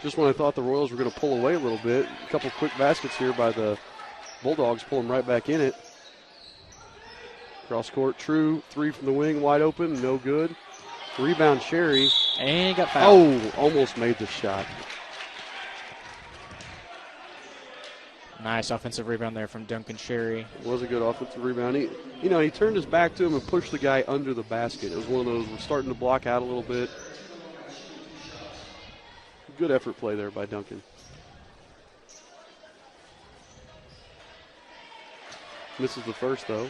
[SPEAKER 3] just when I thought the Royals were going to pull away a little bit, a couple quick baskets here by the Bulldogs, pulling right back in it. Cross court, True, three from the wing, wide open, no good. Rebound, Cherry.
[SPEAKER 1] And he got fouled.
[SPEAKER 3] Oh, almost made the shot.
[SPEAKER 1] Nice offensive rebound there from Duncan Cherry.
[SPEAKER 3] It was a good offensive rebound. He turned his back to him and pushed the guy under the basket. It was one of those, we're starting to block out a little bit. Good effort play there by Duncan. Misses the first, though.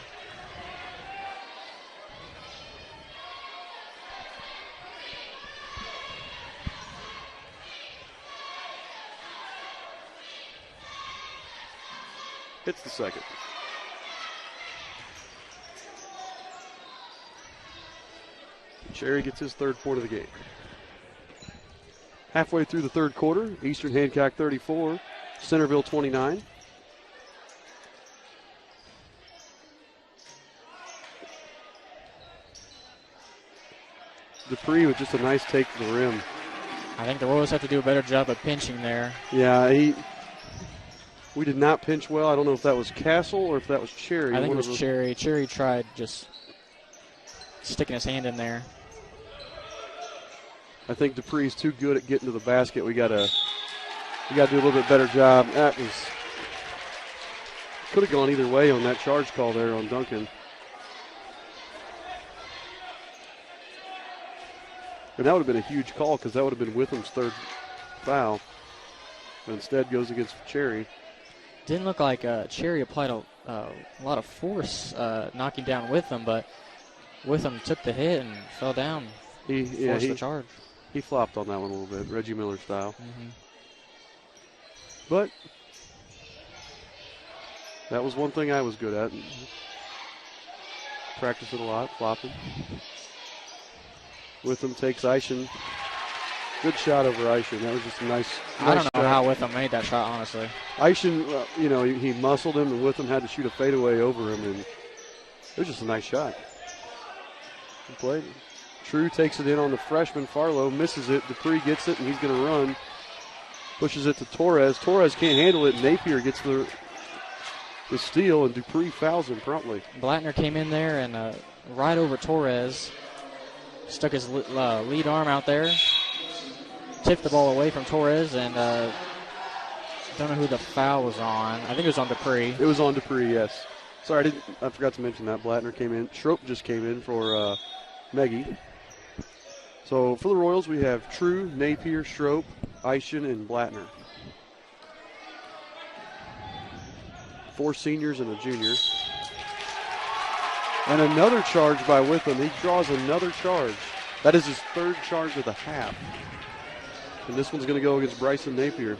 [SPEAKER 3] Hits the second. Cherry gets his third point of the game. Halfway through the third quarter, Eastern Hancock 34, Centerville 29. Dupree with just a nice take to the rim.
[SPEAKER 1] I think the Royals have to do a better job of pinching there.
[SPEAKER 3] Yeah, we did not pinch well. I don't know if that was Castle or if that was Cherry.
[SPEAKER 1] I think it was Cherry. Cherry tried just sticking his hand in there.
[SPEAKER 3] I think Dupree's too good at getting to the basket. We gotta do a little bit better job. That was could have gone either way on that charge call there on Duncan. And that would have been a huge call because that would have been Witham's third foul. But instead goes against Cherry.
[SPEAKER 1] Didn't look like Cherry applied a lot of force knocking down Witham, but Witham took the hit and fell down. Forced the charge.
[SPEAKER 3] He flopped on that one a little bit, Reggie Miller style.
[SPEAKER 1] Mm-hmm.
[SPEAKER 3] But that was one thing I was good at. Practice it a lot, flopping. Witham takes Eischen. Good shot over Eischen. That was just a nice
[SPEAKER 1] I don't know
[SPEAKER 3] shot.
[SPEAKER 1] how Witham made that shot, honestly.
[SPEAKER 3] Eischen, he muscled him, and Witham had to shoot a fadeaway over him, and it was just a nice shot. Good play. True takes it in on the freshman. Farlow misses it. Dupree gets it, and he's going to run. Pushes it to Torres. Torres can't handle it. Napier gets the steal, and Dupree fouls him promptly.
[SPEAKER 1] Blattner came in there and right over Torres. Stuck his lead arm out there. Tipped the ball away from Torres, and don't know who the foul was on. I think it was on Dupree.
[SPEAKER 3] It was on Dupree, yes. Sorry, I forgot to mention that. Blattner came in. Schroep just came in for Meggie. So for the Royals, we have True, Napier, Schroep, Eischen, and Blattner. 4 seniors and a junior. And another charge by Witham. He draws another charge. That is his third charge of the half. And this one's going to go against Bryson Napier.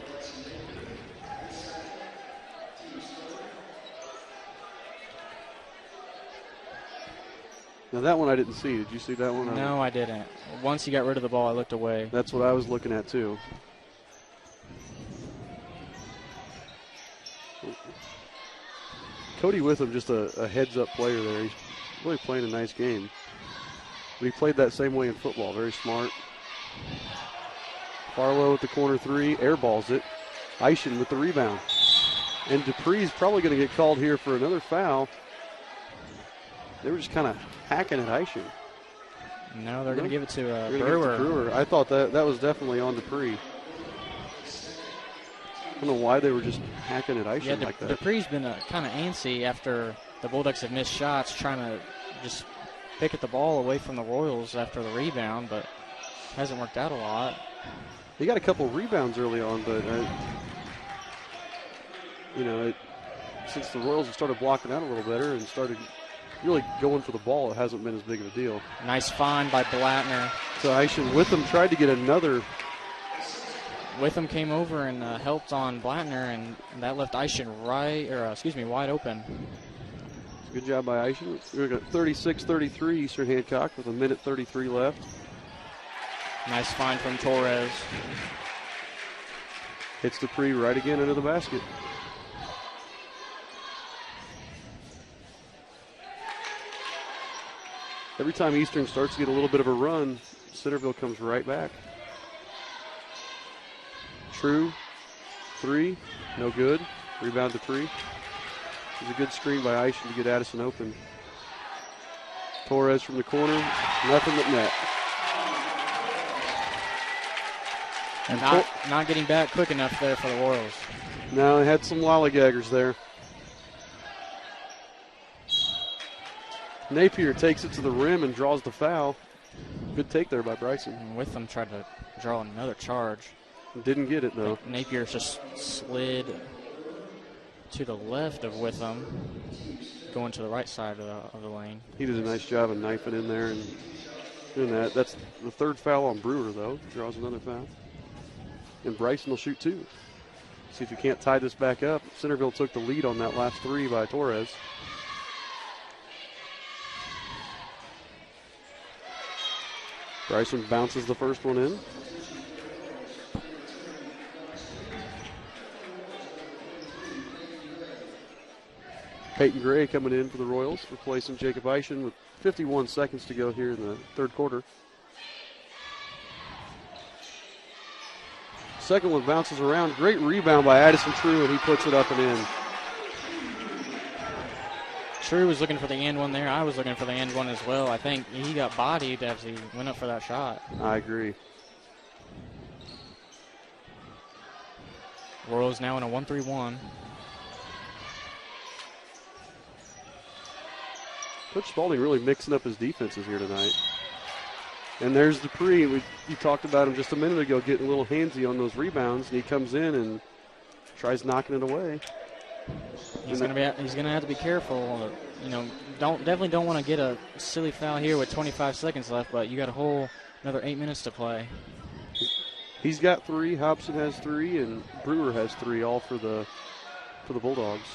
[SPEAKER 3] Now that one I didn't see. Did you see that one?
[SPEAKER 1] No, I didn't. Once he got rid of the ball, I looked away.
[SPEAKER 3] That's what I was looking at too. Cody Witham, just a heads-up player there. He's really playing a nice game. But he played that same way in football. Very smart. Farlow at the corner 3, airballs it. Eischen with the rebound. And Dupree's probably going to get called here for another foul. They were just kind of hacking at Eischen.
[SPEAKER 1] No, they're going to give it to
[SPEAKER 3] Brewer. Brewer. I thought that was definitely on Dupree. I don't know why they were just hacking at Eischen like that.
[SPEAKER 1] Dupree's been kind of antsy after the Bulldogs have missed shots, trying to just pick at the ball away from the Royals after the rebound, but hasn't worked out a lot.
[SPEAKER 3] He got a couple rebounds early on, but since the Royals have started blocking out a little better and started really going for the ball, it hasn't been as big of a deal.
[SPEAKER 1] Nice find by Blattner.
[SPEAKER 3] So Eischen Witham tried to get another
[SPEAKER 1] Witham came over and helped on Blattner, and that left Eischen wide open.
[SPEAKER 3] Good job by Eischen. We're at 36-33 Eastern Hancock with 1:33 left.
[SPEAKER 1] Nice find from Torres.
[SPEAKER 3] Hits Dupree right again under the basket. Every time Eastern starts to get a little bit of a run, Centerville comes right back. True, 3, no good. Rebound to 3. It's a good screen by Eischen to get Addison open. Torres from the corner, nothing but net.
[SPEAKER 1] And not getting back quick enough there for the Royals.
[SPEAKER 3] No, they had some lollygaggers there. Napier takes it to the rim and draws the foul. Good take there by Bryson.
[SPEAKER 1] And Witham tried to draw another charge.
[SPEAKER 3] Didn't get it, though.
[SPEAKER 1] Napier just slid to the left of Witham, going to the right side of the lane.
[SPEAKER 3] He did a nice job of knifing in there and doing that. That's the third foul on Brewer, though. Draws another foul. And Bryson will shoot 2. See if you can't tie this back up. Centerville took the lead on that last 3 by Torres. Bryson bounces the first one in. Peyton Gray coming in for the Royals, replacing Jacob Eischen with 51 seconds to go here in the third quarter. Second one bounces around. Great rebound by Addison True, and he puts it up and in.
[SPEAKER 1] True was looking for the and one there. I was looking for the and one as well. I think he got bodied as he went up for that shot.
[SPEAKER 3] I agree.
[SPEAKER 1] Royals now in a 1-3-1.
[SPEAKER 3] Coach Spalding really mixing up his defenses here tonight. And there's Dupree. You talked about him just a minute ago, getting a little handsy on those rebounds, and he comes in and tries knocking it away.
[SPEAKER 1] He's gonna have to be careful. You know, definitely don't want to get a silly foul here with 25 seconds left. But you got another 8 minutes to play.
[SPEAKER 3] He's got 3. Hobson has 3, and Brewer has 3, all for the Bulldogs.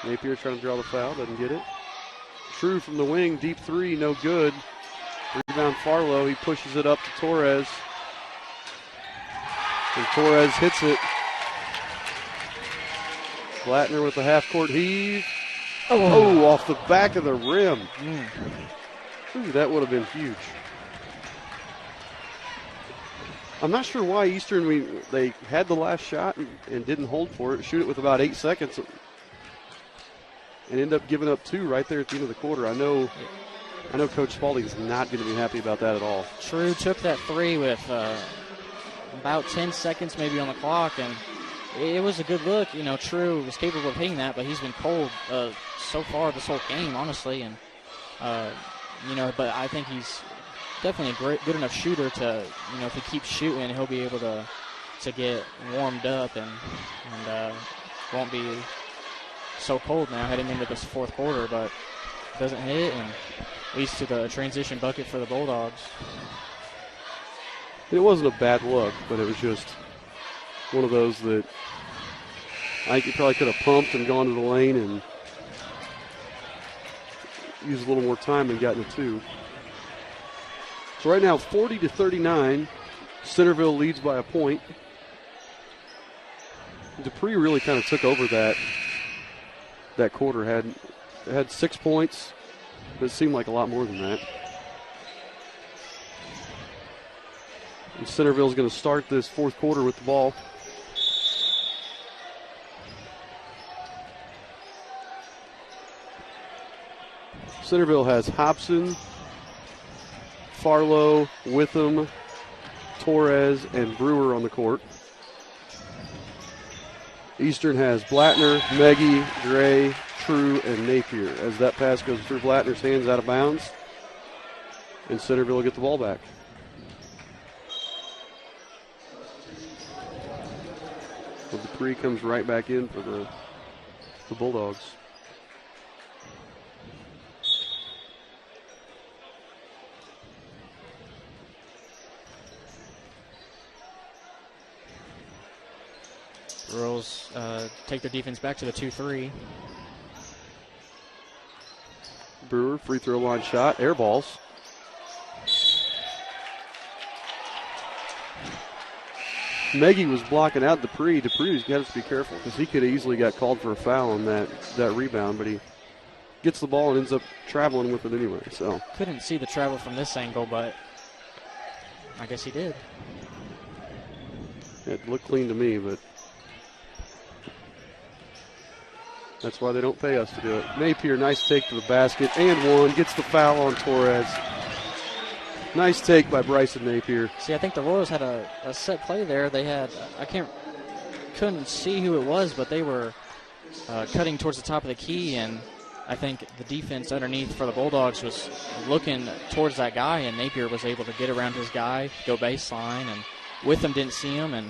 [SPEAKER 3] Napier trying to draw the foul, doesn't get it. True from the wing, deep 3, no good. Rebound Farlow, he pushes it up to Torres. And Torres hits it. Blattner with the half-court heave. Oh, off the back of the rim. Ooh, that would have been huge. I'm not sure why Eastern, they had the last shot and didn't hold for it. Shoot it with about 8 seconds. And end up giving up 2 right there at the end of the quarter. I know Coach Spalding's not going to be happy about that at all. True
[SPEAKER 1] took that 3 with about 10 seconds maybe on the clock, and it was a good look. You know, True was capable of hitting that, but he's been cold so far this whole game, honestly. And, but I think he's definitely a good enough shooter to, if he keeps shooting, he'll be able to get warmed up and won't be so cold now heading into this fourth quarter, but doesn't hit and leads to the transition bucket for the Bulldogs.
[SPEAKER 3] It wasn't a bad look, but it was just one of those that I think he probably could have pumped and gone to the lane and used a little more time and gotten a 2. So right now, 40-39, Centerville leads by a point. Dupree really kind of took over that quarter. Had 6 points, but it seemed like a lot more than that. And Centerville's going to start this fourth quarter with the ball. Centerville has Hobson, Farlow, Witham, Torres, and Brewer on the court. Eastern has Blattner, Meggie, Gray, True, and Napier. As that pass goes through Blattner's hands out of bounds, and Centerville will get the ball back. Well, Dupree comes right back in for the Bulldogs.
[SPEAKER 1] Royals take their defense back to the 2-3.
[SPEAKER 3] Brewer, free throw line shot, air balls. Meggie was blocking out Dupree. Dupree's got to be careful because he could have easily got called for a foul on that rebound, but he gets the ball and ends up traveling with it anyway. So
[SPEAKER 1] couldn't see the travel from this angle, but I guess he did.
[SPEAKER 3] It looked clean to me, but that's why they don't pay us to do it. Napier, nice take to the basket, and one, gets the foul on Torres. Nice take by Bryson Napier.
[SPEAKER 1] See, I think the Royals had a set play there. They had, couldn't see who it was, but they were cutting towards the top of the key, and I think the defense underneath for the Bulldogs was looking towards that guy, and Napier was able to get around his guy, go baseline, and Witham didn't see him, and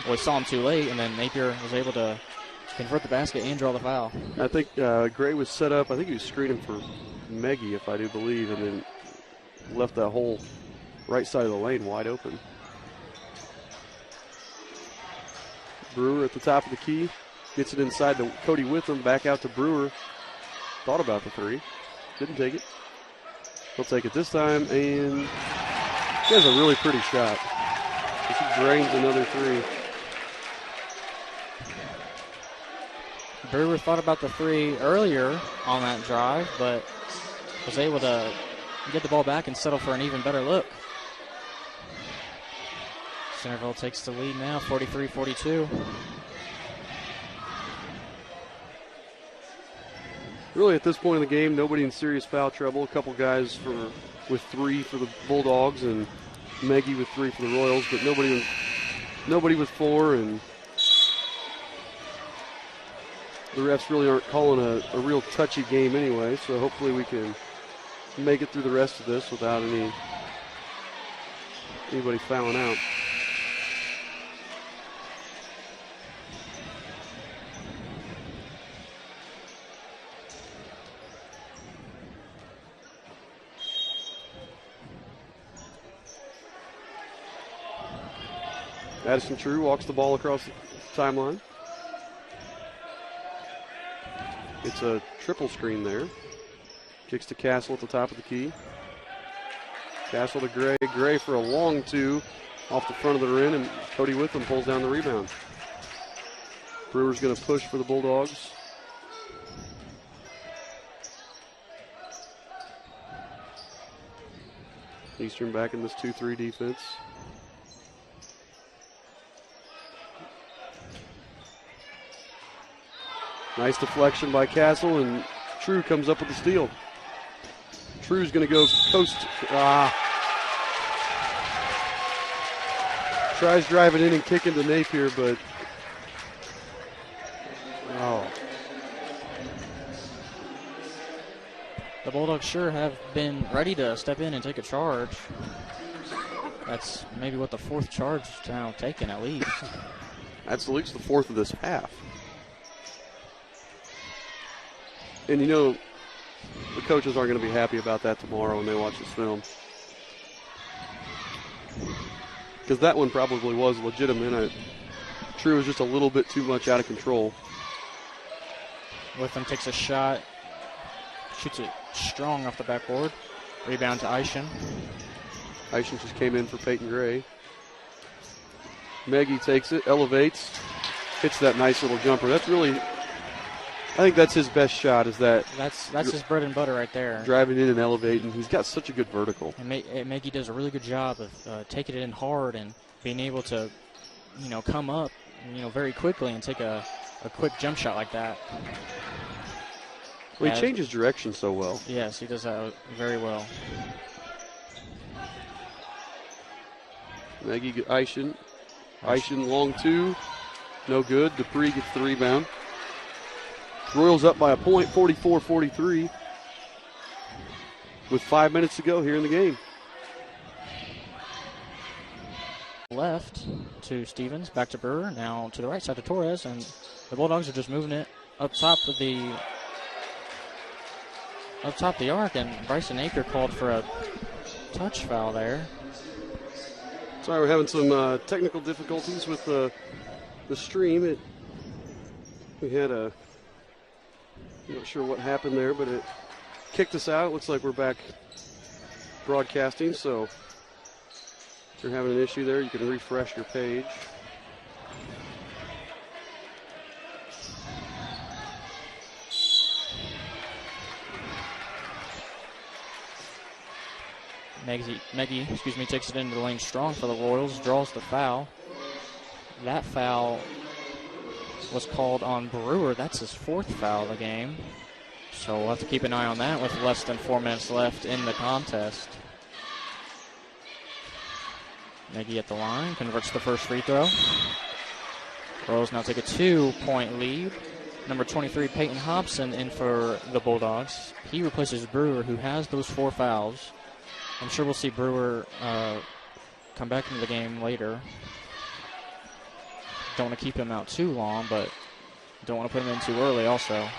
[SPEAKER 1] we saw him too late, and then Napier was able to convert the basket and draw the foul.
[SPEAKER 3] I think Gray was set up. I think he was screening for Meggie, if I do believe, and then left that whole right side of the lane wide open. Brewer at the top of the key. Gets it inside to Cody Witham. Back out to Brewer. Thought about the three. Didn't take it. He'll take it this time, and he has a really pretty shot. He drains another three.
[SPEAKER 1] Brewer thought about the three earlier on that drive, but was able to get the ball back and settle for an even better look. Centerville takes the lead now, 43-42.
[SPEAKER 3] Really, at this point in the game, nobody in serious foul trouble. A couple guys with three for the Bulldogs, and Meggie with three for the Royals, but nobody with four, and the refs really aren't calling a real touchy game anyway, so hopefully we can make it through the rest of this without anybody fouling out. Addison True walks the ball across the timeline. It's a triple screen there. Kicks to Castle at the top of the key. Castle to Gray. Gray for a long two off the front of the rim, and Cody Witham pulls down the rebound. Brewer's going to push for the Bulldogs. Eastern back in this 2-3 defense. Nice deflection by Castle, and True comes up with the steal. True's going to go coast. Tries driving in and kicking to Napier, but
[SPEAKER 1] The Bulldogs sure have been ready to step in and take a charge. That's maybe what the fourth charge is now taken at least.
[SPEAKER 3] That's at least the fourth of this half. And you know, the coaches aren't going to be happy about that tomorrow when they watch this film. Because that one probably was legitimate. True was just a little bit too much out of control.
[SPEAKER 1] Witham takes a shot, shoots it strong off the backboard. Rebound to Eischen.
[SPEAKER 3] Eischen just came in for Peyton Gray. Meggie takes it, elevates, hits that nice little jumper. That's really, I think that's his best shot, is that.
[SPEAKER 1] That's his bread and butter right there.
[SPEAKER 3] Driving in and elevating. He's got such a good vertical.
[SPEAKER 1] And Meggie does a really good job of taking it in hard and being able to, come up, very quickly and take a quick jump shot like that.
[SPEAKER 3] Well, he changes direction so well.
[SPEAKER 1] Yes, he does that very well.
[SPEAKER 3] Meggie, Eischen. Eischen long two. No good. Dupree gets the rebound. Royals up by a point, 44-43. With 5 minutes to go here in the game.
[SPEAKER 1] Left to Stevens, back to Brewer, now to the right side to Torres, and the Bulldogs are just moving it up top of the arc, and Bryson Napier called for a touch foul there.
[SPEAKER 3] Sorry, we're having some technical difficulties with the stream. It We had I'm not sure what happened there, but it kicked us out. It looks like we're back broadcasting, so if you're having an issue there, you can refresh your page.
[SPEAKER 1] Meggie, takes it into the lane strong for the Royals, draws the foul. That foul was called on Brewer. That's his 4th foul of the game. So we'll have to keep an eye on that with less than 4 minutes left in the contest. Meggie at the line, converts the first free throw. Royals now take a 2-point lead. Number 23, Peyton Hobson, in for the Bulldogs. He replaces Brewer, who has those 4 fouls. I'm sure we'll see Brewer come back into the game later. Don't want to keep him out too long, but don't want to put him in too early also.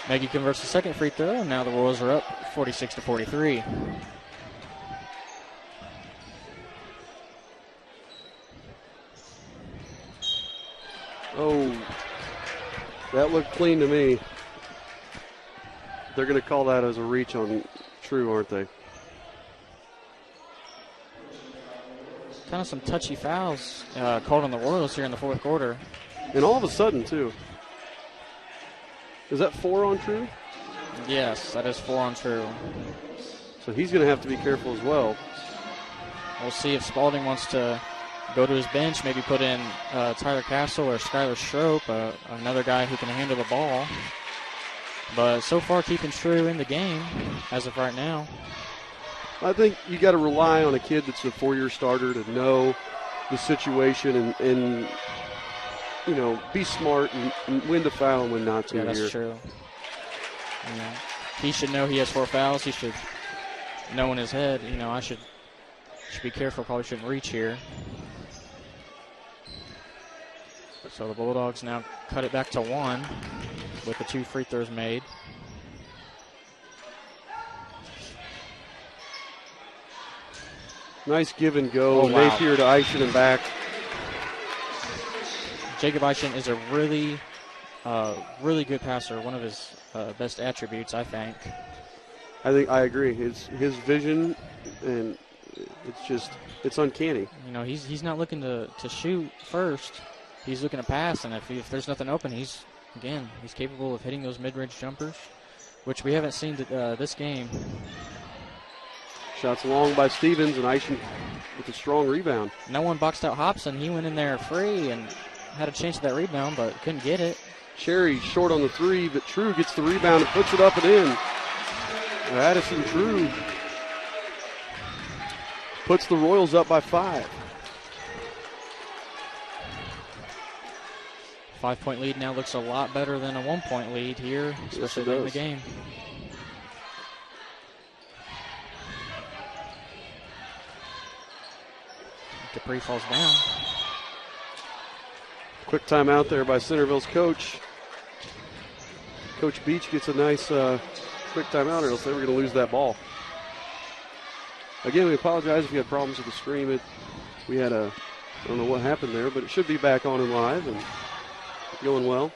[SPEAKER 1] Meggie converts the second free throw, and now the Royals are up 46-43.
[SPEAKER 3] Oh, that looked clean to me. They're going to call that as a reach on True, aren't they?
[SPEAKER 1] Kind of some touchy fouls called on the Royals here in the 4th quarter.
[SPEAKER 3] And all of a sudden, too. Is that 4 on True?
[SPEAKER 1] Yes, that is 4 on True.
[SPEAKER 3] So he's going to have to be careful as well.
[SPEAKER 1] We'll see if Spalding wants to go to his bench, maybe put in Tyler Castle or Skylar Schroep, another guy who can handle the ball. But so far, keeping True in the game as of right now.
[SPEAKER 3] I think you got to rely on a kid that's a 4-year starter to know the situation and you know, be smart and when to foul and when not to.
[SPEAKER 1] Yeah, that's
[SPEAKER 3] here.
[SPEAKER 1] true. Yeah. He should know he has 4 fouls. He should know in his head, you know, I should be careful. Probably shouldn't reach here. So the Bulldogs now cut it back to 1 with the 2 free throws made.
[SPEAKER 3] Nice give and go.
[SPEAKER 1] Oh, wow.
[SPEAKER 3] Napier to Eischen and back.
[SPEAKER 1] Jacob Eischen is a really good passer, one of his best attributes, I think.
[SPEAKER 3] I agree. His vision, and it's uncanny.
[SPEAKER 1] You know, he's not looking to shoot first. He's looking to pass, and if there's nothing open, he's capable of hitting those mid-range jumpers, which we haven't seen this game.
[SPEAKER 3] Shots long by Stevens, and Eischen with a strong rebound.
[SPEAKER 1] No one boxed out Hobson. He went in there free and had a chance at that rebound, but couldn't get it.
[SPEAKER 3] Cherry short on the 3, but True gets the rebound and puts it up and in. Addison True puts the Royals up by 5.
[SPEAKER 1] 5-point lead now looks a lot better than a 1-point lead here, especially
[SPEAKER 3] yes,
[SPEAKER 1] in the game. Dupree falls down.
[SPEAKER 3] Quick timeout there by Centerville's coach. Coach Beach gets a nice quick timeout, or else they were going to lose that ball. Again, we apologize if you had problems with the stream. I don't know what happened there, but it should be back on and live and going well.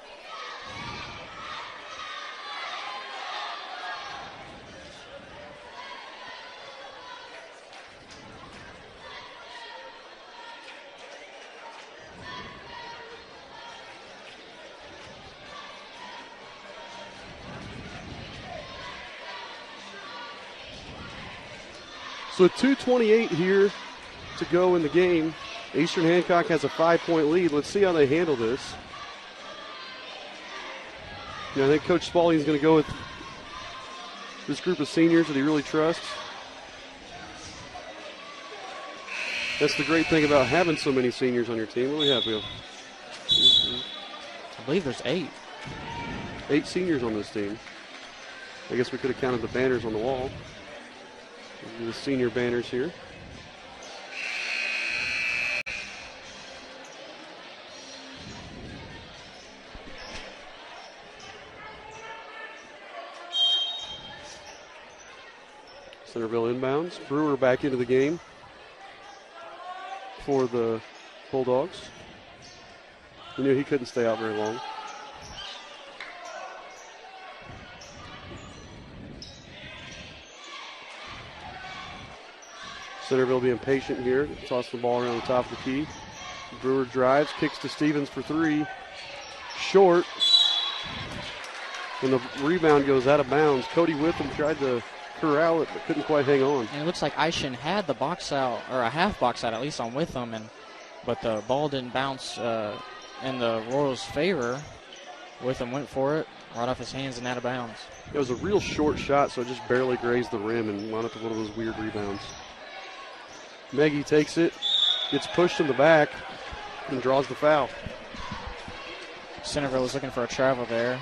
[SPEAKER 3] So 2:28 here to go in the game. Eastern Hancock has a 5-point lead. Let's see how they handle this. I think Coach Spalding is going to go with this group of seniors that he really trusts. That's the great thing about having so many seniors on your team. What do we have, Bill?
[SPEAKER 1] I believe there's 8.
[SPEAKER 3] 8 seniors on this team. I guess we could have counted the banners on the wall. The senior banners here. Centerville inbounds. Brewer back into the game for the Bulldogs. He knew he couldn't stay out very long. Centerville being patient here. Toss the ball around the top of the key. Brewer drives, kicks to Stevens for three. Short. And the rebound goes out of bounds. Cody Witham tried to corral it, but couldn't quite hang on.
[SPEAKER 1] And it looks like Aishin had the box out, or a half box out at least on Witham, but the ball didn't bounce in the Royals' favor. Witham went for it, right off his hands and out of bounds.
[SPEAKER 3] It was a real short shot, so it just barely grazed the rim and wound up with one of those weird rebounds. Meggie takes it, gets pushed in the back, and draws the foul.
[SPEAKER 1] Centerville was looking for a travel there.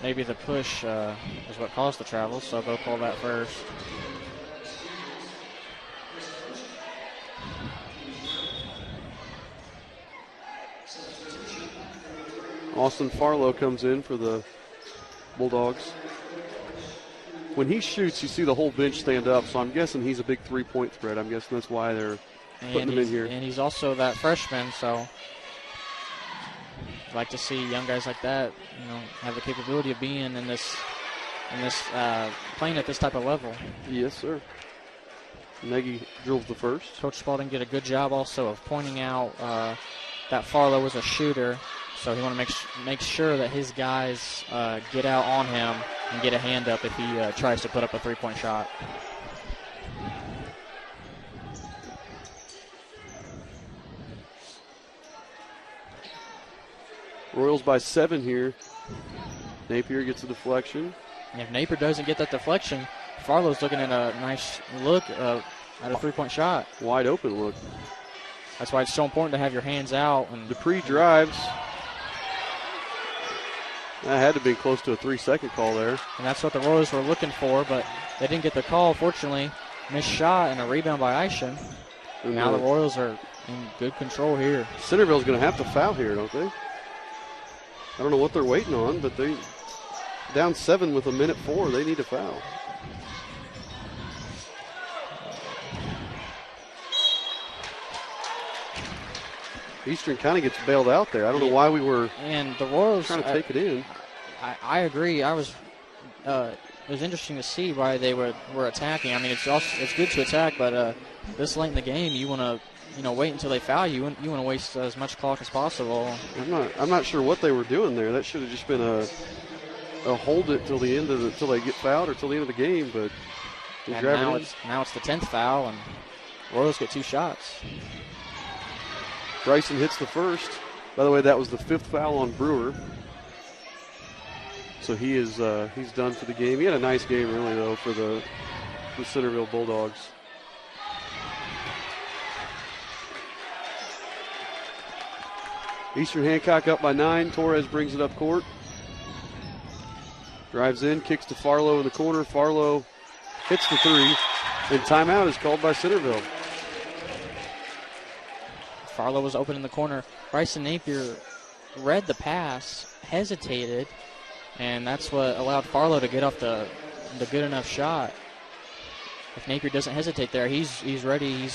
[SPEAKER 1] Maybe the push is what caused the travel, so they'll call that first.
[SPEAKER 3] Austin Farlow comes in for the Bulldogs. When he shoots, you see the whole bench stand up, so I'm guessing he's a big three-point threat. I'm guessing that's why they're putting him in here.
[SPEAKER 1] And he's also that freshman, so I'd like to see young guys like that, have the capability of being in this playing at this type of level.
[SPEAKER 3] Yes, sir. Nagy drills the first.
[SPEAKER 1] Coach Spalding did a good job also of pointing out that Farlow was a shooter, so he want to make sure that his guys get out on him and get a hand up if he tries to put up a three-point shot.
[SPEAKER 3] Royals by 7 here. Napier gets a deflection.
[SPEAKER 1] And if Napier doesn't get that deflection, Farlow's looking at a nice look at a three-point shot.
[SPEAKER 3] Wide open look.
[SPEAKER 1] That's why it's so important to have your hands out. And
[SPEAKER 3] Dupree drives. That had to be close to a 3-second call there.
[SPEAKER 1] And that's what the Royals were looking for, but they didn't get the call. Fortunately, missed shot and a rebound by Aishin. And now the Royals are in good control here.
[SPEAKER 3] Centerville's going to have to foul here, don't they? I don't know what they're waiting on, but they down 7 with 1:04. They need a foul. Eastern kind of gets bailed out there. I don't know why we were
[SPEAKER 1] and the Royals
[SPEAKER 3] trying to take it in.
[SPEAKER 1] I agree. It was interesting to see why they were attacking. I mean, it's good to attack, but this late in the game, you want to wait until they foul you. You want to waste as much clock as possible.
[SPEAKER 3] I'm not sure what they were doing there. That should have just been a hold it till the end of till they get fouled or till the end of the game. But
[SPEAKER 1] now it's the 10th foul, and Royals get 2 shots.
[SPEAKER 3] Bryson hits the first. By the way, that was the 5th foul on Brewer. So he's done for the game. He had a nice game, really, though, for the Centerville Bulldogs. Eastern Hancock up by 9. Torres brings it up court. Drives in, kicks to Farlow in the corner. Farlow hits the 3, and timeout is called by Centerville.
[SPEAKER 1] Farlow was open in the corner. Bryson Napier read the pass, hesitated, and that's what allowed Farlow to get off the good enough shot. If Napier doesn't hesitate there, he's ready.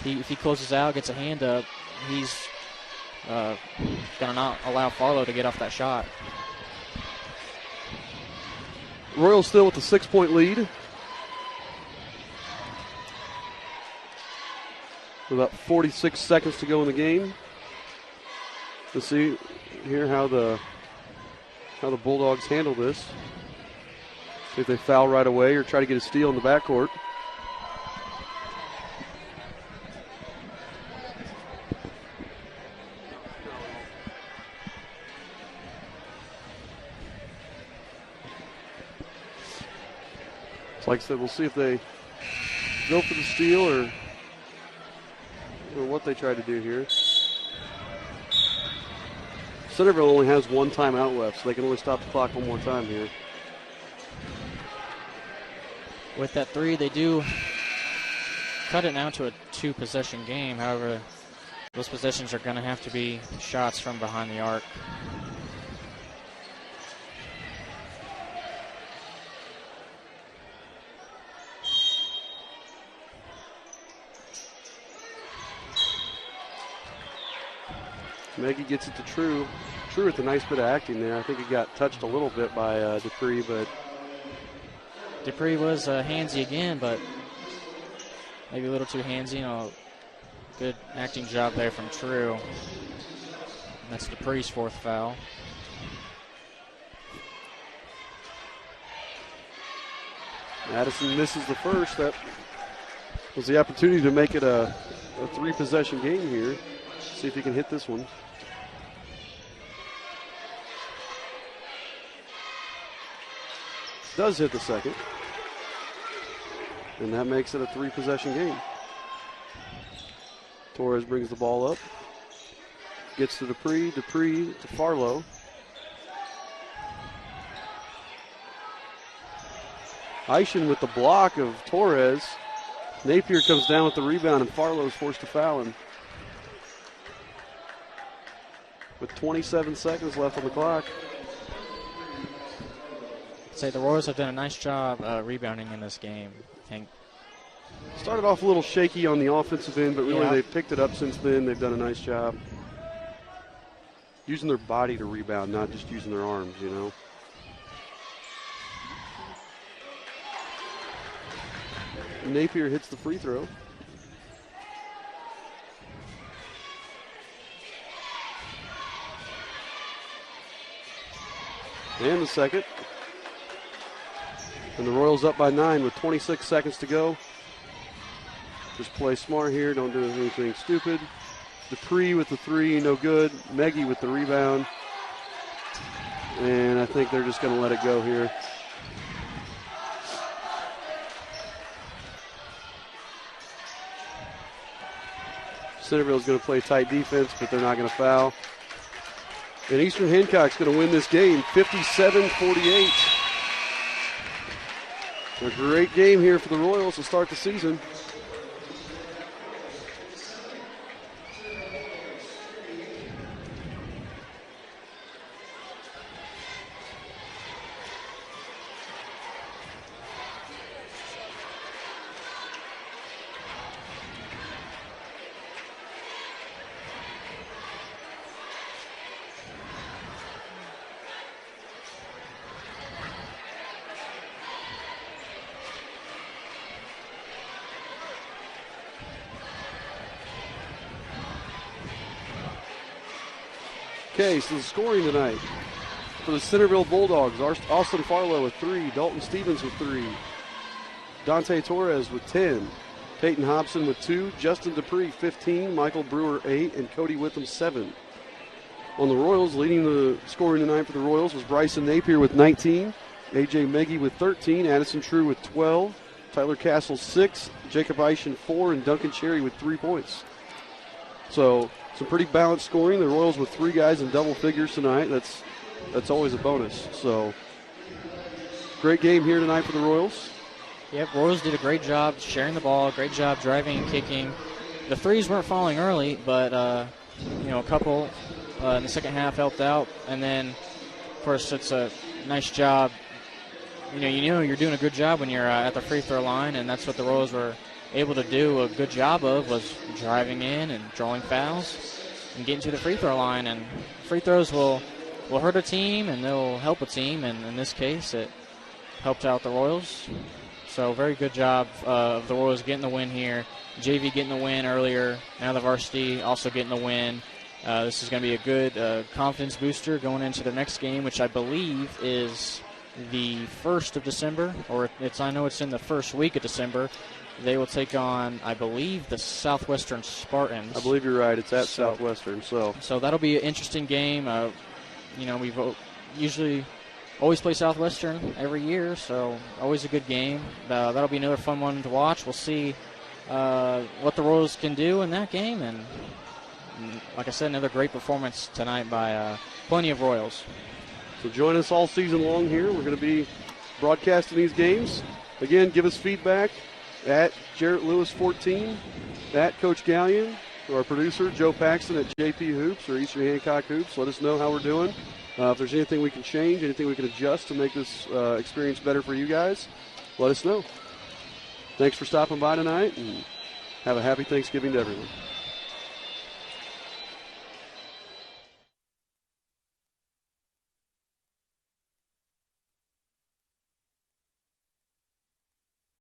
[SPEAKER 1] If he closes out, gets a hand up, he's going to not allow Farlow to get off that shot.
[SPEAKER 3] Royals still with a 6-point lead. With about 46 seconds to go in the game. Let's see here how the Bulldogs handle this. See if they foul right away or try to get a steal in the backcourt. Like I said, we'll see if they go for the steal or what they try to do here. Centerville only has 1 timeout left, so they can only stop the clock one more time here.
[SPEAKER 1] With that 3, they do cut it now to a 2-possession game. However, those possessions are going to have to be shots from behind the arc.
[SPEAKER 3] Maggie gets it to True. True with a nice bit of acting there. I think he got touched a little bit by Dupree, but
[SPEAKER 1] Dupree was handsy again, but maybe a little too handsy. Good acting job there from True. And that's Dupree's 4th foul.
[SPEAKER 3] Addison misses the first. That was the opportunity to make it a 3-possession game here. See if he can hit this one. Does hit the second. And that makes it a 3-possession game. Torres brings the ball up. Gets to Dupree. Dupree to Farlow. Eischen with the block of Torres. Napier comes down with the rebound, and Farlow is forced to foul him. With 27 seconds left on the clock.
[SPEAKER 1] I'd say the Royals have done a nice job rebounding in this game. I think.
[SPEAKER 3] Started off a little shaky on the offensive end, but really they've picked it up since then. They've done a nice job. Using their body to rebound, not just using their arms, Napier hits the free throw. And the second. And the Royals up by 9 with 26 seconds to go. Just play smart here. Don't do anything stupid. Dupree with the 3, no good. Meggie with the rebound. And I think they're just going to let it go here. Centerville's going to play tight defense, but they're not going to foul. And Eastern Hancock's going to win this game 57-48. A great game here for the Royals to start the season. Okay, so the scoring tonight for the Centerville Bulldogs: Austin Farlow with 3, Dalton Stevens with 3, Dante Torres with 10, Peyton Hobson with 2, Justin Dupree 15, Michael Brewer 8, and Cody Witham 7. On the Royals, leading the scoring tonight for the Royals was Bryson Napier with 19, A.J. Meggie with 13, Addison True with 12, Tyler Castle 6, Jacob Eischen 4, and Duncan Cherry with 3 points. So some pretty balanced scoring. The Royals with 3 guys in double figures tonight. That's always a bonus. So great game here tonight for the Royals.
[SPEAKER 1] Yep, Royals did a great job sharing the ball, great job driving and kicking. The threes weren't falling early, but a couple in the second half helped out. And then, of course, it's a nice job. You know you're doing a good job when you're at the free throw line, and that's what the Royals were able to do a good job of, was driving in and drawing fouls and getting to the free throw line. And free throws will hurt a team and they'll help a team, and in this case it helped out the Royals. So very good job of the Royals getting the win here. JV getting the win earlier, now the Varsity also getting the win. This is going to be a good confidence booster going into the next game, which I believe is the 1st of December, or I know it's in the first week of December. They will take on, I believe, the Southwestern Spartans.
[SPEAKER 3] I believe you're right. It's at Southwestern. So
[SPEAKER 1] that'll be an interesting game. We've usually always play Southwestern every year, so always a good game. That'll be another fun one to watch. We'll see what the Royals can do in that game. And like I said, another great performance tonight by plenty of Royals.
[SPEAKER 3] So join us all season long here. We're going to be broadcasting these games. Again, give us feedback at Jarrett Lewis 14, at Coach Gallion, or our producer Joe Paxton at JP Hoops or Eastern Hancock Hoops. Let us know how we're doing. If there's anything we can change, anything we can adjust to make this experience better for you guys, let us know. Thanks for stopping by tonight, and have a happy Thanksgiving to everyone.